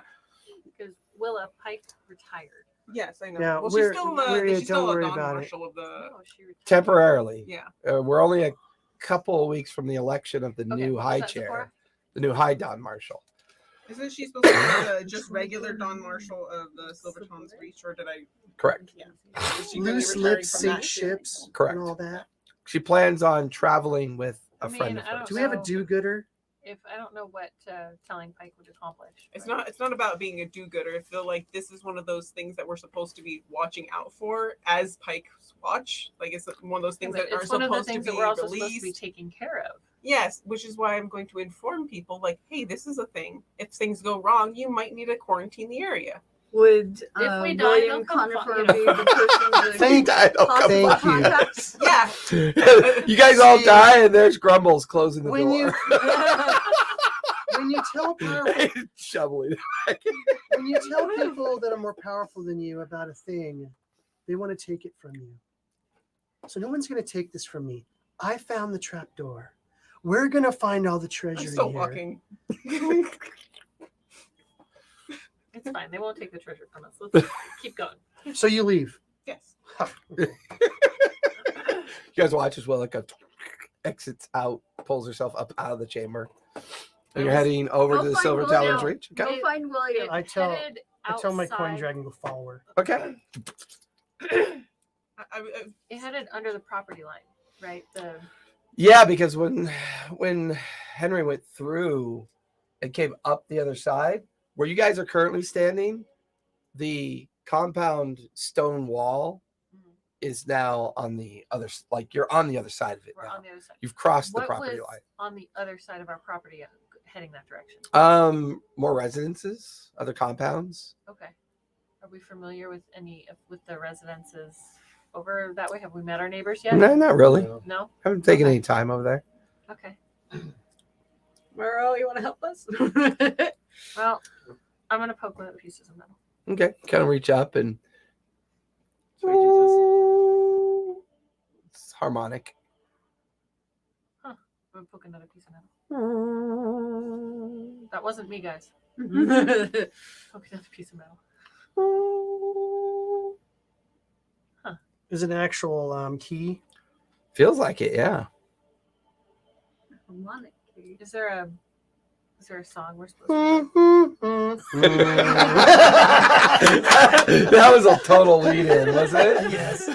Because Willa Pike retired. Yes, I know. Yeah, well, we're- she's still we're- she's still don't a worry Don about it. Marshal of the. Oh, she retired. Temporarily. Yeah. We're only a couple of weeks from the election of the Okay, new what was high that, chair, Sephora? the new high Don Marshal. Isn't she supposed to be just regular Don Marshall of the Silverton's Reach, or did I? Correct. Yeah. Is she gonna be Loose retiring lips from sink that? ships Correct. and all that. She plans on traveling with a I mean, friend of I don't hers. Do we have a So- do-gooder? If I don't know what telling Pike would accomplish. It's but- not. It's not about being a do-gooder. I feel like this is one of those things that we're supposed to be watching out for as Pike's watch. Like it's one of those Yeah, things but that are it's one of the supposed to things be that we're also supposed to be released. taking care of. Yes, which is why I'm going to inform people. Like, hey, this is a thing. If things go wrong, you might need to quarantine the area. Would If we die, William they'll come Conifer find- be the person to Thank- possible Thank you. contacts? Yeah. You guys all See- die, and there's Grumbles closing the When door. you when you tell powerful, Shoveling. when you tell people that are more powerful than you about a thing, they want to take it from you. So no one's going to take this from me. I found the trap door. We're going to find all the treasure I'm so in here. walking. It's fine. They won't take the treasure from us. Let's keep going. So you leave. Yes. You guys watch as well. Like exits out, pulls herself up out of the chamber. And you're heading over Go to the find Silver William. Talon's Reach. Okay. Go find William. I tell- Headed I tell my coin outside- dragon to follow her. Okay. It headed under the property line, right? Yeah, because when Henry went through and came up the other side, where you guys are currently standing, the compound stone wall is now on the other. Like you're on the other side of it We're now. on the other side. You've crossed the What property was line. on the other side of our property heading that direction? More residences, other compounds. Okay. Are we familiar with with the residences over that way? Have we met our neighbors yet? No, not really. No? Haven't taken Okay. any time over there. Okay. Merle, you want to help us? Well, I'm gonna poke one of the pieces of metal. Okay, kind of reach up and Sorry, Jesus. it's harmonic. I'm gonna poke another piece of metal. That wasn't me, guys. Poke another piece of metal. Is it an actual key? Feels like it, yeah. Harmonic key. Is there a song we're supposed to That was a total lead in, wasn't it? Yes.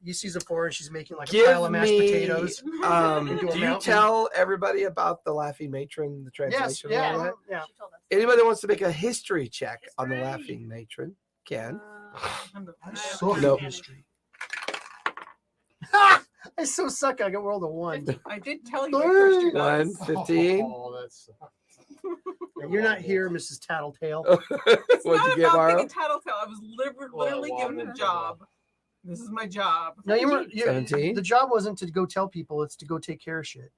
You see Zephora, she's making like a Give pile of mashed me, potatoes. Into a do you mountain. tell everybody about the Laughing Matron, the Yes, translation? yeah, and all that? yeah. She told us. Anybody that wants to make a history check on the History. Laughing Matron can. I suck suck Nope. at history. I so suck. I got rolled a 1. I did tell you my first two One, dice. 15. Oh, that's You're not here, Mrs. Tattletale. It's What'd not you get, about Mara? being a tattletale. I was literally Well, given a well, job. This is my job. No, you were. 17? The job wasn't to go tell people; it's to go take care of shit.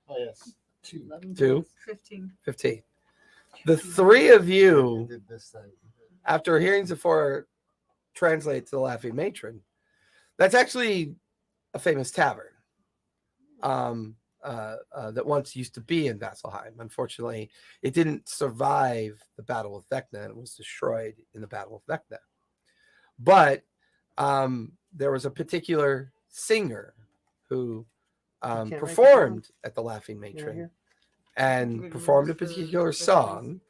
oh yes. 2, 15. 15. The three of you, Did this thing. after hearing Zephora translate to the Laughing Matron, that's actually a famous tavern that once used to be in Vasselheim. Unfortunately, it didn't survive the Battle of Vecna, and it was destroyed in the Battle of Vecna. But there was a particular singer who write that performed at the Laughing You know, Matron here? and performed a particular song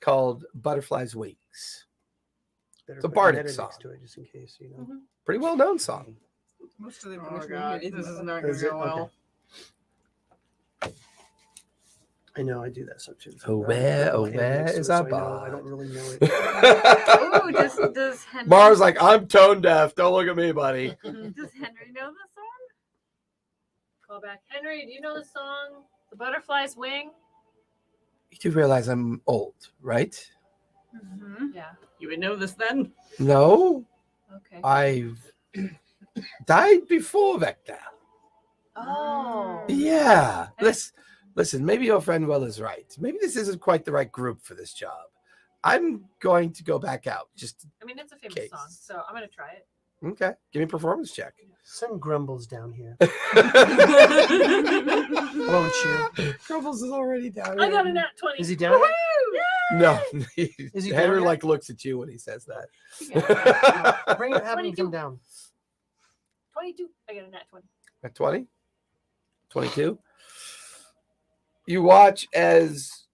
called Butterfly's Wings. Better It's a put bardic meta next song. to it just in case, you know. Pretty well known song. Most of the Oh, information God. here This is is not going Is to it? go well. I know I do that sometimes. Oh, where, I oh, have it where next to is it, our so I know- I bard? don't really know it. Oh, does Henry? Mara's like, I'm tone deaf. Don't look at me, buddy. Does Henry know the song? Call back. Henry, do you know the song The Butterfly's Wing? You do realize I'm old, right? Mm-hmm. Yeah. You would know this then? No, Okay. I've died before Vecna. Oh. Yeah. Listen, maybe your friend Will is right. Maybe this isn't quite the right group for this job. I'm going to go back out. Just I mean, it's a famous Case. song, so I'm gonna try it. okay. Give me a performance check. Send Grumbles down here. Won't Won't you? Grumbles is already down. I got a nat 20. Is he down here? No. Is he Henry down like looks at you when he says that. Bring it, have him 22. come down. 22. I got a nat 20. At 20? 22? You watch as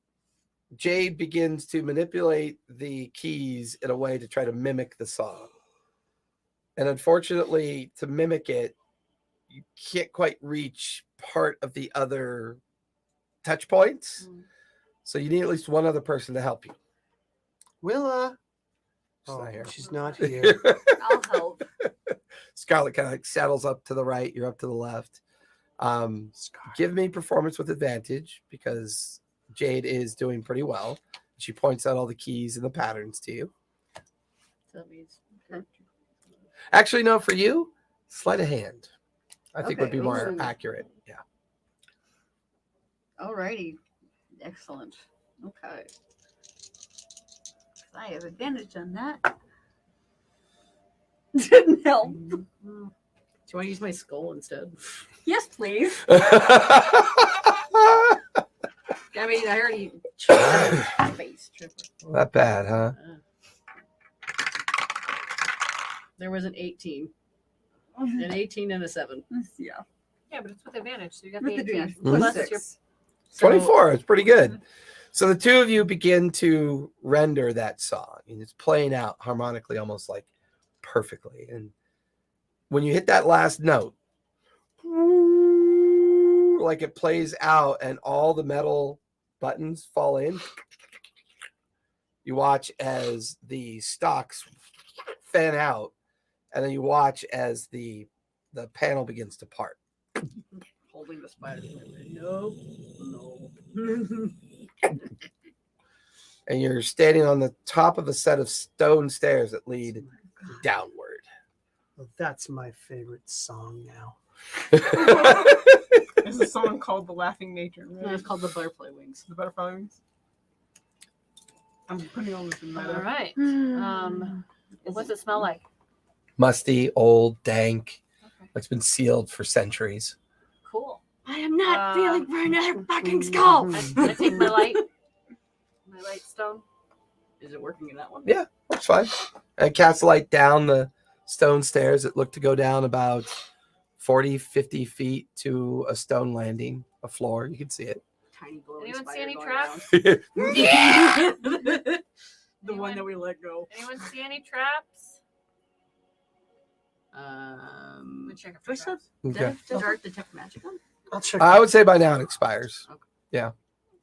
Jade begins to manipulate the keys in a way to try to mimic the song. And unfortunately, to mimic it, you can't quite reach part of the other touch points. So you need at least one other person to help you. Willa. She's not here. She's not here. I'll help. Scarlet kind of like saddles up to the right. You're up to the left. Give me performance with advantage because Jade is doing pretty well. She points out all the keys and the patterns to you. Actually, no, for you, sleight of hand. I think would be more Ooh. accurate. Yeah. Alrighty. Excellent. Okay. I have advantage on that. Didn't help. Do you want to use my skull instead? Yes, please. I mean, I already face tripper. Not bad, huh? There was an 18. An 18 and a 7. Yeah. Yeah, but it's with advantage, so you got the With 18. advantage. Mhm. Plus Plus your 6. 24. It's pretty good. So the two of you begin to render that song, and it's playing out harmonically, almost like perfectly. And when you hit that last note, like it plays out, and all the metal buttons fall in, you watch as the stalks fan out, and then you watch as the panel begins to part. Holding the spider. Nope. No. And you're standing on the top of a set of stone stairs that lead downward. Well, that's my favorite song now. There's a song called "The Laughing Nature." No, Right? it's called the butterfly wings. The butterfly wings. I'm putting all this in my. All right. What's it smell like? Musty, old, dank. Okay. Like it's been sealed for centuries. Cool. I am not feeling for another fucking Mm-hmm. skull. I take my light stone. Is it working in that one? Yeah, that's fine. And cast light down the stone stairs that look to go down about 40, 50 feet to a stone landing, a floor. You can see it. Tiny glowing Anyone see spider any going traps? around. The Anyone- one that we let go. Anyone see any traps? Um, Check it do I for still traps. Okay. Dart detect magic on? I'll check. I would say by now it expires. Okay. Yeah.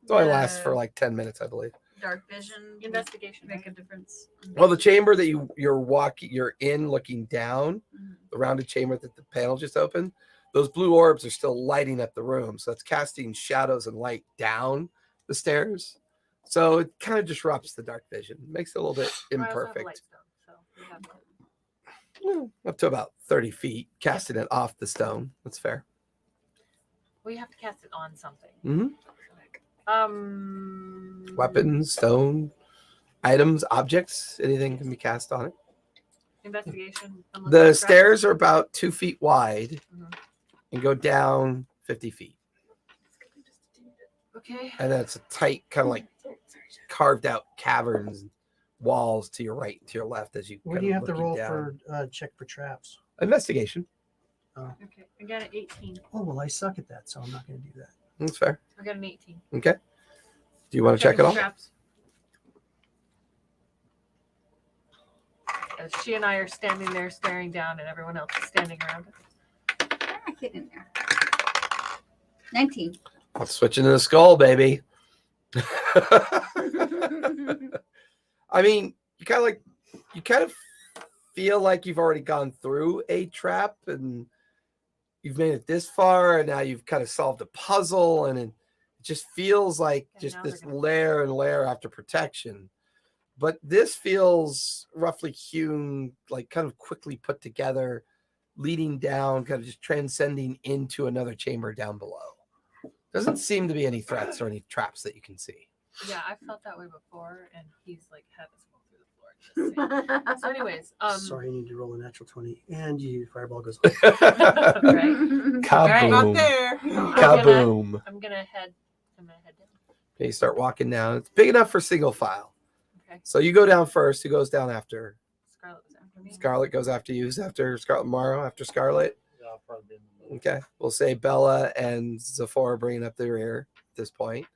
It only lasts for like 10 minutes, I believe. Dark vision. Investigation. Make a difference. Well, the chamber that you're in looking down, Mhm. the rounded chamber that the panel just opened, those blue orbs are still lighting up the room. So it's casting shadows and light down the stairs. So it kind of disrupts the dark vision. Makes it a little bit Well, I also have a imperfect. light stone, so we have that. Up to about 30 feet, casting it off the stone. That's fair. We have to cast it on something. Mhm. Um. Weapons, stone, items, objects, anything can be cast on it. Investigation. I'm looking The for traps. stairs are about 2 feet wide Mhm. and go down 50 feet. Okay. And then it's a tight, kind of like carved out caverns, walls to your right and to your left as you. What kind do you of have to looking roll down. for check for traps? Investigation? Okay. I got an 18. Oh well, I suck at that, so I'm not going to do that. That's fair. I got an 18. Okay. Do you want to check it Checking off? for traps. As she and I are standing there staring down, and everyone else is standing around us. Ah, get in there. 19. Let's switch into the skull, baby. I mean, you kind of feel like you've already gone through a trap and you've made it this far, and now you've kind of solved a puzzle, and it just feels like And just now this they're gonna- layer and layer after protection. But this feels roughly hewn, like kind of quickly put together, leading down, kind of just transcending into another chamber down below. Doesn't seem to be any threats or any traps that you can see. Yeah, I felt that way before, and he's like had us go through the floor. Just saying. So, anyways, Sorry, you need to roll a natural 20, and your fireball goes. right. Kaboom. Not there. Kaboom. I'm gonna head down. Okay, you start walking down. It's big enough for single file. Okay. So you go down first. Who goes down after? Scarlet was after me. Scarlet goes after you. Who's after Scarlet? Morrow after Scarlet. Yeah, I'll probably be in the Okay. We'll say Bella and Zephora bringing up the rear at this point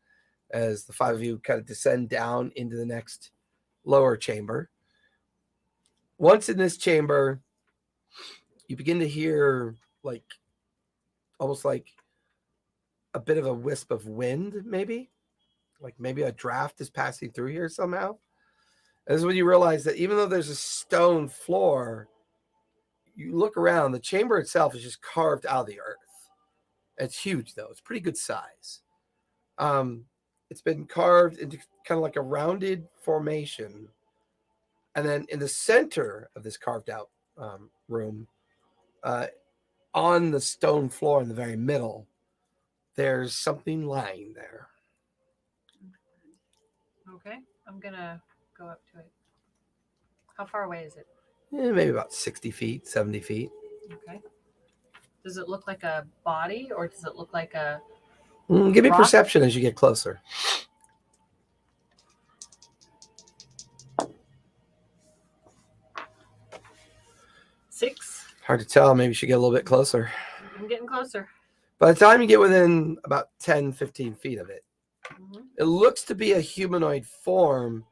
as the 5 of you kind of descend down into the next lower chamber. Once in this chamber, you begin to hear like almost like a bit of a wisp of wind, maybe like maybe a draft is passing through here somehow. And this is when you realize that even though there's a stone floor, you look around, the chamber itself is just carved out of the earth. It's huge though. It's pretty good size. It's been carved into kind of like a rounded formation. And then in the center of this carved out room, on the stone floor in the very middle, there's something lying there. Okay, I'm gonna go up to it. How far away is it? Maybe about 60 feet, 70 feet. Okay. Does it look like a body or does it look like a Give me rock? perception as you get closer. Six? Hard to tell. Maybe you should get a little bit closer. I'm getting closer. By the time you get within about 10, 15 feet of it, Mhm. it looks to be a humanoid form,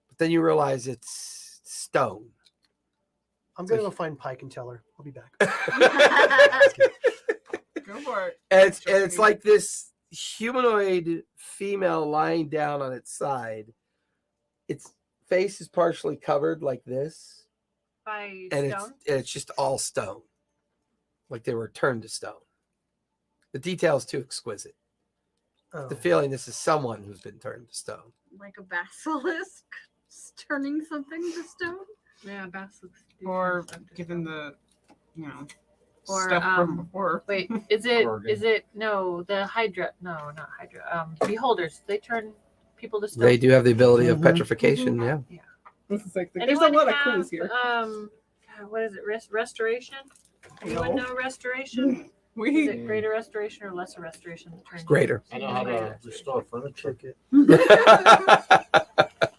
but then you realize it's stone. I'm gonna go find Pike and tell her. I'll be back. Go for it. And it's like this humanoid female lying down on its side. Its face is partially covered like this, By and stone? it's just all stone, like they were turned to stone. The detail's too exquisite. Oh. The feeling this is someone who's been turned to stone. Like a basilisk turning something to stone. Yeah, basilisk. Or given the, you know, Or, stuff from before. Wait, is it Organ. no the Hydra? No, not Hydra. Beholders. They turn people to stone. They do have the ability of Mhm. petrification, yeah. This is like there's Anyone a lot of have, clues here. God, what is it? Restoration? Anyone No. know restoration? Is We it greater restoration or lesser restoration? that turns you- Greater. I know how to restore furniture. Kick it.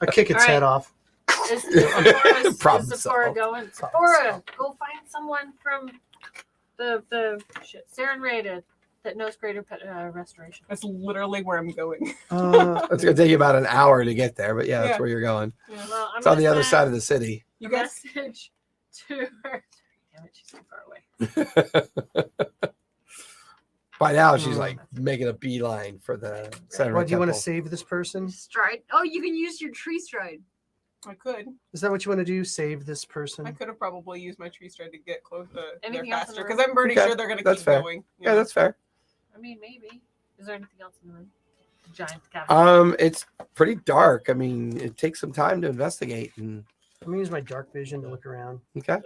I kick its All head right. off. Is Sephora Problem Sephora solved. going? Problem Sephora, go find someone from the shit Saren rated that knows greater restoration. That's literally where I'm going. It's going to take you about an hour to get there, but yeah, that's Yeah. where you're going. Well, I'm It's on gonna the other send side of the city. You a guys, message to her. Damn it, she's too far away. By now, she's like making a beeline for the center. What, do you want to temple. save this person? Stride. Oh, you can use your tree stride. I could. Is that what you want to do? Save this I person? could have probably used my tree stride to get close there Anything else in faster the because room? I'm pretty Okay, sure they're gonna that's keep fair. going. you Yeah, know? that's fair. I mean, maybe. Is there anything else in the room? Giant cavern. It's pretty dark. I mean, it takes some time to investigate. And I'm gonna use my dark vision to look around. okay,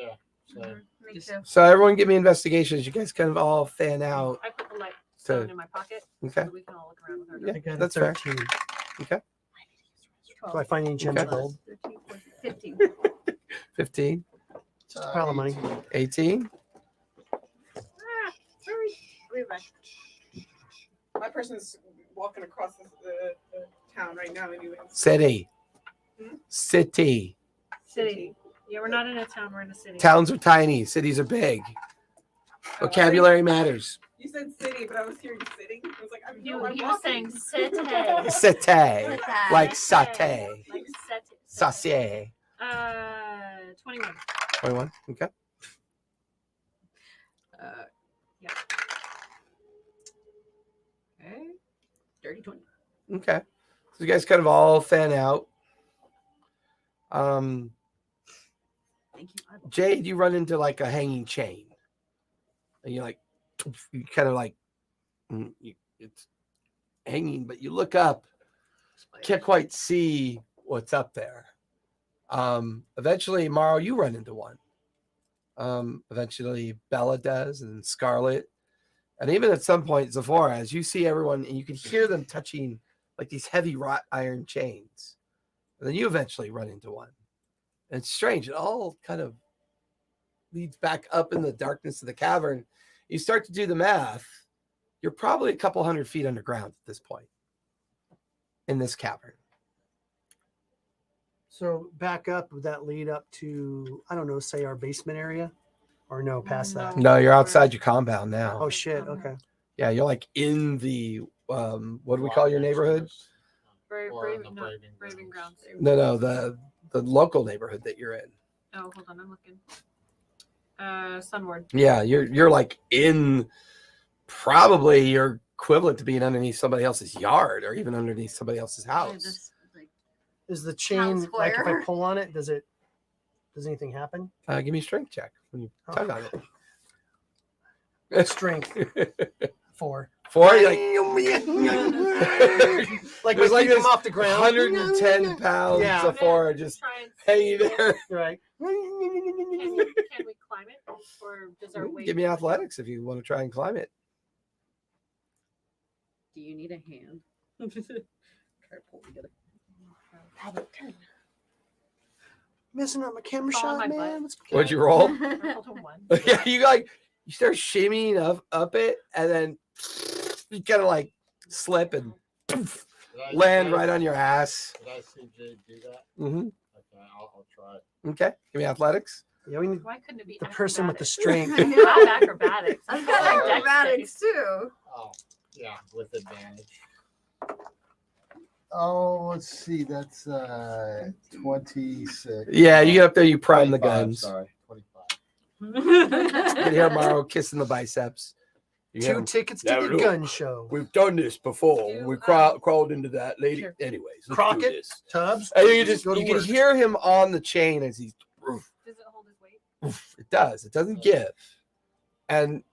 So Me too. so everyone, give me investigations. You guys kind of all fan out. I put the light stone to- in my pocket Okay, so we can all look around with our Yeah. I got a that's fair. 13. Okay, Do I find any gems Okay. of gold? 13, 14, 15. 15, It's a pile of money. 18. Ah, sorry. I'll be back. My person's walking across the town right now, anyway. City, Hmm? city. City. Yeah, we're not in a town. We're in a city. Towns are tiny. Cities are big. Vocabulary matters. You said city, but I was hearing sitting. I was like, I'm You I'm were walking. saying city. Cité, like satay, Like sati- saucier. 21. 21. Okay. Yeah. Okay. Dirty 20. Okay. So you guys kind of all fan out. Thank you. I- Jade, you run into like a hanging chain. And you're like, you kind of like, it's hanging, but you look up, can't quite see what's up there. Eventually, Morrow, you run into one. Eventually, Bella does, and Scarlet. And even at some point, Zephora, as you see everyone, and you can hear them touching like these heavy wrought iron chains. And then you eventually run into one. And it's strange. It all kind of leads back up in the darkness of the cavern. You start to do the math. You're probably a couple 100 feet underground at this point in this cavern. So back up, would that lead up to, I don't know, say our basement area? or no, past that? No, you're outside your compound now. Oh shit. Okay. Yeah, you're like in the what do we call your neighborhood? Braving Grounds. No, the local neighborhood that you're in. Oh, hold on, I'm looking. Sunward. Yeah, you're like in probably your equivalent to being underneath somebody else's yard or even underneath somebody else's house. Just, like, Is the chain like if I square. pull on it, does anything happen? Give me a strength check when you tug on Strength it. 4. 4, you're Like It's like keep this them off the ground. 110 pounds Yeah. of four just Try and hanging there. Right. Can we climb it, or does our weight? Give me athletics if you want to try and climb it. Do you need a hand? Try to pull together. Messing up my camera Fall on shot, my man. butt. What'd you roll? I rolled a 1. Yeah, you start shimmying up it, and then you kind of like slip and poof, land right on your ass. Did I see Jade do that? Mm-hmm. Okay, I'll try. Okay, give me athletics. Yeah, we need Why couldn't it be the person with the acrobatics? strength. Not acrobatics. I've Like got dex acrobatics saves. too. Oh, yeah, with advantage. Oh, let's see. That's 26. Yeah, you get up there, you prime the 25, guns. Sorry, 25. You can hear Morrow kissing the biceps. You hear 2 him, tickets to "Now the look, gun show. We've done this before. Do, We crawled into that lady. Sure. Anyways, let's do Crockett? this. Tubbs. And you Go to can work. hear him on the chain as he's. Does it hold his weight? It does. It doesn't give. And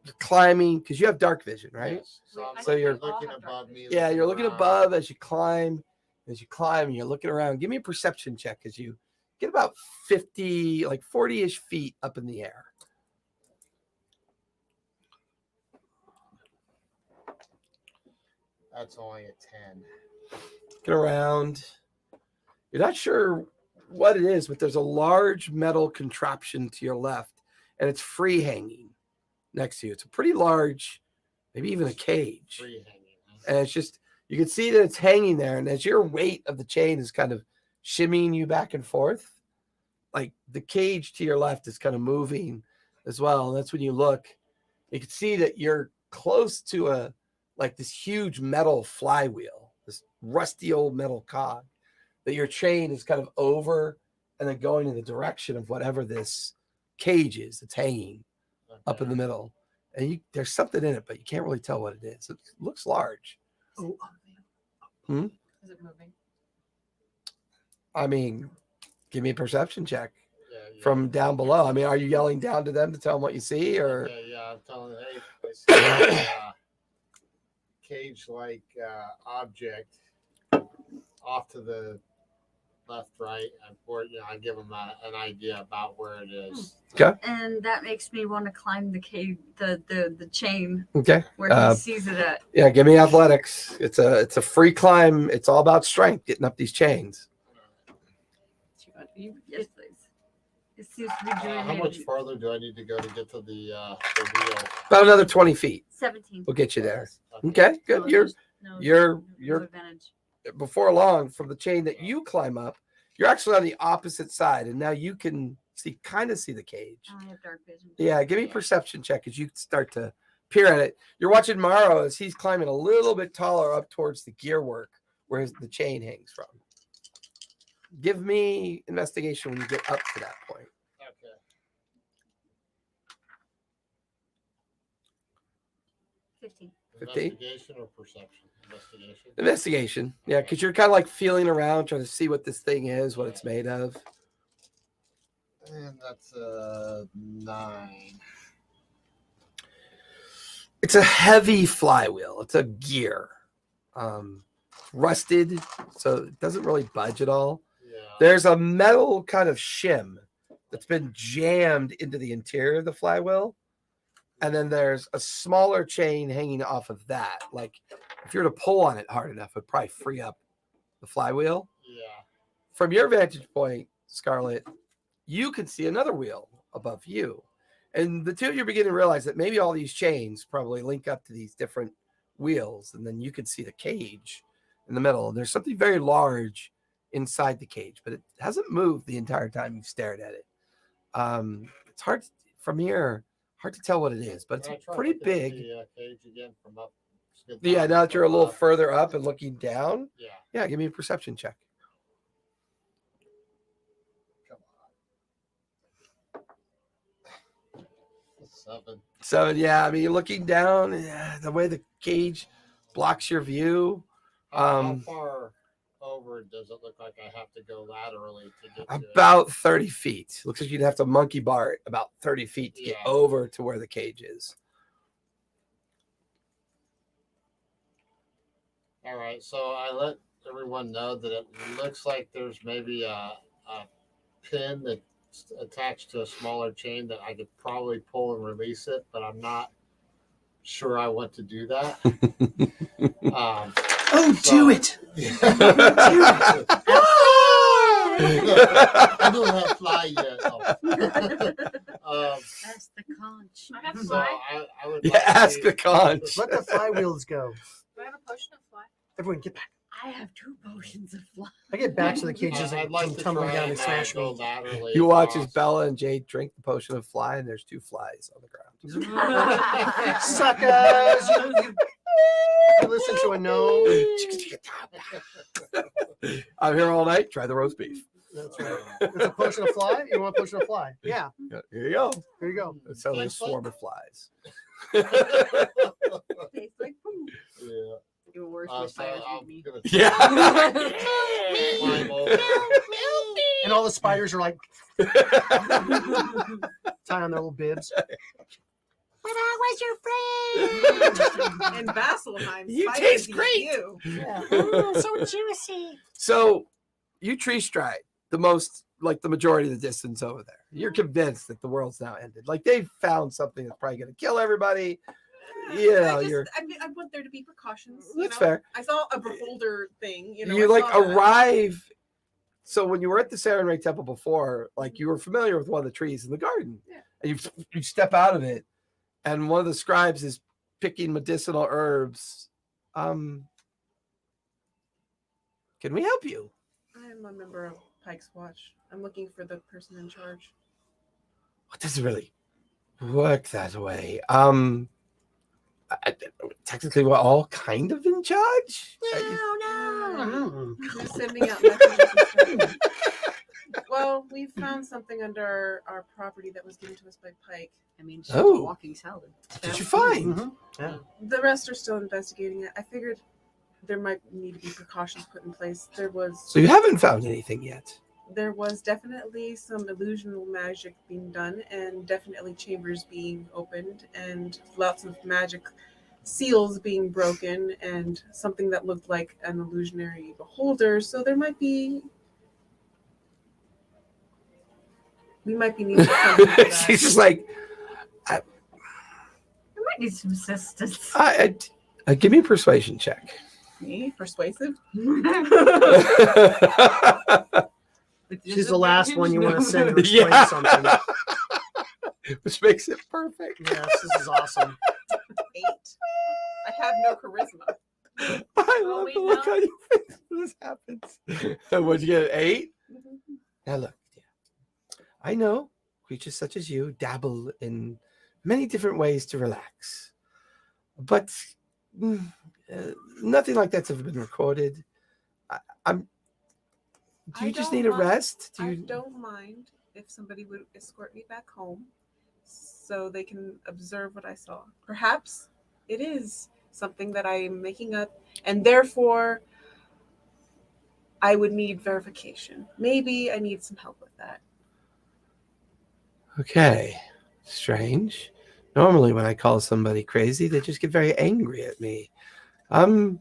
you're climbing because you have dark vision, right? Yes. So, I So think you're we all looking have dark above me. Yeah, you're looking around. above as you climb. As you climb, and you're looking around. Give me a perception check as you get about 50, like 40-ish feet up in the air. That's only a 10. Get around. You're not sure what it is, but there's a large metal contraption to your left, and it's free hanging next to you. It's a pretty large, maybe even a cage. Free hanging. Huh? And it's just, you can see that it's hanging there. And as your weight of the chain is kind of shimmying you back and forth, like the cage to your left is kind of moving as well. And that's when you look, you can see that you're close to like this huge metal flywheel, this rusty old metal cog that your chain is kind of over and then going in the direction of whatever this cage is that's hanging up in the middle. And there's something in it, but you can't really tell what it is. It looks large. Oh, Is it moving? I mean, give me a perception check Yeah. from down below. I mean, are you yelling down to them to tell them what you see, or Yeah, I'm telling them, hey, I see a cage-like object off to the left, right, and forward. I give them an idea about where it is. And that makes me want to climb the cave, the chain okay? where he sees it at. Yeah, give me athletics. It's a free climb. It's all about strength, getting up these chains. Yes, please. It seems to be doing How much it. farther do I need to go to get to the wheel? About another 20 feet 17. will get you there. Okay. Okay, good. No, You're no, you're- no you're- advantage. before long from the chain that you climb up. You're actually on the opposite side, and now you can kind of see the cage. I have dark vision. Yeah, give me a perception check as you start to peer at it. You're watching Morrow as he's climbing a little bit taller up towards the gear work where the chain hangs from. Give me investigation when you get up to that point. Okay. 15. 15? Investigation or perception? Investigation. Investigation. Yeah, because you're kind of like feeling around, trying to see what this thing is, what it's made of. And that's 9. It's a heavy flywheel. It's a gear. Rusted, so it doesn't really budge at all. Yeah. There's a metal kind of shim that's been jammed into the interior of the flywheel. And then there's a smaller chain hanging off of that. Like if you were to pull on it hard enough, it'd probably free up the flywheel. Yeah. From your vantage point, Scarlett, you can see another wheel above you. And the two of you begin to realize that maybe all these chains probably link up to these different wheels. And then you can see the cage in the middle. And there's something very large inside the cage, but it hasn't moved the entire time you've stared at it. It's hard. from here, hard to tell what it is, but Can I it's try pretty looking at big. The cage again from up. Just get Yeah, down now that you're a from little up. further up and looking down. Yeah. Yeah, give me a perception check. Come on. 7. So yeah, I mean, you're looking down, the way the cage blocks your view. How far over does it look like I have to go laterally to get to it? About 30 feet. Looks like you'd have to monkey bar it about 30 feet to get Yeah. over to where the cage is. All right, so I let everyone know that it looks like there's maybe a pin that's attached to a smaller chain that I could probably pull and release it, but I'm not sure I want to do that. Do it. I don't have fly yet. That's the conch. I have So fly. I would Yeah, like ask to- the conch. Let the flywheels go. Do I have a potion of fly? Everyone get back. I have 2 potions of fly. I get back to the cages I'd and like come to tumbling try down and and smash go me. laterally You watch as across. Bella and Jade drink the potion of fly, and there's 2 flies on the ground. Suckers! You listen to a gnome. I'm here all night. Try the roast beef. That's right. It's a potion of fly. You want a potion of fly? Yeah. Yeah, here you go. Here you go. That's only a swarm of flies. Tastes like poop. Yeah. Even worse So with spiders I'm eat me. gonna Yeah. climb over. And all the spiders are like tie on their little bibs. But I was your friend. In Vasselheim, You spiders taste eat great. You. Yeah. So juicy. So you tree stride the majority of the distance over there. You're convinced that the world's now ended. Like they've found something that's probably going to kill everybody. Yeah, I want there to be precautions. That's fair. I saw a beholder thing. You I like saw that. arrive. So when you were at the Sarenrae Ray Temple before, like you were familiar with one of the trees in the garden, Yeah. and you step out of it, and one of the scribes is picking medicinal herbs. Can we help you? I'm a member of Pike's Watch. I'm looking for the person in charge. It doesn't really work that way. Technically, we're all kind of in charge. Mm. They're sending out messages and stuff. Well, we found something under our property that was given to us by Pike. I mean, she's Oh. a walking salad. What did you find? Mhm. Yeah. The rest are still investigating it. I figured there might need to be precautions put in place. So you haven't found anything yet. There was definitely some illusional magic being done, and definitely chambers being opened, and lots of magic seals being broken, and something that looked like an illusionary beholder. So there might be. We might be needing something for that. She's just like, I might need some assistance. give me a persuasion check. Me? Persuasive? She's the last one you want to send to explain Yeah. something. Which makes it perfect. Yes, this is awesome. 8. I have no charisma. I Well, love we the look know- on your face when this happens. What'd you get? 8? Now look, dear, I know creatures such as you dabble in many different ways to relax, but nothing like that's ever been recorded. Do you I just don't need a mind. rest? Do I you? don't mind if somebody would escort me back home so they can observe what I saw. Perhaps it is something that I am making up, and therefore I would need verification. Maybe I need some help with that. Okay, strange. Normally, when I call somebody crazy, they just get very angry at me. One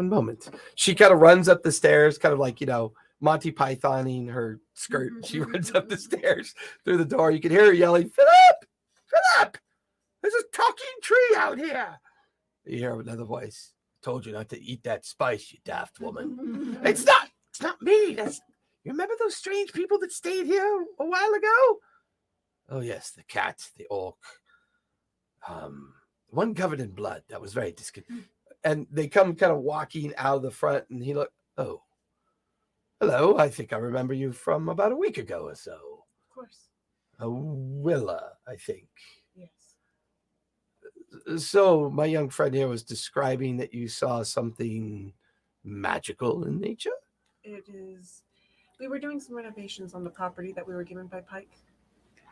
moment. She kind of runs up the stairs, kind of like, Monty Pythoning her skirt. She runs up the stairs through the door. You can hear her yelling, Philip! Philip! There's a talking tree out here. You hear another voice. Told you not to eat that spice, you daft woman. It's not me. You remember those strange people that stayed here a while ago? Oh, yes, the cat, the orc. One covered in blood. That was very disconcerting. And they come kind of walking out of the front, and he looked, oh, hello. I think I remember you from about a week ago or so. Of course. a Willa, I think. Yes. So my young friend here was describing that you saw something magical in nature. It is. We were doing some renovations on the property that we were given by Pike.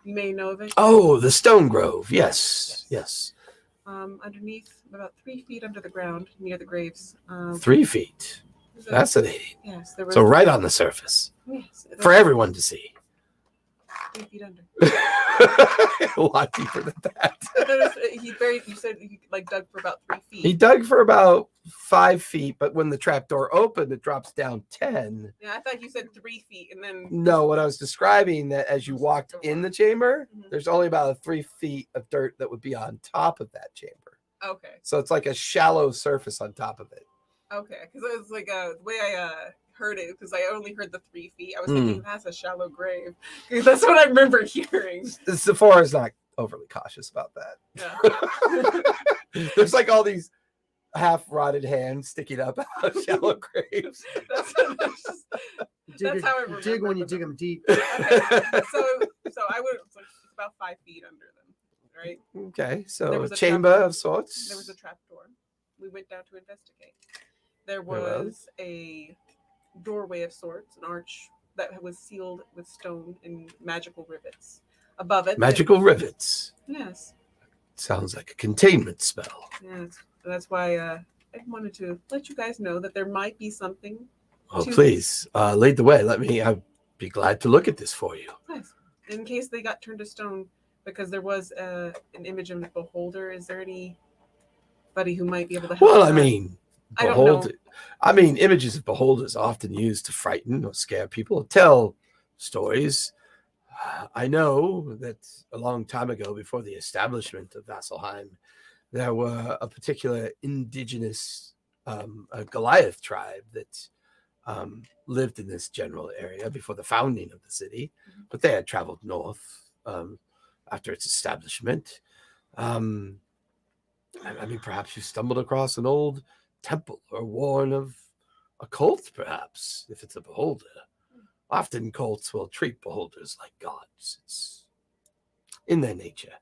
You may know of it. Oh, the Stone Grove. Yes. Underneath, about 3 feet under the ground, near the graves. 3 feet. There's a- Fascinating. Yes, there was. So right on the surface Yes, for everyone to see. 3 feet under. A lot deeper than that. You said he like dug for about 3 feet. He dug for about 5 feet, but when the trap door opened, it drops down 10. Yeah, I thought you said 3 feet, and then. No, what I was describing that as you walked in the chamber, Mhm. there's only about 3 feet of dirt that would be on top of that chamber. Okay. So it's like a shallow surface on top of it. Okay, because it was like the way I heard it, because I only heard the 3 feet. I was thinking that's a shallow grave. 'Cause that's what I remember hearing. Sephora's not overly cautious about that. Yeah. There's like all these half rotted hands sticking up out of shallow graves. That's just, Dig, how I you dig when remember you them. dig them deep. okay. So I would. So it's about 5 feet under them, right? Okay, There so was a a chamber trap- of sorts. There was a trap door. We went down to investigate. There Well. was a doorway of sorts, an arch that was sealed with stone and magical rivets. Above it, Magical rivets. Yes, Sounds like a containment spell. yes. That's why I wanted to let you guys know that there might be something. Oh, to- please, lead the way. I'd be glad to look at this for you. Nice. In case they got turned to stone, because there was an image of the beholder. Is there anybody who might be able to help? Well, with I that? mean, I don't know. images of beholders are often used to frighten or scare people, tell stories. I know that a long time ago, before the establishment of Vasselheim, there were a particular indigenous a Goliath tribe that lived in this general area before the founding of the city, but they had traveled north after its establishment. I mean, perhaps you stumbled across an old temple or warren of a cult, perhaps, if it's a beholder. Often cults will treat beholders like gods. It's in their nature.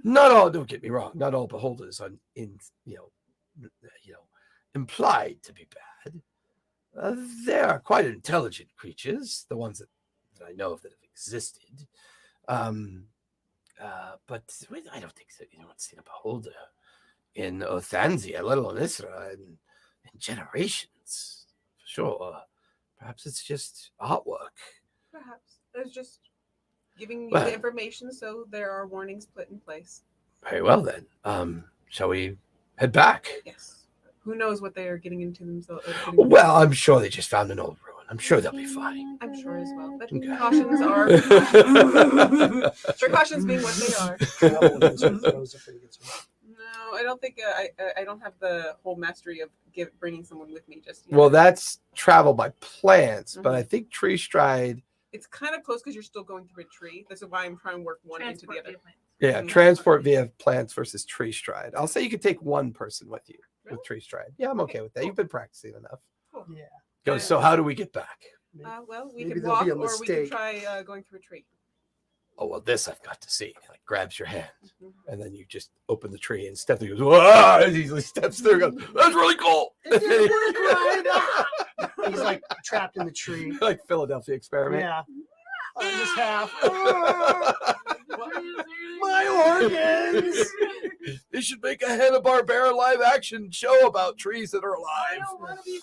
Not all, don't get me wrong, not all beholders are implied to be bad. They are quite intelligent creatures, the ones that I know of that have existed. But I don't think that anyone's seen a beholder in Othanzia, let alone Issylra, in generations. For sure. Perhaps it's just artwork. Perhaps it's just giving you Well. the information, so there are warnings put in place. Very well then. Shall we head back? Yes. Who knows what they are getting into themselves? Well, I'm sure they just found an old ruin. I'm sure they'll be fine. I'm sure as well. But Okay. precautions are precautions being what they are. No, I don't think I don't have the whole mastery of bringing someone with me just yet. Well, that's travel by plants, but I think tree stride. It's kind of close because you're still going through a tree. This is why I'm trying to work one into the other. Yeah, transport via plants versus tree stride. I'll say you could take one person with you Really? with tree stride. Yeah, I'm okay with that. You've been practicing enough. Cool. Yeah. Go. So how do we get back? Well, we Maybe could there'll walk be a or we could mistake. try going through a tree. Oh well, this I've got to see. Like grabs your hand, Mhm. and then you just open the tree and step through. He goes, "Wah!" And he easily steps through. And goes, that's really cool. It didn't work right. He's like trapped in the tree. Like Philadelphia experiment. Yeah. Just half. My organs. They should make a Hanna-Barbera live action show about trees that are alive. want to be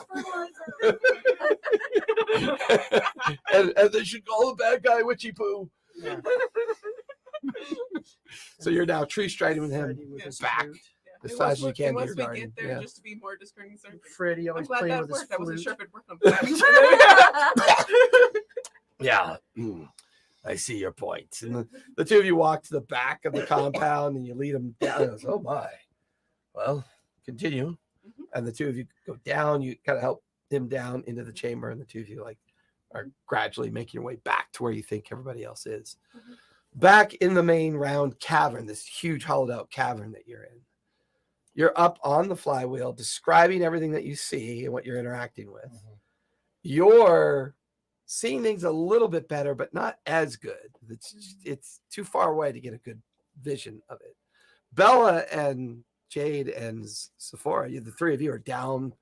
fertilizer. and they should call the bad guy Witchy Poo. Yeah. So you're now tree striding with him Freddy with his back flute. as And fast once as you can to once your we garden. get there, Yeah. just to be more discerning certain. Freddy I'm always glad playing that with his worked. I wasn't flute. sure if it worked on that. Yeah. I see your point. And the two of you walk to the back of the compound and you lead him down. He goes, oh my. Well, continue. Mhm. And the two of you go down. You kind of help him down into the chamber, and the two of you are gradually making your way back to where you think everybody else is. Mhm. Back in the main round cavern, this huge hollowed out cavern that you're in. You're up on the flywheel, describing everything that you see and what you're interacting with. Your seeing things a little bit better, but not as good. It's too far away to get a good vision of it. Bella and Jade and Sephora, the three of you are down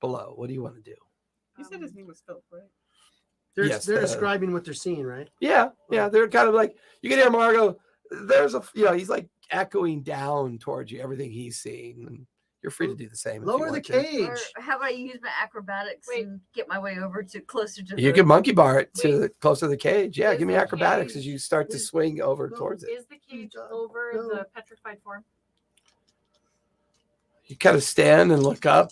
below. What do you want to do? You said his name was Phil, right? They're, Yes, they're describing what they're seeing, right? Yeah, they're kind of like, you can hear Margo. There's he's like echoing down towards you everything he's seeing, and you're free to do the same. Lower the if you want to. cage. Or how about I use my acrobatics Wait. and get my way over to closer to You the can monkey bar it to closer to the cage. Yeah, Is give me the acrobatics cage- as you start to swing over No. towards it. Is the cage done. over No. the petrified form? You kind of stand and look up.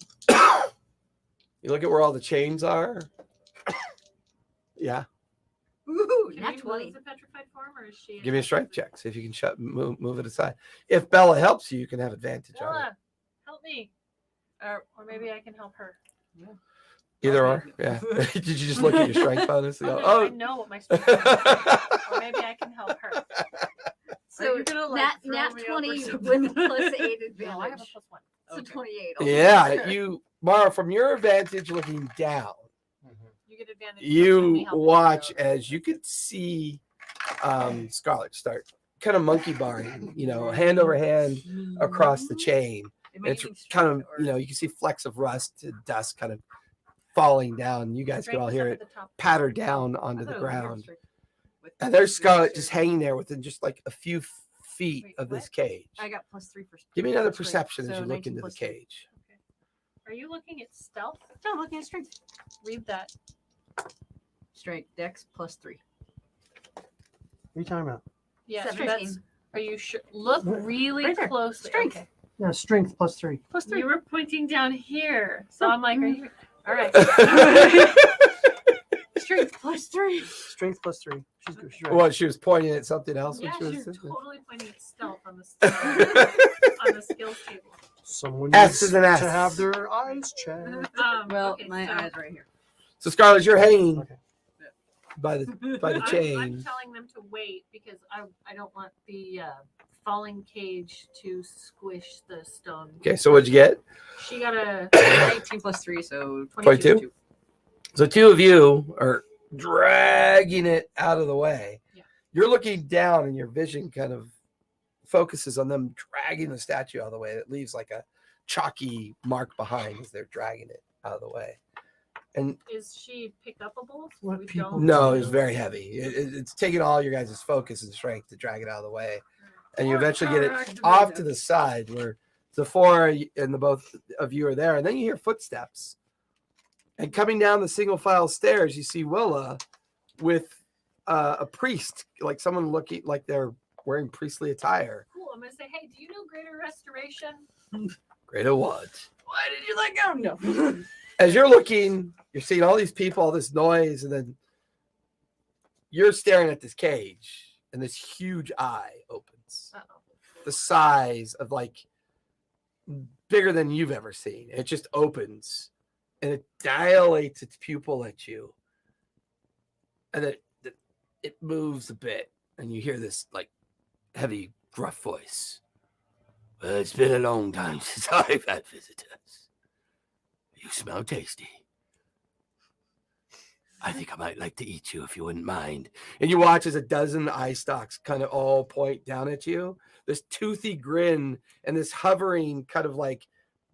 You look at where all the chains are. Yeah, Woohoo, Can nat we 20. move the petrified form, or is she? give me a strength check. See if you can move it aside. If Bella helps you, you can have advantage on it. Bella, help me. Or maybe I can help her. Either or. Yeah. Did you just look at your strength bonus and Oh, go, no, I oh? know what my strength is. Or maybe I can help her. So you gonna, like, nat, throw nat me 20 over with something? plus 8 No, I have a advantage. +1. So Okay. 28. Yeah, Mara, from your vantage looking down, You get advantage. for me you helping watch her. as you could see Scarlet start kind of monkey barring, hand over hand across the chain. It's kind of, you can see flecks of rust and dust kind of falling down. You guys can Strength all is hear up it at the top. patter down onto the ground. And there's Scarlet just hanging there within just like a few feet Wait, of this what? cage. I got +3 for. Give me another for strength, perception as so you look 19 into the plus 3. cage. Okay. Are you looking at stealth? No, I'm looking at strength. Read that. Strength, dex +3. What are you talking about? Yeah, 17. that's. Are you sure? Look really Right there. closely. Strength. Okay. Yeah, strength +3. You were pointing down here, so I'm like, are you? All right. Strength +3. Strength +3. She's good. She's right. Well, she was pointing at something else when Yeah, she was you're sitting totally pointing at stealth on the on the skills table. Someone S needs is an S. to have their eyes checked. Well, Okay, my so eyes right here. So Scarlet, you're hanging Okay. by the I'm chain. telling them to wait because I don't want the falling cage to squish the stone. Okay, so what'd you get? She got a 19 +3, so 22? 22. So two of you are dragging it out of the way. Yeah. You're looking down and your vision kind of focuses on them dragging the statue out of the way. It leaves like a chalky mark behind as they're dragging it out of the way. And Is she pick upable? What We people don't- no, it's very heavy. It's taking all your guys' focus and strength to drag it out of the way. And you eventually get it off to the side where Sephora and the both of you are there. And then you hear footsteps. And coming down the single file stairs, you see Willa with a priest, like someone looking like they're wearing priestly attire. Cool. I'm gonna say, hey, do you know Greater Restoration? Great what? Why did you let go? No. As you're looking, you're seeing all these people, all this noise, and then you're staring at this cage, and this huge eye opens. Uh-oh. The size of like bigger than you've ever seen. It just opens and it dilates its pupil at you. And then it moves a bit, and you hear this like heavy, gruff voice. Well, it's been a long time since I've had visitors. You smell tasty. I think I might like to eat you if you wouldn't mind. And you watch as a dozen eye stalks kind of all point down at you. This toothy grin and this hovering kind of like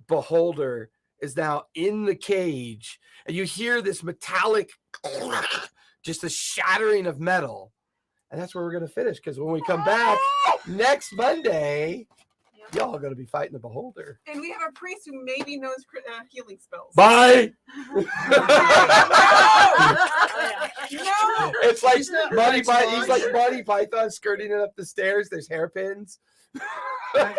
beholder is now in the cage. And you hear this metallic, just a shattering of metal. And that's where we're going to finish, because when we come back next Monday, y'all are going to be fighting the beholder. And we have a priest who maybe knows healing spells. Bye. No. It's like He's not Monty right, Python. He's Sly. like Monty Python skirting it up the stairs. There's hairpins. Come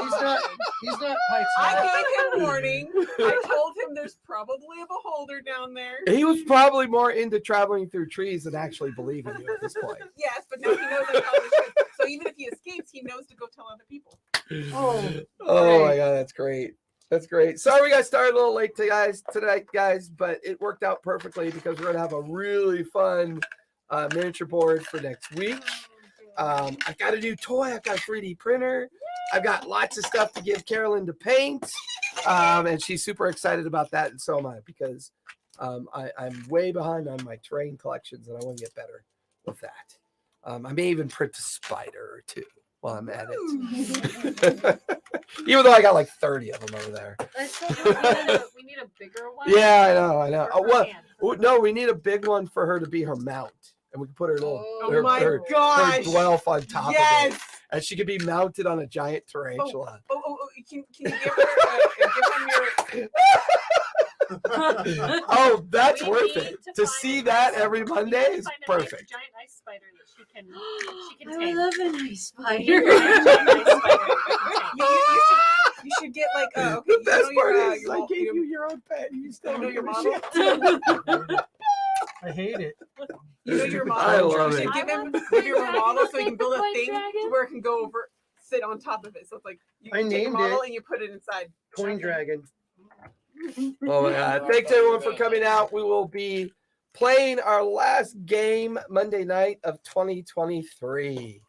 He's on. not. He's not Pike's I Law. gave him warning. I told him there's probably a beholder down there. He was probably more into traveling through trees than actually believing you at this point. Yes, but now he knows I tell the truth. So even if he escapes, he knows to go tell other people. Oh my god, that's great. That's great. Sorry we got started a little late tonight, guys, but it worked out perfectly because we're gonna have a really fun miniature board for next week. I've got a new toy. I've got a 3D printer. I've got lots of stuff to give Carolyn to paint, and she's super excited about that, and so am I, because I'm way behind on my terrain collections, and I want to get better with that. I may even print a spider or two while I'm at it. Even though I got like 30 of them over there. We need a bigger one. Yeah, I know. For her Well, hand. no, we need a big one for her to be her mount, and we can put her little Oh my her gosh. dwelf on top of Yes. it, and she could be mounted on a giant tarantula. Oh, can you give her give him your Oh, that's We worth need it. to To find see a that nice- every we need Monday to is find a nice perfect. giant ice spider that she can I tame. love a nice We need a spider. giant ice spider that we can tame. you should get like okay, The you best know your, part is your I mul- gave your- you your own pet. You still you know don't your give a model. shit. I hate it. You know your I model. love You it. should give I him want give your Coin model so Dragon. you can build a Coin thing Dragon. where it can go over, sit on top of it. So it's like you I take your named model it. and you put it inside. Coin Dragon. Oh my god. Thanks everyone for coming out. We will be playing our last game Monday night of 2023.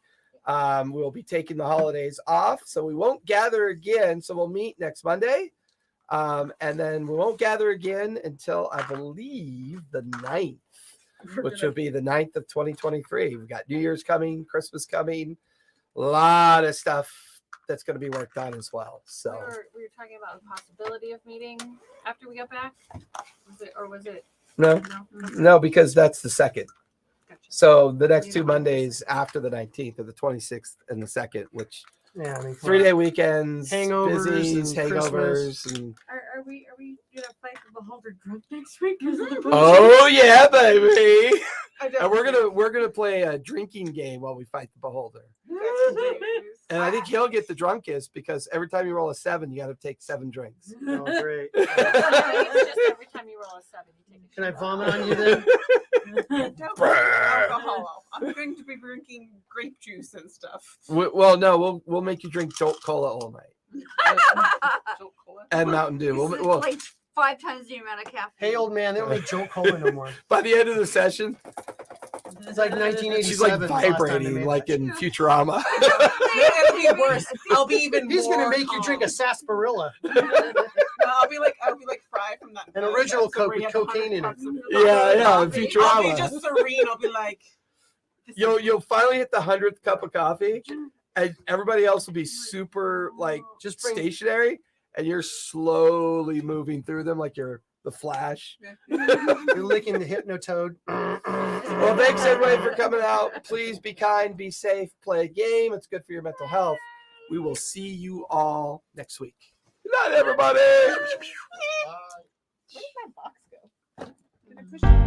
We'll be taking the holidays off, so we won't gather again. So we'll meet next Monday. And then we won't gather again until I believe the 9th, which will be the 9th of 2023. We've got New Year's coming, Christmas coming, a lot of stuff that's going to be worked on as well. So We were talking about the possibility of meeting after we got back. Was it? no, No. because that's the 2nd. Gotcha. So the next 2 Mondays after the 19th are the 26th and the 2nd, which Yeah, I mean, 3-day weekends, Hangovers busies, and hangovers, and Are we gonna fight the beholder drunk next week? 'Cause of the oh yeah, baby! I And we're gonna play a drinking game while we fight the beholder. And I think he'll get the drunkest because every time you roll a 7, you got to take 7 drinks. Oh, great. It's just every time you roll a 7, you take a Can I shot. vomit on you then? Don't drink alcohol. I'm going to be drinking grape juice and stuff. Well, no, we'll make you drink Jolt Cola all night Jolt Cola. and Mountain Dew. We'll like 5 times the amount of caffeine. Hey, old man, they don't make Jolt Cola no more. by the end of the session, It's like 1987. she's like the last time they vibrating made like that. in Futurama. It'll be worse. I'll be even He's more gonna make you drink a calm. sarsaparilla. I'll be like Fry from that. An original episode where Coke you with have 100 cocaine in it. cups of Yeah, in coffee. Futurama. I'll be just serene. I'll be like, this is- You'll finally hit the 100th cup of coffee, and everybody else will be super like Just bring stationary, and you're slowly moving through them like you're the Flash. You're licking the hypnotoad. Well, thanks everybody for coming out. Please be kind, be safe, play a game. It's good for your mental health. We will see you all next week. Good night, everybody. Bye. Where did my box go? Did I push it?